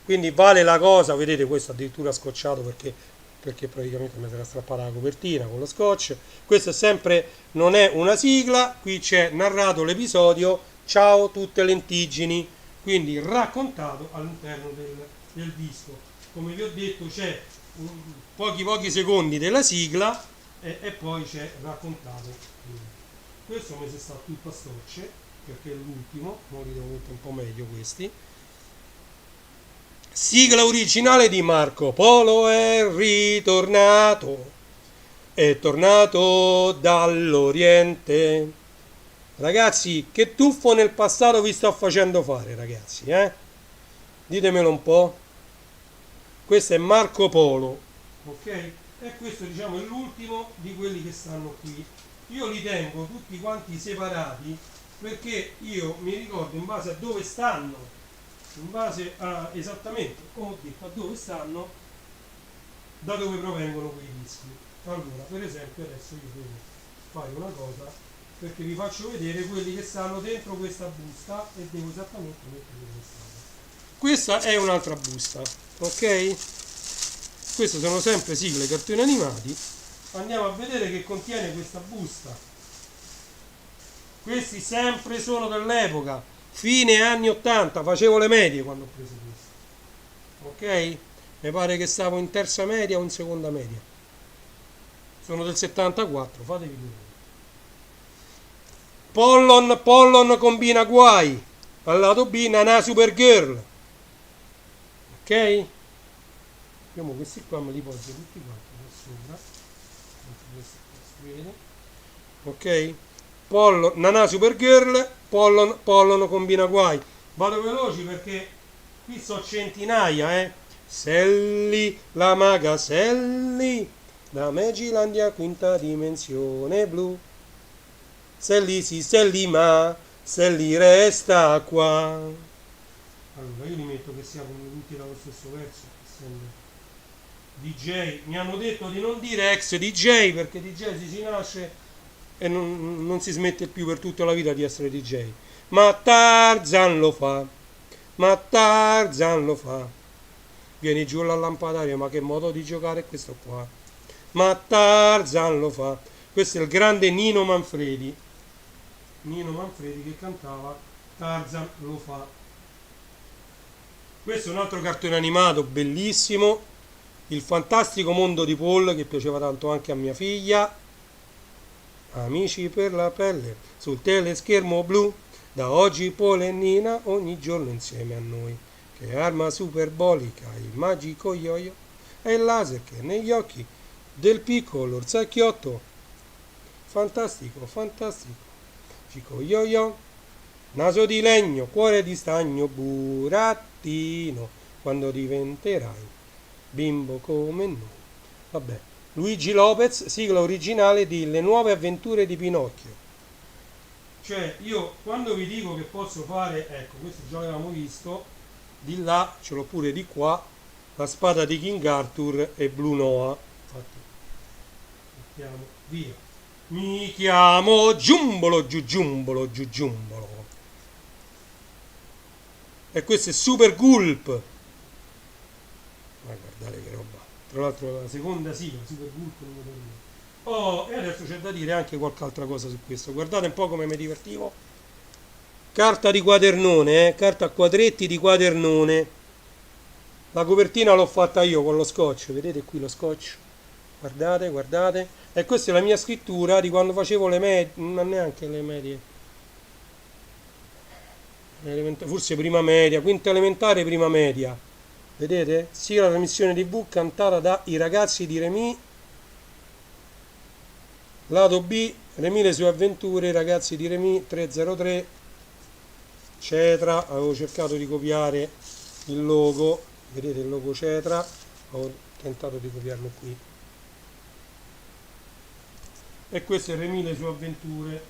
Quindi vale la cosa, vedete questo addirittura scotchato perché praticamente mi sarà strappata la copertina con lo scotch. Questo è sempre, non è una sigla, qui c'è narrato l'episodio Ciao tutte lentiggini, quindi raccontato all'interno del disco. Come vi ho detto c'è pochi secondi della sigla e poi c'è raccontato. Questo mi si sta tutto a storce perché è l'ultimo, ora li devo mettere un po' meglio questi. Sigla originale di Marco Polo è tornato dall'Oriente. Ragazzi, che tuffo nel passato vi sto facendo fare, ragazzi, Ditemelo un po'. Questo è Marco Polo, ok? E questo diciamo è l'ultimo di quelli che stanno qui. Io li tengo tutti quanti separati perché io mi ricordo in base a dove stanno, in base a esattamente, come ho detto, a dove stanno, da dove provengono quei dischi. Allora, per esempio, adesso io devo fare una cosa perché vi faccio vedere quelli che stanno dentro questa busta e devo esattamente mettere dove stanno. Questa è un'altra busta, ok? Queste sono sempre sigle cartoni animati. Andiamo a vedere che contiene questa busta. Questi sempre sono dell'epoca, fine anni 80, facevo le medie quando ho preso questo. Ok? Mi pare che stavo in terza media o in seconda media. Sono del 74, fatevi vedere. Pollon combina guai. Al lato B Nana Supergirl. Ok? Vediamo questi qua me li poggio tutti quanti qua sopra. Ok? Nana Supergirl, Pollon combina guai. Vado veloci perché qui so centinaia, Sally, la maga Sally, da Magilandia quinta dimensione blu. Sally sì, Sally ma, Sally resta qua. Allora io li metto che siano tutti dallo stesso verso, essendo DJ. Mi hanno detto di non dire ex DJ perché DJ si nasce e non si smette più per tutta la vita di essere DJ. Ma Tarzan lo fa, ma Tarzan lo fa. Vieni giù la lampadaria, ma che modo di giocare è questo qua? Ma Tarzan lo fa. Questo è il grande Nino Manfredi. Nino Manfredi che cantava Tarzan lo fa. Questo è un altro cartone animato bellissimo, Il fantastico mondo di Paul, che piaceva tanto anche a mia figlia. Amici per la pelle sul teleschermo blu, da oggi Paul e Nina ogni giorno insieme a noi. che arma superbolica, il magico yo-yo e il laser che è negli occhi del piccolo orsacchiotto. Fantastico, fantastico. Magico yo-yo, naso di legno, cuore di stagno, burattino, quando diventerai bimbo come noi. Vabbè. Luigi Lopez, sigla originale di Le nuove avventure di Pinocchio. Cioè, io quando vi dico che posso fare, ecco, questo già l'avevamo visto, di là, ce l'ho pure di qua, la spada di King Arthur e Blue Noah. Infatti, mettiamo via. Mi chiamo Giumbolo, Giugiumbolo, Giugiumbolo. E questo è Super Gulp. Ma guardate che roba. Tra l'altro la seconda sigla, Super Gulp non lo so dire. Oh, e adesso c'è da dire anche qualche altra cosa su questo. Guardate un po' come mi divertivo. Carta di quadernone, carta a quadretti di quadernone. La copertina l'ho fatta io con lo scotch, vedete qui lo scotch? Guardate, guardate. E questa è la mia scrittura di quando facevo le medie, non neanche le medie. Forse prima media, quinta elementare, prima media. Vedete? Sì, la trasmissione TV cantata da I ragazzi di Remy. Lato B, Remy le sue avventure, i ragazzi di Remy 303, Cetra. Avevo cercato di copiare il logo, vedete il logo Cetra, ho tentato di copiarlo qui. E questo è Remy le sue avventure.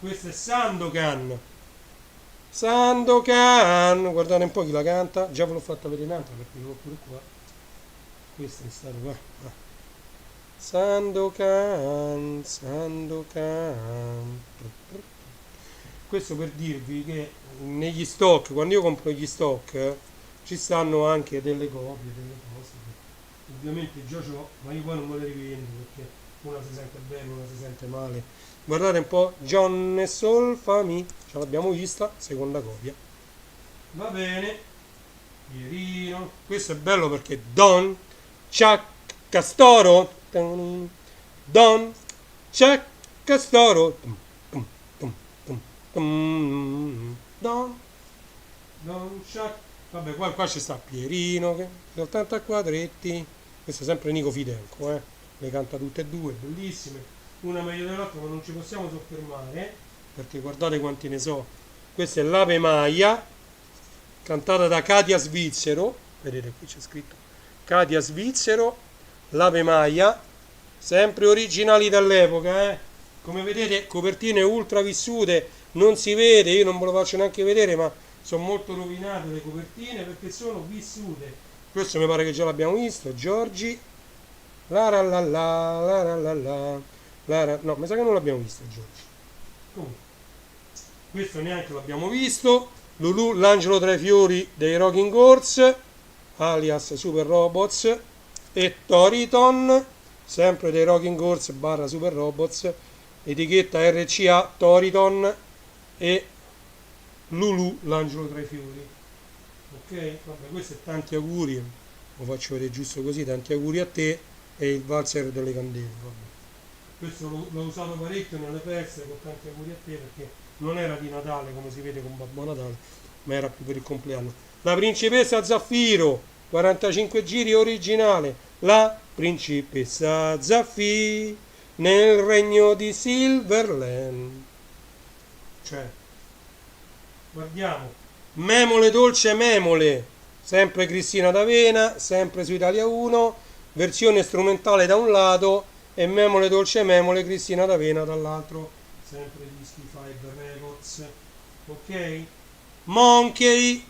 Questo è Sandokan. Sandokan, guardate un po' chi la canta, già ve l'ho fatta vedere in altra perché l'ho pure qua. Questo è stato qua. Sandokan, Sandokan. Questo per dirvi che negli stock, quando io compro gli stock, ci stanno anche delle copie, delle cose che ovviamente già c'ho, ma io poi non me le rivendo perché una si sente bene, una si sente male. Guardate un po', John e Solfami, ce l'abbiamo vista, seconda copia. Va bene, Pierino, questo è bello perché Don Chuck Castoro, Don Chuck Castoro, Don Chuck. Vabbè, qua ci sta Pierino che soltanto a quadretti. Questo è sempre Nico Fidenco, le canta tutte e due, bellissime, una meglio dell'altra, ma non ci possiamo soffermare perché guardate quanti ne so. Questa è l'Ave Maia, cantata da Katia Svizzero, vedete qui c'è scritto Katia Svizzero, l'Ave Maia, sempre originali dall'epoca, come vedete copertine ultra vissute, non si vede, io non ve lo faccio neanche vedere, ma sono molto rovinate le copertine perché sono vissute. Questo mi pare che già l'abbiamo visto, Giorgi, la la la la la la la la, no, mi sa che non l'abbiamo visto Giorgi. Comunque, questo neanche l'abbiamo visto. Lulu, l'angelo tra i fiori dei Rocking Horse, alias Super Robots, e Toriton, sempre dei Rocking Horse barra Super Robots, etichetta RCA Toriton e Lulu, l'angelo tra i fiori. Ok? Vabbè, questo è tanti auguri, lo faccio vedere giusto così, tanti auguri a te e il valzer delle candele. Vabbè. Questo l'ho usato parecchio nelle feste, con tanti auguri a te perché non era di Natale come si vede con Babbo Natale, ma era più per il compleanno. La principessa Zaffiro, 45 giri originale, la principessa Zaffi nel regno di Silverland. Cioè, guardiamo, Memole dolce Memole, sempre Cristina D'Avena, sempre su Italia 1, versione strumentale da un lato e Memole dolce Memole Cristina D'Avena dall'altro, sempre Dischi Five Records. Ok? Monkey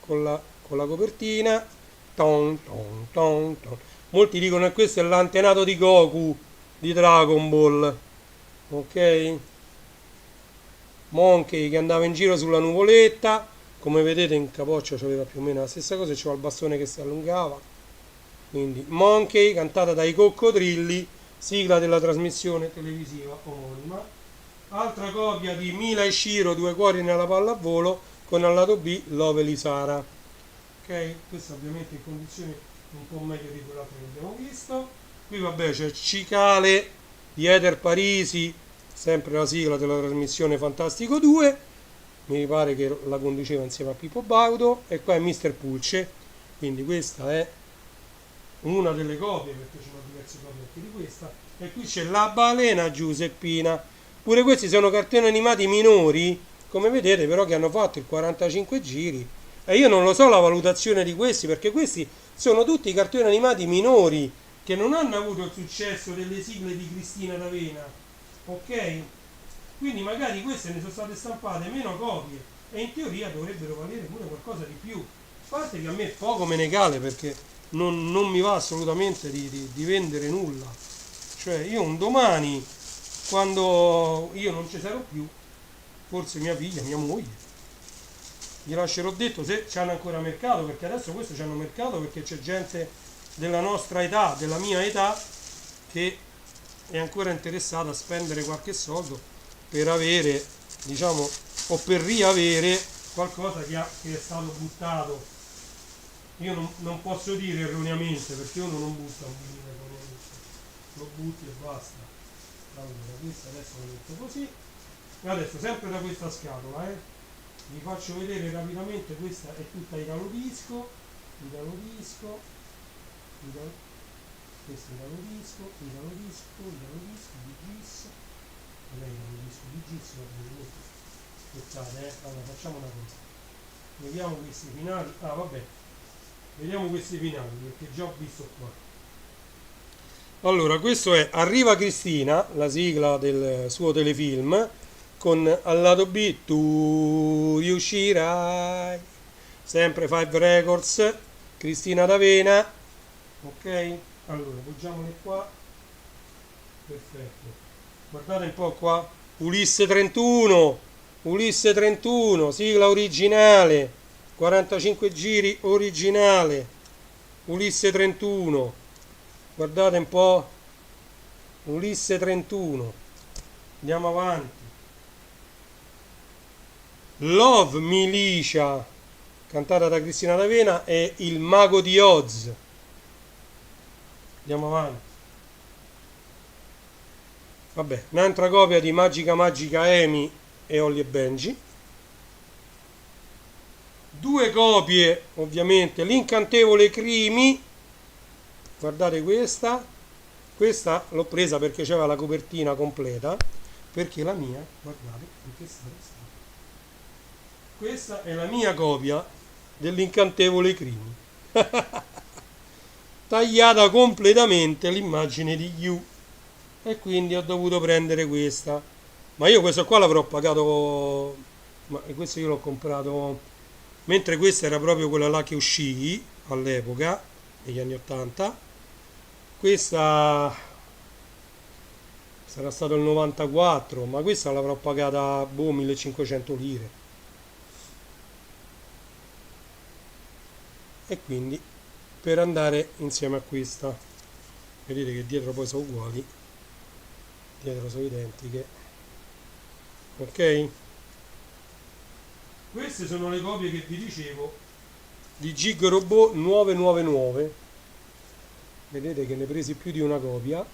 con la copertina, ton, ton, ton, ton. Molti dicono che questo è l'antenato di Goku di Dragon Ball. Ok? Monkey che andava in giro sulla nuvoletta, come vedete in capoccia c'aveva più o meno la stessa cosa, c'era il bastone che si allungava. Quindi Monkey cantata dai Coccodrilli, sigla della trasmissione televisiva omonima. Altra copia di Mila e Shiro, Due cuori nella pallavolo, con al lato B Love Elisara. Ok, questa ovviamente in condizioni un po' meglio di quell'altra che abbiamo visto. Qui vabbè c'è Cicale di Eder Parisi, sempre la sigla della trasmissione Fantastico 2. mi pare che la conduceva insieme a Pippo Baudo, e qua è Mr. Pulce, quindi questa è una delle copie, perché ci sono diverse copie anche di questa, e qui c'è la balena Giuseppina. Pure questi sono cartoni animati minori, come vedete, però che hanno fatto il 45 giri, e io non lo so la valutazione di questi, perché questi sono tutti cartoni animati minori che non hanno avuto il successo delle sigle di Cristina D'Avena, ok? Quindi magari queste ne sono state stampate meno copie e in teoria dovrebbero valere pure qualcosa di più. A parte che a me poco me ne cale, perché non mi va assolutamente di vendere nulla. Cioè io un domani, quando io non ci sarò più, forse mia figlia, mia moglie, gli lascerò detto se c'hanno ancora mercato, perché adesso questo c'hanno mercato perché c'è gente della nostra età, della mia età, che è ancora interessata a spendere qualche soldo per avere, diciamo, o per riavere qualcosa che è stato buttato. Io non posso dire erroneamente, perché uno non butta un vinile erroneamente, lo butti e basta. Allora, questo adesso lo metto così, e adesso sempre da questa scatola, vi faccio vedere rapidamente. Questa è tutta Italo Disco, Italo Disco, Italo, questo è Italo Disco, Italo Disco, Italo Disco, di Gis, non è Italo Disco, di Gis, aspettate, allora facciamo una cosa, vediamo questi finali, vabbè, vediamo questi finali, perché già ho visto qua. Allora, questo è Arriva Cristina, la sigla del suo telefilm, con al lato B Tu riuscirai, sempre Five Records, Cristina D'Avena, ok? Allora, poggiamole qua, perfetto. Guardate un po' qua, Ulisse 31, Ulisse 31, sigla originale, 45 giri originale, Ulisse 31, guardate un po', Ulisse 31, andiamo avanti. Love Milicia, cantata da Cristina D'Avena, e Il Mago di Oz. Andiamo avanti. Vabbè, un'altra copia di Magica Magica Amy e Holly e Benji. Due copie, ovviamente, L'incantevole Crimi. Guardate questa. Questa l'ho presa perché c'era la copertina completa, perché la mia, guardate, in che stato sta. Questa è la mia copia dell'Incantevole Crimi. Tagliata completamente l'immagine di You, e quindi ho dovuto prendere questa. Ma io questo qua l'avrò pagato, ma questo io l'ho comprato, mentre questa era proprio quella là che uscì all'epoca, negli anni 80. Questa sarà stato il 94, ma questa l'avrò pagata 1500 lire. E quindi per andare insieme a questa, vedete che dietro poi sono uguali, dietro sono identiche, ok? Queste sono le copie che vi dicevo di Gig Robot nuove, vedete che ne presi più di una copia.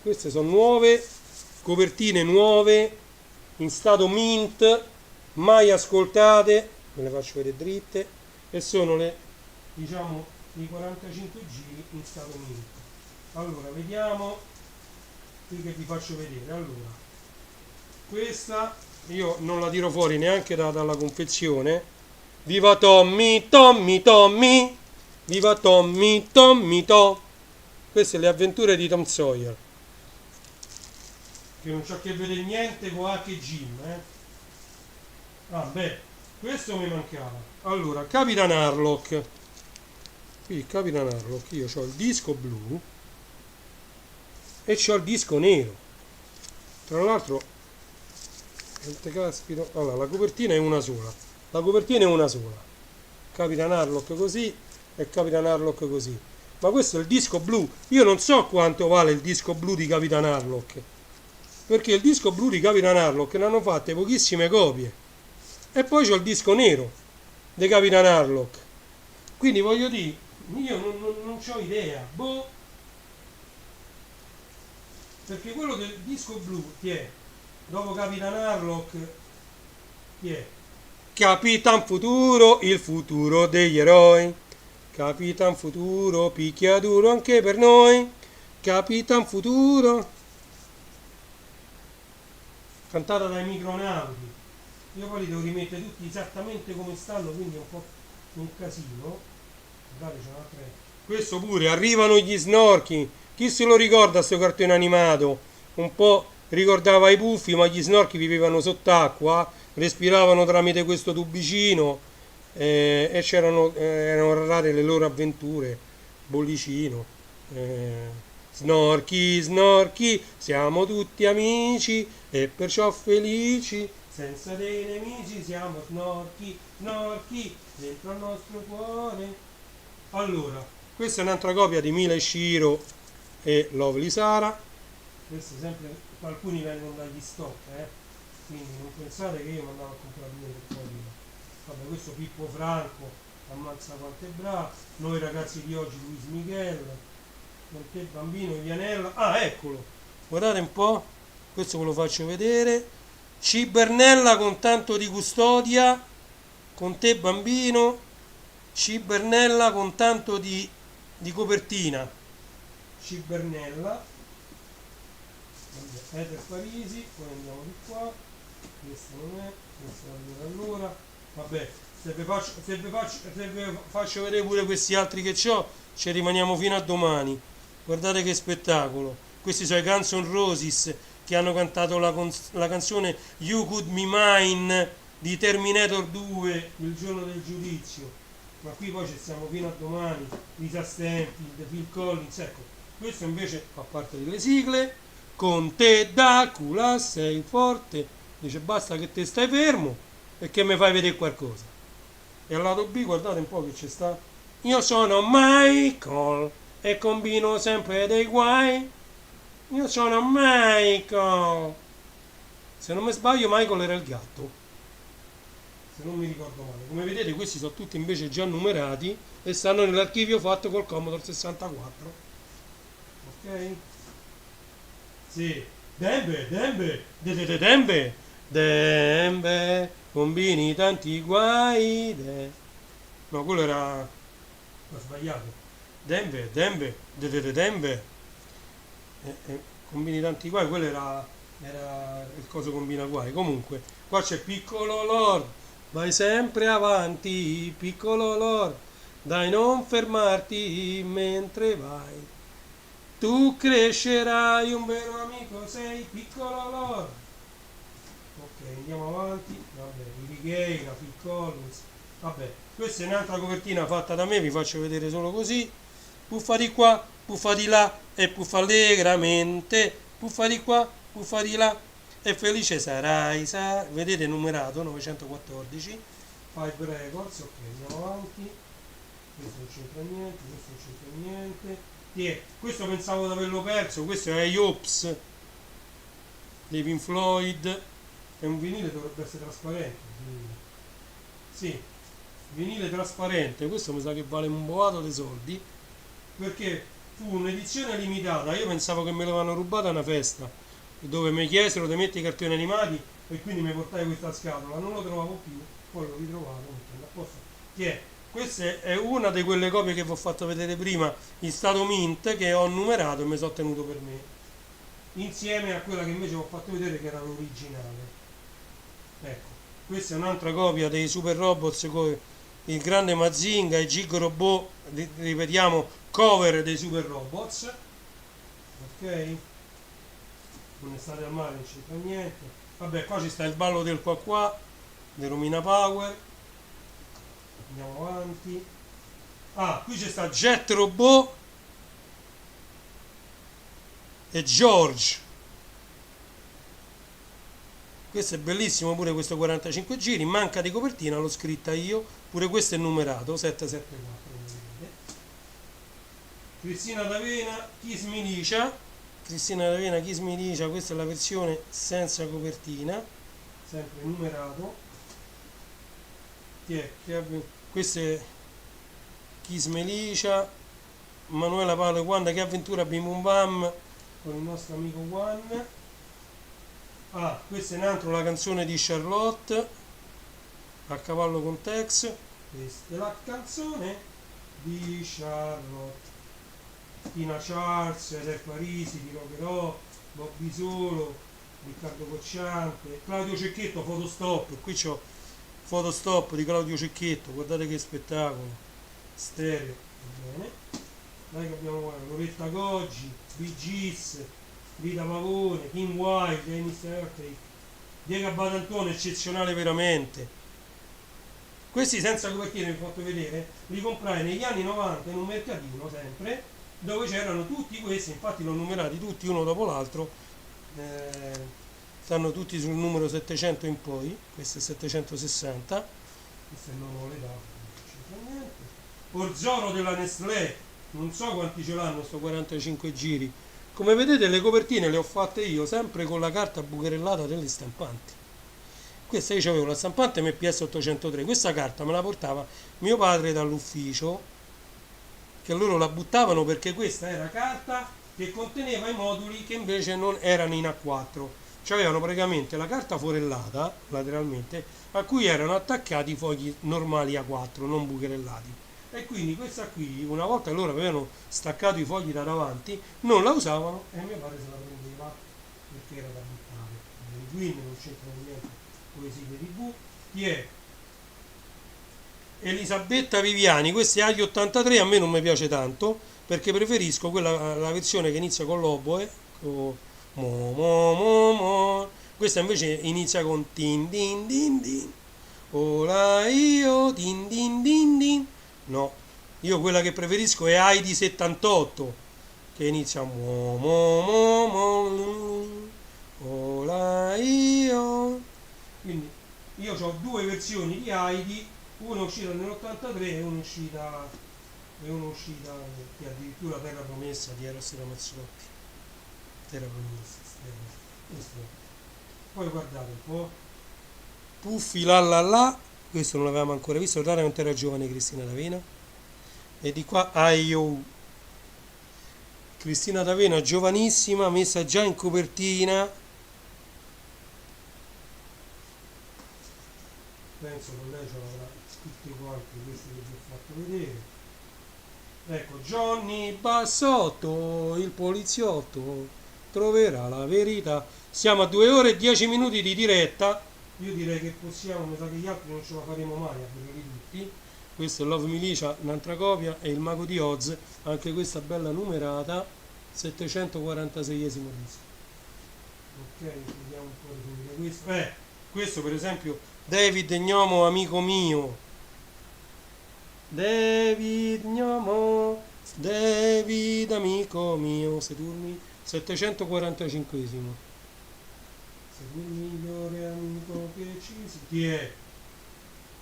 Queste sono nuove, copertine nuove, in stato mint, mai ascoltate, ve le faccio vedere dritte, e sono le, diciamo, i 45 giri in stato mint. Allora, vediamo qui che vi faccio vedere. Allora, questa io non la tiro fuori neanche dalla confezione. Viva Tommy, Tommy, Tommy, viva Tommy, Tommy, Tom. Queste le avventure di Tom Sawyer, che non c'ha a che vedere niente con H e Jim, beh, questo mi mancava. Allora, Capitan Harlock. Qui Capitan Harlock, io ho il disco blu e c'ho il disco nero. Tra l'altro, allora, la copertina è una sola. La copertina è una sola. Capitan Harlock così e Capitan Harlock così. Ma questo è il disco blu. Io non so quanto vale il disco blu di Capitan Harlock, perché il disco blu di Capitan Harlock ne hanno fatte pochissime copie. E poi c'ho il disco nero di Capitan Harlock. Quindi voglio dire, io non ho idea. Boh. Perché quello del disco blu, che è dopo Capitan Harlock, Chi è? Capitan Futuro, il futuro degli eroi. Capitan Futuro, picchiaduro anche per noi. Capitan Futuro. Cantata dai Micronauti. Io poi li devo rimettere tutti esattamente come stanno, quindi è un po' un casino. Guardate, c'è un'altra. Questo pure, arrivano gli snorchi. Chi se lo ricorda sto cartone animato? Un po' ricordava i Puffi, ma gli snorchi vivevano sott'acqua, respiravano tramite questo tubicino e erano rare le loro avventure. Bollicino. Snorchi, snorchi, siamo tutti amici e perciò felici. Senza dei nemici siamo snorchi, snorchi, dentro al nostro cuore. Allora, questa è un'altra copia di Mila e Shiro e Lovely Sara. Questo sempre, alcuni vengono dagli stock, quindi non pensate che io mi andavo a comprare due per poi. Vabbè, questo Pippo Franco, ammazza quanto è bravo. Noi ragazzi di oggi, Luis Miguel, con te bambino, Vianella. Ah, eccolo, guardate un po', questo ve lo faccio vedere. Cibernella con tanto di custodia, con te bambino, Cibernella con tanto di copertina. Cibernella, Eter Parisi, poi andiamo di qua, questo non è, questo è allora, vabbè, se vi faccio vedere pure questi altri che ho, ci rimaniamo fino a domani. Guardate che spettacolo, questi sono i Guns N' Roses che hanno cantato la canzone You Could Be Mine di Terminator 2, il giorno del giudizio. Ma qui poi ci stiamo fino a domani, Lisa Stanfield, Phil Collins, ecco. Questo invece fa parte delle sigle. Con te Dracula sei forte, dice basta che te stai fermo e che mi fai vedere qualcosa. E al lato B guardate un po' che ci sta. Io sono Michael e combino sempre dei guai. Io sono Michael. Se non mi sbaglio Michael era il gatto, se non mi ricordo male. Come vedete questi sono tutti invece già numerati e stanno nell'archivio fatto col Commodore 64. Ok? Sì. Dembe, Dembe, Dembe, Dembe, combini tanti guai. No, quello era. Ho sbagliato. Dembe, Dembe, Dembe. Combini tanti guai, quello era il coso combina guai. Comunque, qua c'è piccolo Lord, vai sempre avanti, piccolo Lord, dai non fermarti mentre vai. Tu crescerai, un vero amico sei, piccolo Lord. Ok, andiamo avanti. Vabbè, i Gay, la Phil Collins. Vabbè, questa è un'altra copertina fatta da me, vi faccio vedere solo così. Puffa di qua, puffa di là e puffa allegramente. Puffa di qua, puffa di là e felice sarai. Vedete numerato 914. Five Records, ok, andiamo avanti. Questo non c'entra niente, questo non c'entra niente. Questo pensavo di averlo perso, questo è Yops dei Pink Floyd, è un vinile, dovrebbe essere trasparente, sì, vinile trasparente, questo mi sa che vale un boato dei soldi, perché fu un'edizione limitata, io pensavo che me l'avevano rubata a una festa, dove mi chiesero di mettere i cartoni animati e quindi mi portai questa scatola, non lo trovavo più, poi l'ho ritrovato, questa è una di quelle copie che vi ho fatto vedere prima in stato mint che ho numerato e mi sono tenuto per me, insieme a quella che invece vi ho fatto vedere che era l'originale. Ecco, questa è un'altra copia dei Super Robots con il grande Mazinga e Gig Robot, ripetiamo, cover dei Super Robots. Ok? Non state al mare, non c'entra niente. Vabbè, qua ci sta il ballo del qua di Romina Power. Andiamo avanti. Ah, qui c'è sta Jet Robot e George. Questo è bellissimo, pure questo 45 giri, manca di copertina, l'ho scritta io, pure questo è numerato 774. Cristina D'Avena, Kiss Milicia. Cristina D'Avena, Kiss Milicia, questa è la versione senza copertina, sempre numerato. Questo è Kiss Milicia, Manuela Paolo e Wanda, che avventura Bim Bum Bam con il nostro amico Juan. Ah, questa è un altro, la canzone di Charlotte, A cavallo con Tex. Questa è la canzone di Charlotte. Tina Charles, Re Parisi, Di Rocherò, Bobby Solo, Riccardo Cocciante, Claudio Cecchetto, Fotostop. Qui c'ho Fotostop di Claudio Cecchetto, guardate che spettacolo. Stereo, va bene. Dai che abbiamo qua, Loretta Goggi, Bee Gees, Rita Pavone, Kim Wilde, Dennis Earthquake, Diego Abbadantone, eccezionale veramente. Questi senza copertina vi ho fatto vedere, li comprai negli anni 90 in un mercatino sempre, dove c'erano tutti questi, infatti l'ho numerati tutti uno dopo l'altro, stanno tutti sul numero 700 in poi, questo è 760, questo è il nuovo l'età, non c'entra niente. Orzoro della Nestlé, non so quanti ce l'hanno sto 45 giri. Come vedete le copertine le ho fatte io sempre con la carta bucherellata delle stampanti. Questa io avevo la stampante MPS 803, questa carta me la portava mio padre dall'ufficio, che loro la buttavano perché questa era carta che conteneva i moduli che invece non erano in A4, cioè avevano praticamente la carta forellata lateralmente a cui erano attaccati i fogli normali A4, non bucherellati. E quindi questa qui, una volta che loro avevano staccato i fogli da davanti, non la usavano e mio padre se la prendeva perché era da buttare. Quindi non c'entrano niente con le sigle TV. Chi è? Elisabetta Viviani, questa è agli 83, a me non mi piace tanto perché preferisco quella, la versione che inizia con l'oboe, con mo mo mo mo. Questa invece inizia con tin din din din, ora io din din din din. No, io quella che preferisco è Heidi 78 che inizia mo mo mo mo, ora io. Quindi io ho due versioni di Heidi, una è uscita nell'83 e una è uscita che addirittura Terra Promessa di Eros Ramazzotti. Terra Promessa, questo. Poi guardate un po'. Puffi la la la, questo non l'avevamo ancora visto, guardate quanto era giovane Cristina D'Avena. E di qua Aio. Cristina D'Avena giovanissima, messa già in copertina. Penso che lei ce l'avrà tutti quanti questi che vi ho fatto vedere. Ecco, Johnny Bassotto, il poliziotto, troverà la verità. Siamo a 2 ore e 10 minuti di diretta. Io direi che possiamo, mi sa che gli altri non ce la faremo mai a vederli tutti. Questo è Love Milicia, un'altra copia, e il Mago di Oz, anche questa bella numerata, 746esimo disco. Ok, vediamo un po' di vedere questo. Questo per esempio, David Gnomo, amico mio. David Gnomo, David amico mio, se turni 745esimo. Sei il migliore amico che ci sia. Chi è?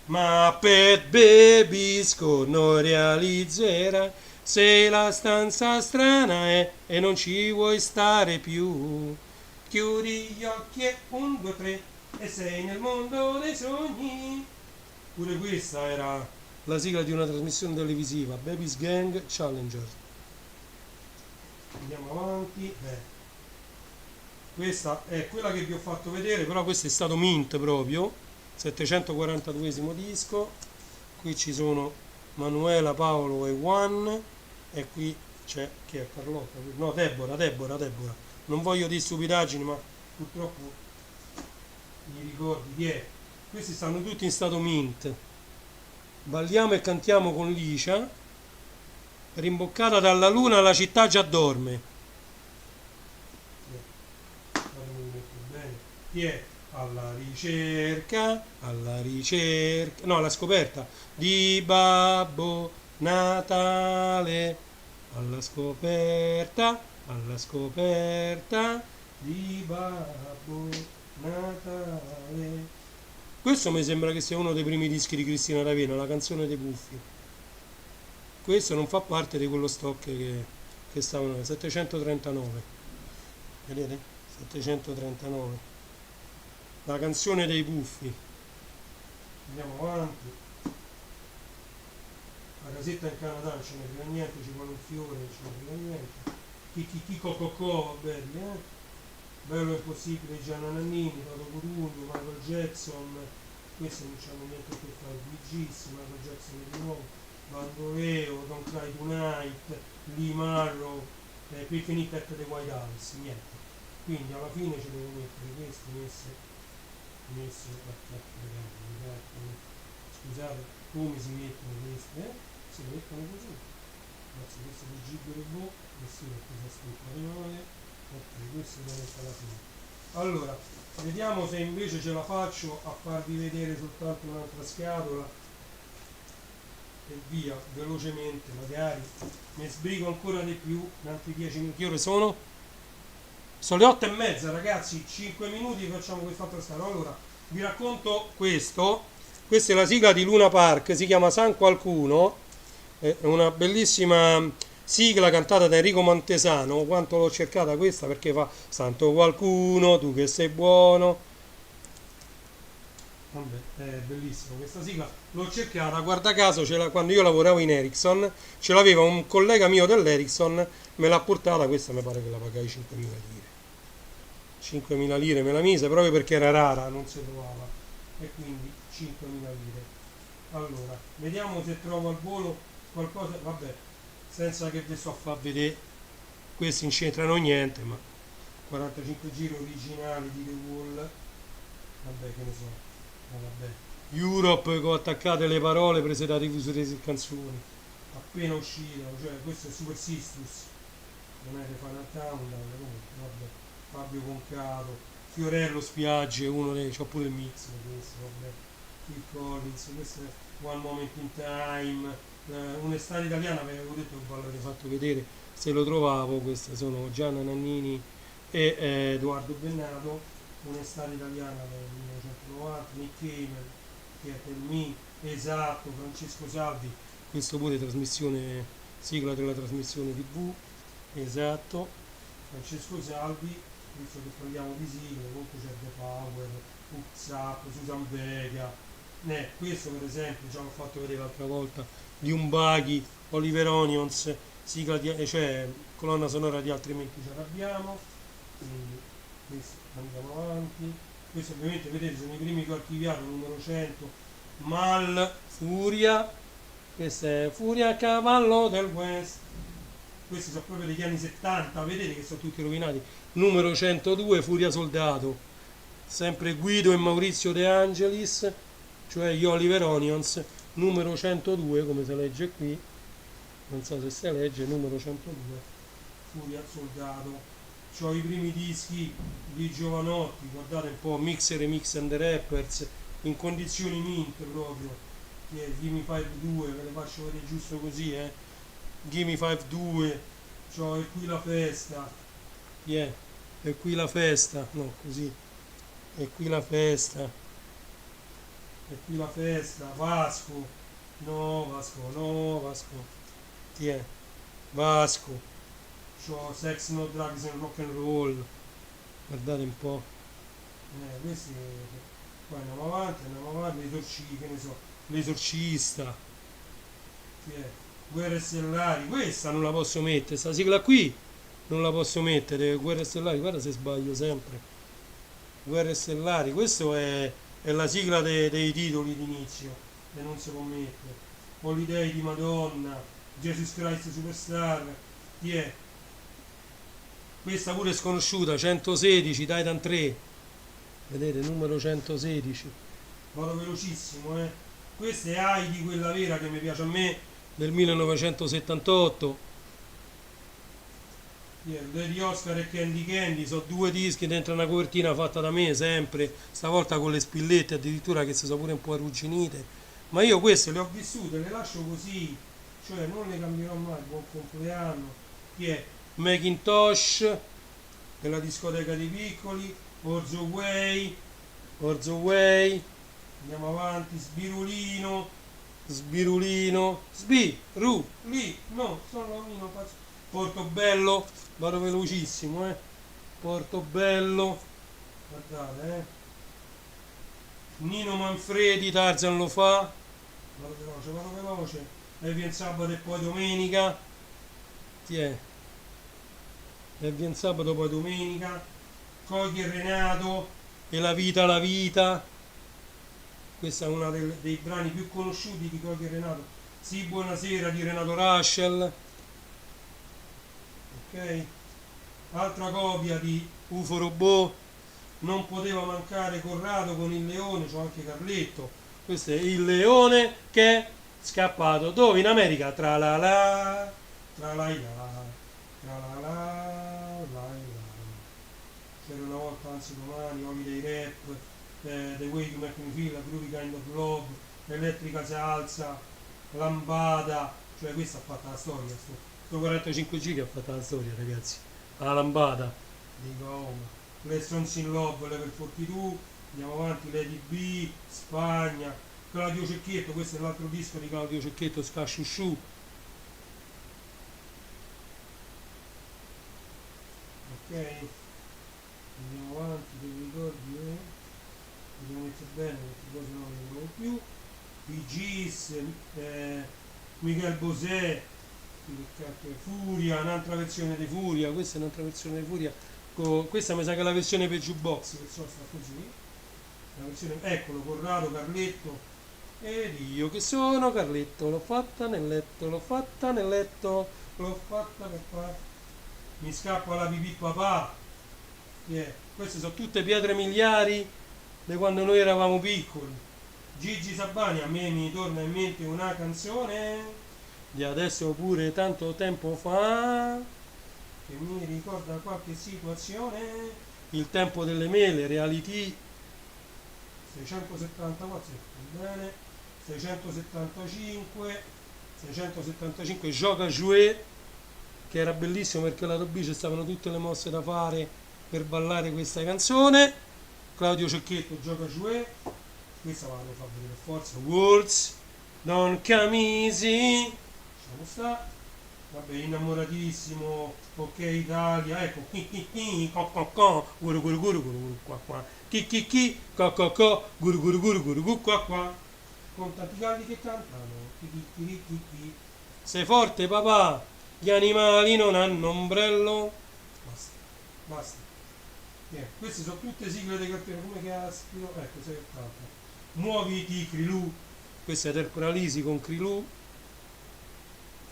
Muppet Babies non realizzerà se la stanza strana è e non ci vuoi stare più. Chiudi gli occhi e 1, 2, 3 e sei nel mondo dei sogni. Pure questa era la sigla di una trasmissione televisiva, Baby's Gang Challenger. Andiamo avanti. Questa è quella che vi ho fatto vedere, però questo è stato mint proprio, 742esimo disco. Qui ci sono Manuela, Paolo e Juan, e qui c'è, chi è, Carlotta? No, Deborah. Non voglio di stupidaggini, ma purtroppo mi ricordi chi è. Questi stanno tutti in stato mint. Balliamo e cantiamo con Licia, rimboccata dalla luna la città già dorme. Chi è? Alla ricerca, no, alla scoperta di Babbo Natale, alla scoperta di Babbo Natale. Questo mi sembra che sia uno dei primi dischi di Cristina D'Avena, la canzone dei Puffi. Questo non fa parte di quello stock che stavano, 739. Vedete? 739. La canzone dei Puffi. Andiamo avanti. La casetta in Canada non ce ne frega niente, ci vuole un fiore, non ce ne frega niente. Chi cococò, belli, Bello impossibile, Gianna Nannini, Toto Cutugno, Michael Jackson, questo non c'hanno niente a che fare, Bigissima, la Jackson di nuovo, Bandoleo, Don't Cry Tonight, Lee Marrow, Picnic at the White House, niente. Quindi alla fine ci devo mettere questi messi scusate come si mettono queste, si mettono così. Grazie, questo è il Gibbero Bo, questo è cosa scritto rimane, ok, questo lo metto alla fine. Allora, vediamo se invece ce la faccio a farvi vedere soltanto un'altra scatola e via, velocemente, magari ne sbrigo ancora di più in altri 10 minuti. Che ore sono? Sono le 8:30 ragazzi, 5 minuti facciamo quest'altra scatola. Allora, vi racconto questo. Questa è la sigla di Luna Park, si chiama San Qualcuno, è una bellissima sigla cantata da Enrico Montesano. Quanto l'ho cercata questa, perché fa Santo Qualcuno, tu che sei buono. Vabbè, è bellissima questa sigla. L'ho cercata, guarda caso, quando io lavoravo in Ericsson, ce l'aveva un collega mio dell'Ericsson, me l'ha portata, questa mi pare che la pagai 5.000 lire. 5.000 lire me la mise proprio perché era rara, non si trovava, e quindi 5.000 lire. Allora, vediamo se trovo al volo qualcosa, vabbè, senza che vi sto a far vedere, questi non c'entrano niente, ma 45 giri originali di The Wall, vabbè che ne so, vabbè. Europe con attaccate le parole prese da diffusori canzoni, appena uscita, cioè questo è Super Sistus, non è che fa una countdown, comunque, vabbè. Fabio Concato, Fiorello Spiagge, uno dei, c'ho pure il mix di questo, vabbè. Phil Collins, questo è One Moment in Time, un'estate italiana, vi avevo detto che ve l'avrei fatto vedere se lo trovavo, queste sono Gianna Nannini e Edoardo Bennato, un'estate italiana del 1990, Nick Cave, che è per me, esatto, Francesco Salvi, questo pure trasmissione, sigla della trasmissione TV, esatto, Francesco Salvi, visto che parliamo di sigle, comunque c'è The Power, Up, Susan Vega, questo per esempio già l'ho fatto vedere l'altra volta, di un Buggy, Oliver Onions, sigla cioè colonna sonora di Altrimenti ci arrabbiamo, quindi questo andiamo avanti, questo ovviamente vedete sono i primi che ho archiviato, numero 100, Mal, Furia, questa è Furia a cavallo del West, questi sono proprio degli anni 70, vedete che sono tutti rovinati, numero 102 Furia Soldato, sempre Guido e Maurizio De Angelis, cioè gli Oliver Onions, numero 102 come si legge qui, non so se si legge, numero 102 Furia Soldato. C'ho i primi dischi di Giovanotti, guardate un po', Mixer e Mix and the Rappers, in condizioni mint proprio, che è Gimme 5-2, ve le faccio vedere giusto così, Gimme 5-2, c'ho E qui la festa, yeah, E qui la festa, no così, E qui la festa, E qui la festa, Vasco, no Vasco, yeah, Vasco, c'ho Sex No Drugs and Rock and Roll, guardate un po', questi, poi andiamo avanti, che ne so, l'esorcista, yeah. Guerre stellari, questa non la posso mettere, sta sigla qui non la posso mettere, Guerre stellari, guarda se sbaglio sempre, Guerre stellari, questo è la sigla dei titoli d'inizio, e non si può mettere, Holiday di Madonna, Jesus Christ Superstar, yeah. Questa pure è sconosciuta, 116, Titan 3, vedete, numero 116, vado velocissimo, questa è Heidi, quella vera che mi piace a me, del 1978, Lady Oscar e Candy Candy, sono due dischi dentro una copertina fatta da me sempre, stavolta con le spillette addirittura che si sono pure un po' arrugginite, ma io queste le ho vissute, le lascio così, cioè non le cambierò mai. Buon compleanno, chi è? Macintosh della discoteca dei piccoli, Orzo Way, andiamo avanti, Sbirulino, sono Lino, Portobello, vado velocissimo, Portobello, guardate, Nino Manfredi, Tarzan lo fa, vado veloce, e viene sabato e poi domenica, ti è? E viene sabato poi domenica, Cogli e Renato, e la vita, Questa è uno dei brani più conosciuti di Giochi e Renato. Sì, buonasera di Renato Russell. Ok? Altra copia di UFO Robot. Non poteva mancare Corrado con il leone, c'ho anche Carletto. Questo è il leone che è scappato. Dove? In America? Tra la la, tra la la, tra la la. C'era una volta, anzi domani, Holiday Rap, The Way You Make Me Feel, A Groovy Kind of Love, L'Elettrica si alza, Lambada, cioè questa ha fatto la storia, sto 45 giri ha fatto la storia ragazzi, la Lambada, dico oh. Lessons in Love, Level 42, andiamo avanti, Lady B, Spagna, Claudio Cecchetto, questo è l'altro disco di Claudio Cecchetto, Scasciusciù, ok? Andiamo avanti, che vi ricordi, dobbiamo mettere bene queste cose non le vedo più. I Gis, Miguel Bosé, Furia, un'altra versione di Furia, questa è un'altra versione di Furia, questa mi sa che è la versione per jukebox, perciò sta così. La versione, eccolo, Corrado, Carletto, ed io che sono Carletto, l'ho fatta nel letto, l'ho fatta nel letto, l'ho fatta per fare. Mi scappa la pipì papà. Yeah. Queste sono tutte pietre miliari di quando noi eravamo piccoli. Gigi Sabani, a me mi torna in mente una canzone di adesso pure tanto tempo fa che mi ricorda qualche situazione. Il tempo delle mele, reality 674, bene, 675 Gioca Jouet, che era bellissimo perché la Robice stavano tutte le mosse da fare per ballare questa canzone. Claudio Cecchetto, Gioca Jouet, questa la devo far vedere per forza. Words Don't Come Easy, lasciamo sta. Vabbè, innamoratissimo, ok Italia, ecco, guru guru guru guru qua qua, chi, guru guru guru guru qua qua, con tanti galli che cantano, chi. Sei forte papà, gli animali non hanno ombrello, basta, basta. Queste sono tutte sigle dei cartoni, come caspito, ecco, 680. Muoviti Crilù, questa è Terporalisi con Crilù.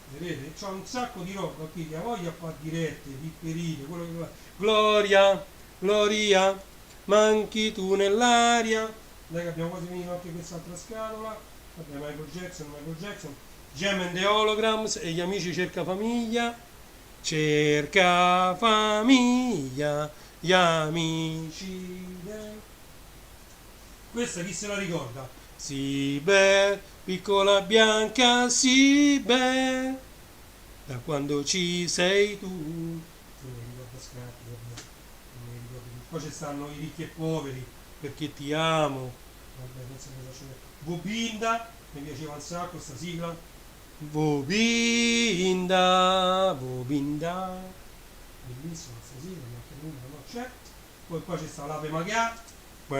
Vedete? C'ho un sacco di roba qui che ha voglia a fare dirette, pipperine, quello che va. Gloria, Gloria, manchi tu nell'aria. Dai che abbiamo quasi finito anche quest'altra scatola. Vabbè, Michael Jackson. Gem and the Holograms e gli amici cerca famiglia. Cerca famiglia, gli amici. Questa chi se la ricorda? Sibel, piccola bianca Sibel, da quando ci sei tu. Non mi ricordo scatti, non mi ricordo più. Poi ci stanno i ricchi e poveri, perché ti amo. Vabbè, non so cosa c'è. Bobinda, mi piaceva un sacco sta sigla. Bobinda, Bobinda. Bellissima sta sigla, ma che nulla non c'è. Poi qua c'è sta l'Ave Maria. I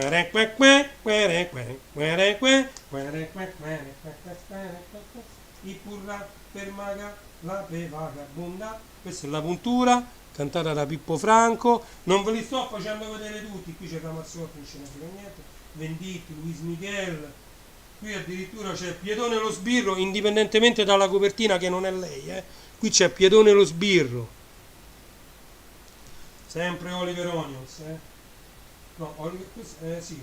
purra per maga l'ape vagabonda. Questa è la puntura cantata da Pippo Franco. Non ve li sto facendo vedere tutti, qui c'è Ramazzotti, non ce ne frega niente, Venditti, Luis Miguel, qui addirittura c'è Piedone lo Sbirro, indipendentemente dalla copertina che non è lei, qui c'è Piedone lo Sbirro, sempre Oliver Onions, no, sì.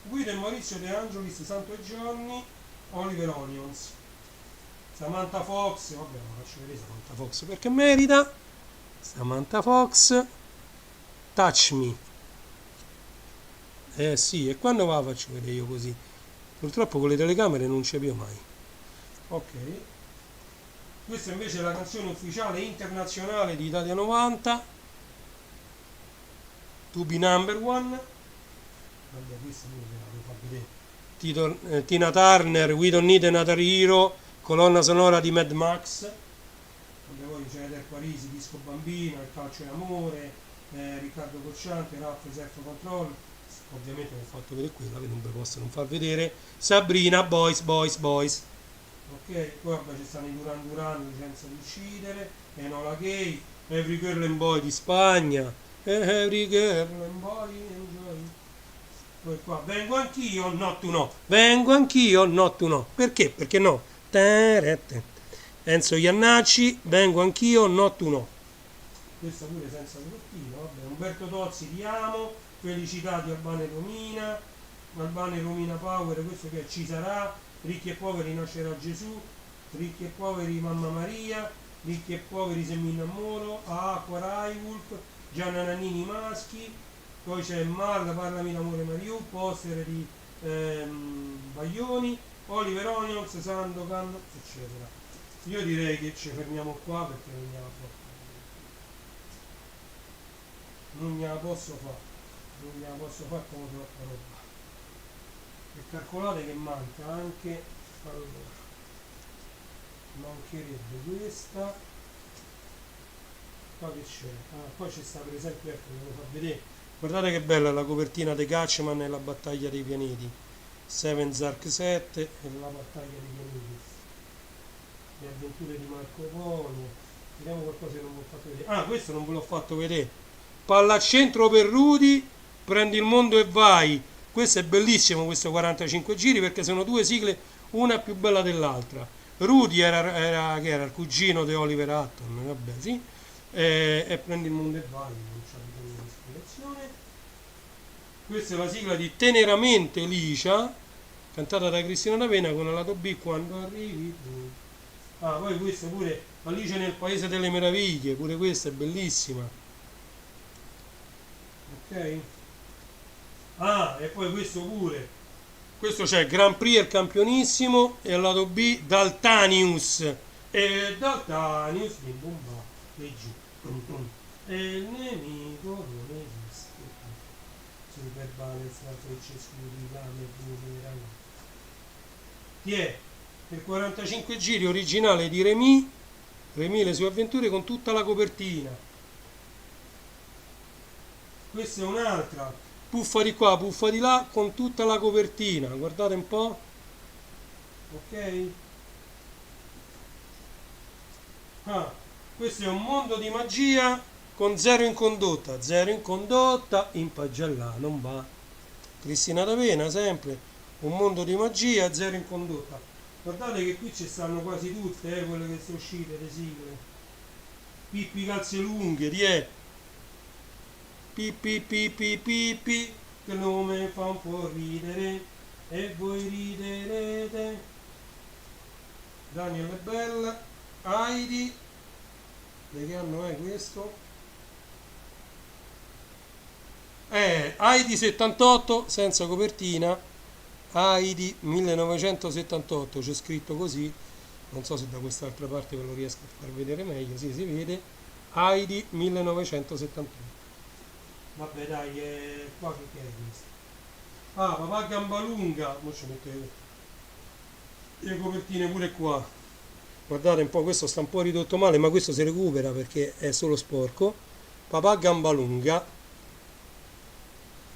Guido e Maurizio De Angelis, Santo e Giovanni, Oliver Onions, Samantha Fox, vabbè non faccio vedere Samantha Fox perché merita, Samantha Fox, Touch Me, sì, e quando la faccio vedere io così? Purtroppo con le telecamere non ci più mai. Ok, questa invece è la canzone ufficiale internazionale di Italia 90, To Be Number One. Vabbè, questa non ve la devo far vedere. Tina Turner, We Don't Need Another Hero, colonna sonora di Mad Max. Vabbè, poi c'è Del Parisi, Disco Bambino, Il calcio e amore, Riccardo Cocciante, Ralph Self Control. Ovviamente non ho fatto vedere quella che non vi posso non far vedere. Sabrina, Boys. Ok, poi vabbè ci stanno i Duran Duran, Licenza di uccidere, Enola Gay, Every Girl and Boy di Spagna, Every Girl and Boy Enjoy. poi qua vengo anch'io, no tu no, vengo anch'io, no tu no, perché? Perché no? Terette. Enzo Iannacci, vengo anch'io, no tu no. Questa pure senza copertina, vabbè. Umberto Tozzi, ti amo, felicità di Albano e Romina, Albano e Romina Power, questo che ci sarà, ricchi e poveri nascerà Gesù, ricchi e poveri Mamma Maria, ricchi e poveri se mi innamoro, Acqua Raiwolf, Gianna Nannini Maschi, poi c'è Marla, parlami d'amore Mariù, poster di Baglioni, Oliver Onions, Sandokan, eccetera. Io direi che ci fermiamo qua perché non gliela posso fare, non gliela posso fare come troppa roba. E calcolate che manca anche, allora, mancherebbe questa, qua che c'è? Ah, poi c'è sta per esempio, ecco, ve lo fa vedere, guardate che bella la copertina di Gatchman e la battaglia dei pianeti, Seven Zark 7 e la battaglia dei pianeti, le avventure di Marco Polo, vediamo qualcosa che non vi ho fatto vedere, ah questo non ve l'ho fatto vedere, palla al centro per Rudy, prendi il mondo e vai, questo è bellissimo questo 45 giri perché sono due sigle, una più bella dell'altra. Rudy che era il cugino di Oliver Hutton, vabbè sì, e prendi il mondo e vai, non c'è bisogno di spiegazione. Questa è la sigla di Teneramente Licia, cantata da Cristina D'Avena con il lato B quando arrivi tu. Ah, poi questa pure Alice nel Paese delle Meraviglie, pure questa è bellissima. Ok? Ah, e poi questo pure. Questo c'è Grand Prix il campionissimo e al lato B Daltanius. E Daltanius di bomba e giù. E il nemico non esiste. Super balance, la freccia scuri, lame, boomerang. Chi è? Il 45 giri originale di Remy, Remy le sue avventure con tutta la copertina. Questa è un'altra, puffa di qua, puffa di là, con tutta la copertina, guardate un po', ok? Ah, questo è un mondo di magia con zero in condotta, in pagella non va. Cristina D'Avena, sempre, un mondo di magia, zero in condotta. Guardate che qui ci stanno quasi tutte, quelle che sono uscite, le sigle. Pippi calze lunghe, di è. Pippi pippi pippi, che il nome fa un po' ridere, e voi riderete. Daniel è bella, Heidi, di che anno è questo? Heidi 78, senza copertina, Heidi 1978, c'è scritto così, non so se da quest'altra parte ve lo riesco a far vedere meglio, sì, si vede, Heidi 1978. Vabbè dai, qua che è questo? Ah, papà Gambalunga, mo ci mette le copertine pure qua. Guardate un po', questo sta un po' ridotto male, ma questo si recupera perché è solo sporco. Papà Gambalunga.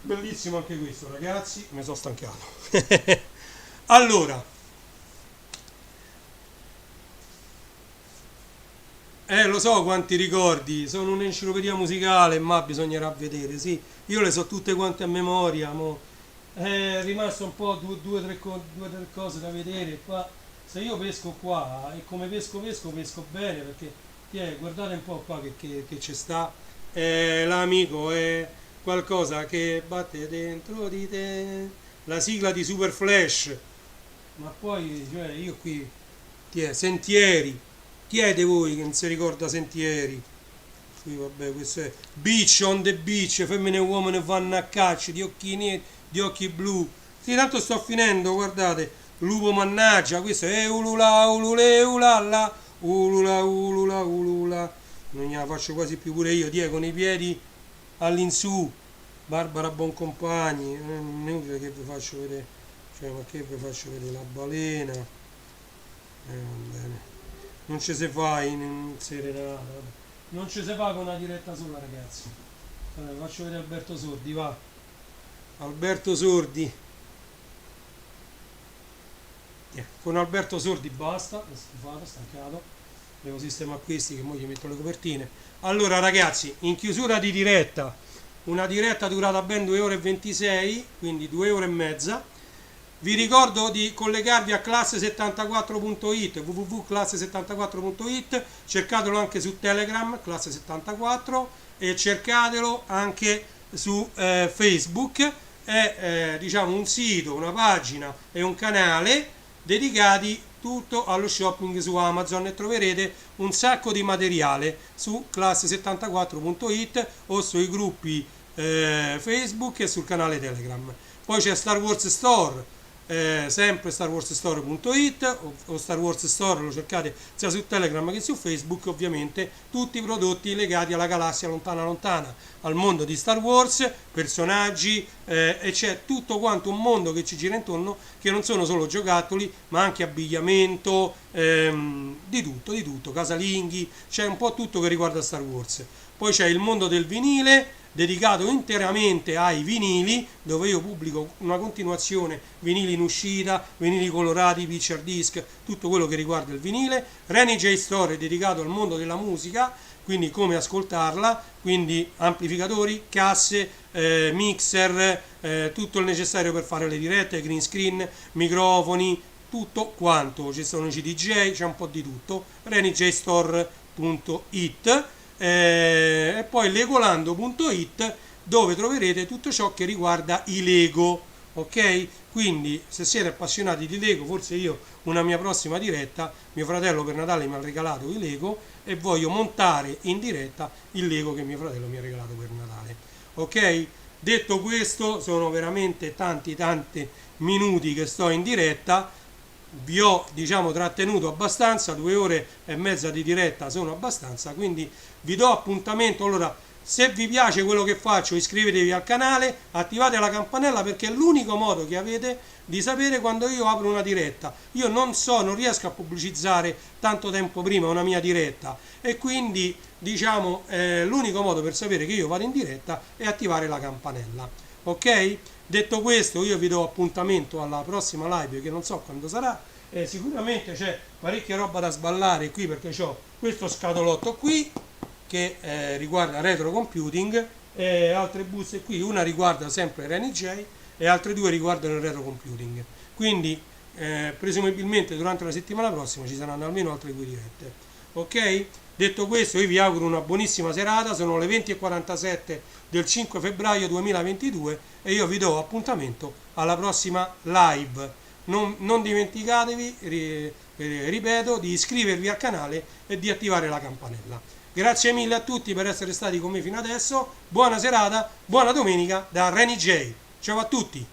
Bellissimo anche questo, ragazzi, mi sono stancato. Allora, lo so quanti ricordi, sono un'enciclopedia musicale, ma bisognerà vedere, sì. Io le so tutte quante a memoria, mo. È rimasto un po' due o tre cose da vedere qua. Se io pesco qua e come pesco bene perché guardate un po' qua che ci sta. L'amico è qualcosa che batte dentro di te. La sigla di Super Flash. Ma poi, cioè, io qui, Sentieri. Chi è di voi che non si ricorda Sentieri? Qui vabbè, questo è Beach on the Beach, femmine e uomini vanno a caccia, di occhi neri, di occhi blu. Sì, tanto sto finendo, guardate. Lupo mannaggia, questo è ulula ulule ulalla, ulula ulula ulula. Non gliela faccio quasi più pure io, con i piedi all'insù. Barbara Boncompagni, non è inutile che vi faccio vedere, cioè ma che vi faccio vedere la balena. Va bene. Non ci si fa in serenata, non ci si fa con una diretta sola, ragazzi. Allora, vi faccio vedere Alberto Sordi, va. Alberto Sordi. Con Alberto Sordi basta, è stufato, stancato. Devo sistemare questi che mo gli metto le copertine. Allora, ragazzi, in chiusura di diretta, una diretta durata ben 2 ore e 26, quindi 2 ore e mezza. Vi ricordo di collegarvi a classe74.it, www.classe74.it, cercatelo anche su Telegram, classe74, e cercatelo anche su Facebook. È diciamo un sito, una pagina e un canale dedicati tutto allo shopping su Amazon, e troverete un sacco di materiale su classe74.it o sui gruppi Facebook e sul canale Telegram. Poi c'è Star Wars Store, sempre starwarsstore.it o Star Wars Store, lo cercate sia su Telegram che su Facebook. Ovviamente tutti i prodotti legati alla galassia lontana lontana, al mondo di Star Wars, personaggi, e c'è tutto quanto un mondo che ci gira intorno, che non sono solo giocattoli ma anche abbigliamento, di tutto, casalinghi, c'è un po' tutto che riguarda Star Wars. Poi c'è il mondo del vinile, dedicato interamente ai vinili, dove io pubblico una continuazione, vinili in uscita, vinili colorati, picture disc, tutto quello che riguarda il vinile. Renny J Store è dedicato al mondo della musica, quindi come ascoltarla, quindi amplificatori, casse, mixer, tutto il necessario per fare le dirette, green screen, microfoni, tutto quanto. Ci sono i CDJ, c'è un po' di tutto. RennyJstore.it. E poi legolando.it, dove troverete tutto ciò che riguarda i Lego, ok? Quindi se siete appassionati di Lego, forse io una mia prossima diretta, mio fratello per Natale mi ha regalato i Lego e voglio montare in diretta il Lego che mio fratello mi ha regalato per Natale, ok? Detto questo, sono veramente tanti minuti che sto in diretta, vi ho diciamo trattenuto abbastanza, 2 ore e mezza di diretta sono abbastanza, quindi vi do appuntamento. Allora, se vi piace quello che faccio, iscrivetevi al canale, attivate la campanella, perché è l'unico modo che avete di sapere quando io apro una diretta. Io non riesco a pubblicizzare tanto tempo prima una mia diretta, e quindi diciamo l'unico modo per sapere che io vado in diretta è attivare la campanella, ok? Detto questo, io vi do appuntamento alla prossima live, che non so quando sarà. Sicuramente c'è parecchia roba da sballare qui, perché ho questo scatolotto qui che riguarda retro computing, e altre buste qui, una riguarda sempre Renny J e altre 2 riguardano il retro computing. Quindi presumibilmente durante la settimana prossima ci saranno almeno altre 2 dirette, ok? Detto questo, io vi auguro una buonissima serata. Sono le 20:47 del 5 febbraio 2022 e io vi do appuntamento alla prossima live. Non dimenticatevi, ripeto, di iscrivervi al canale e di attivare la campanella. Grazie mille a tutti per essere stati con me fino adesso. Buona serata, buona domenica da Renny J. Ciao a tutti!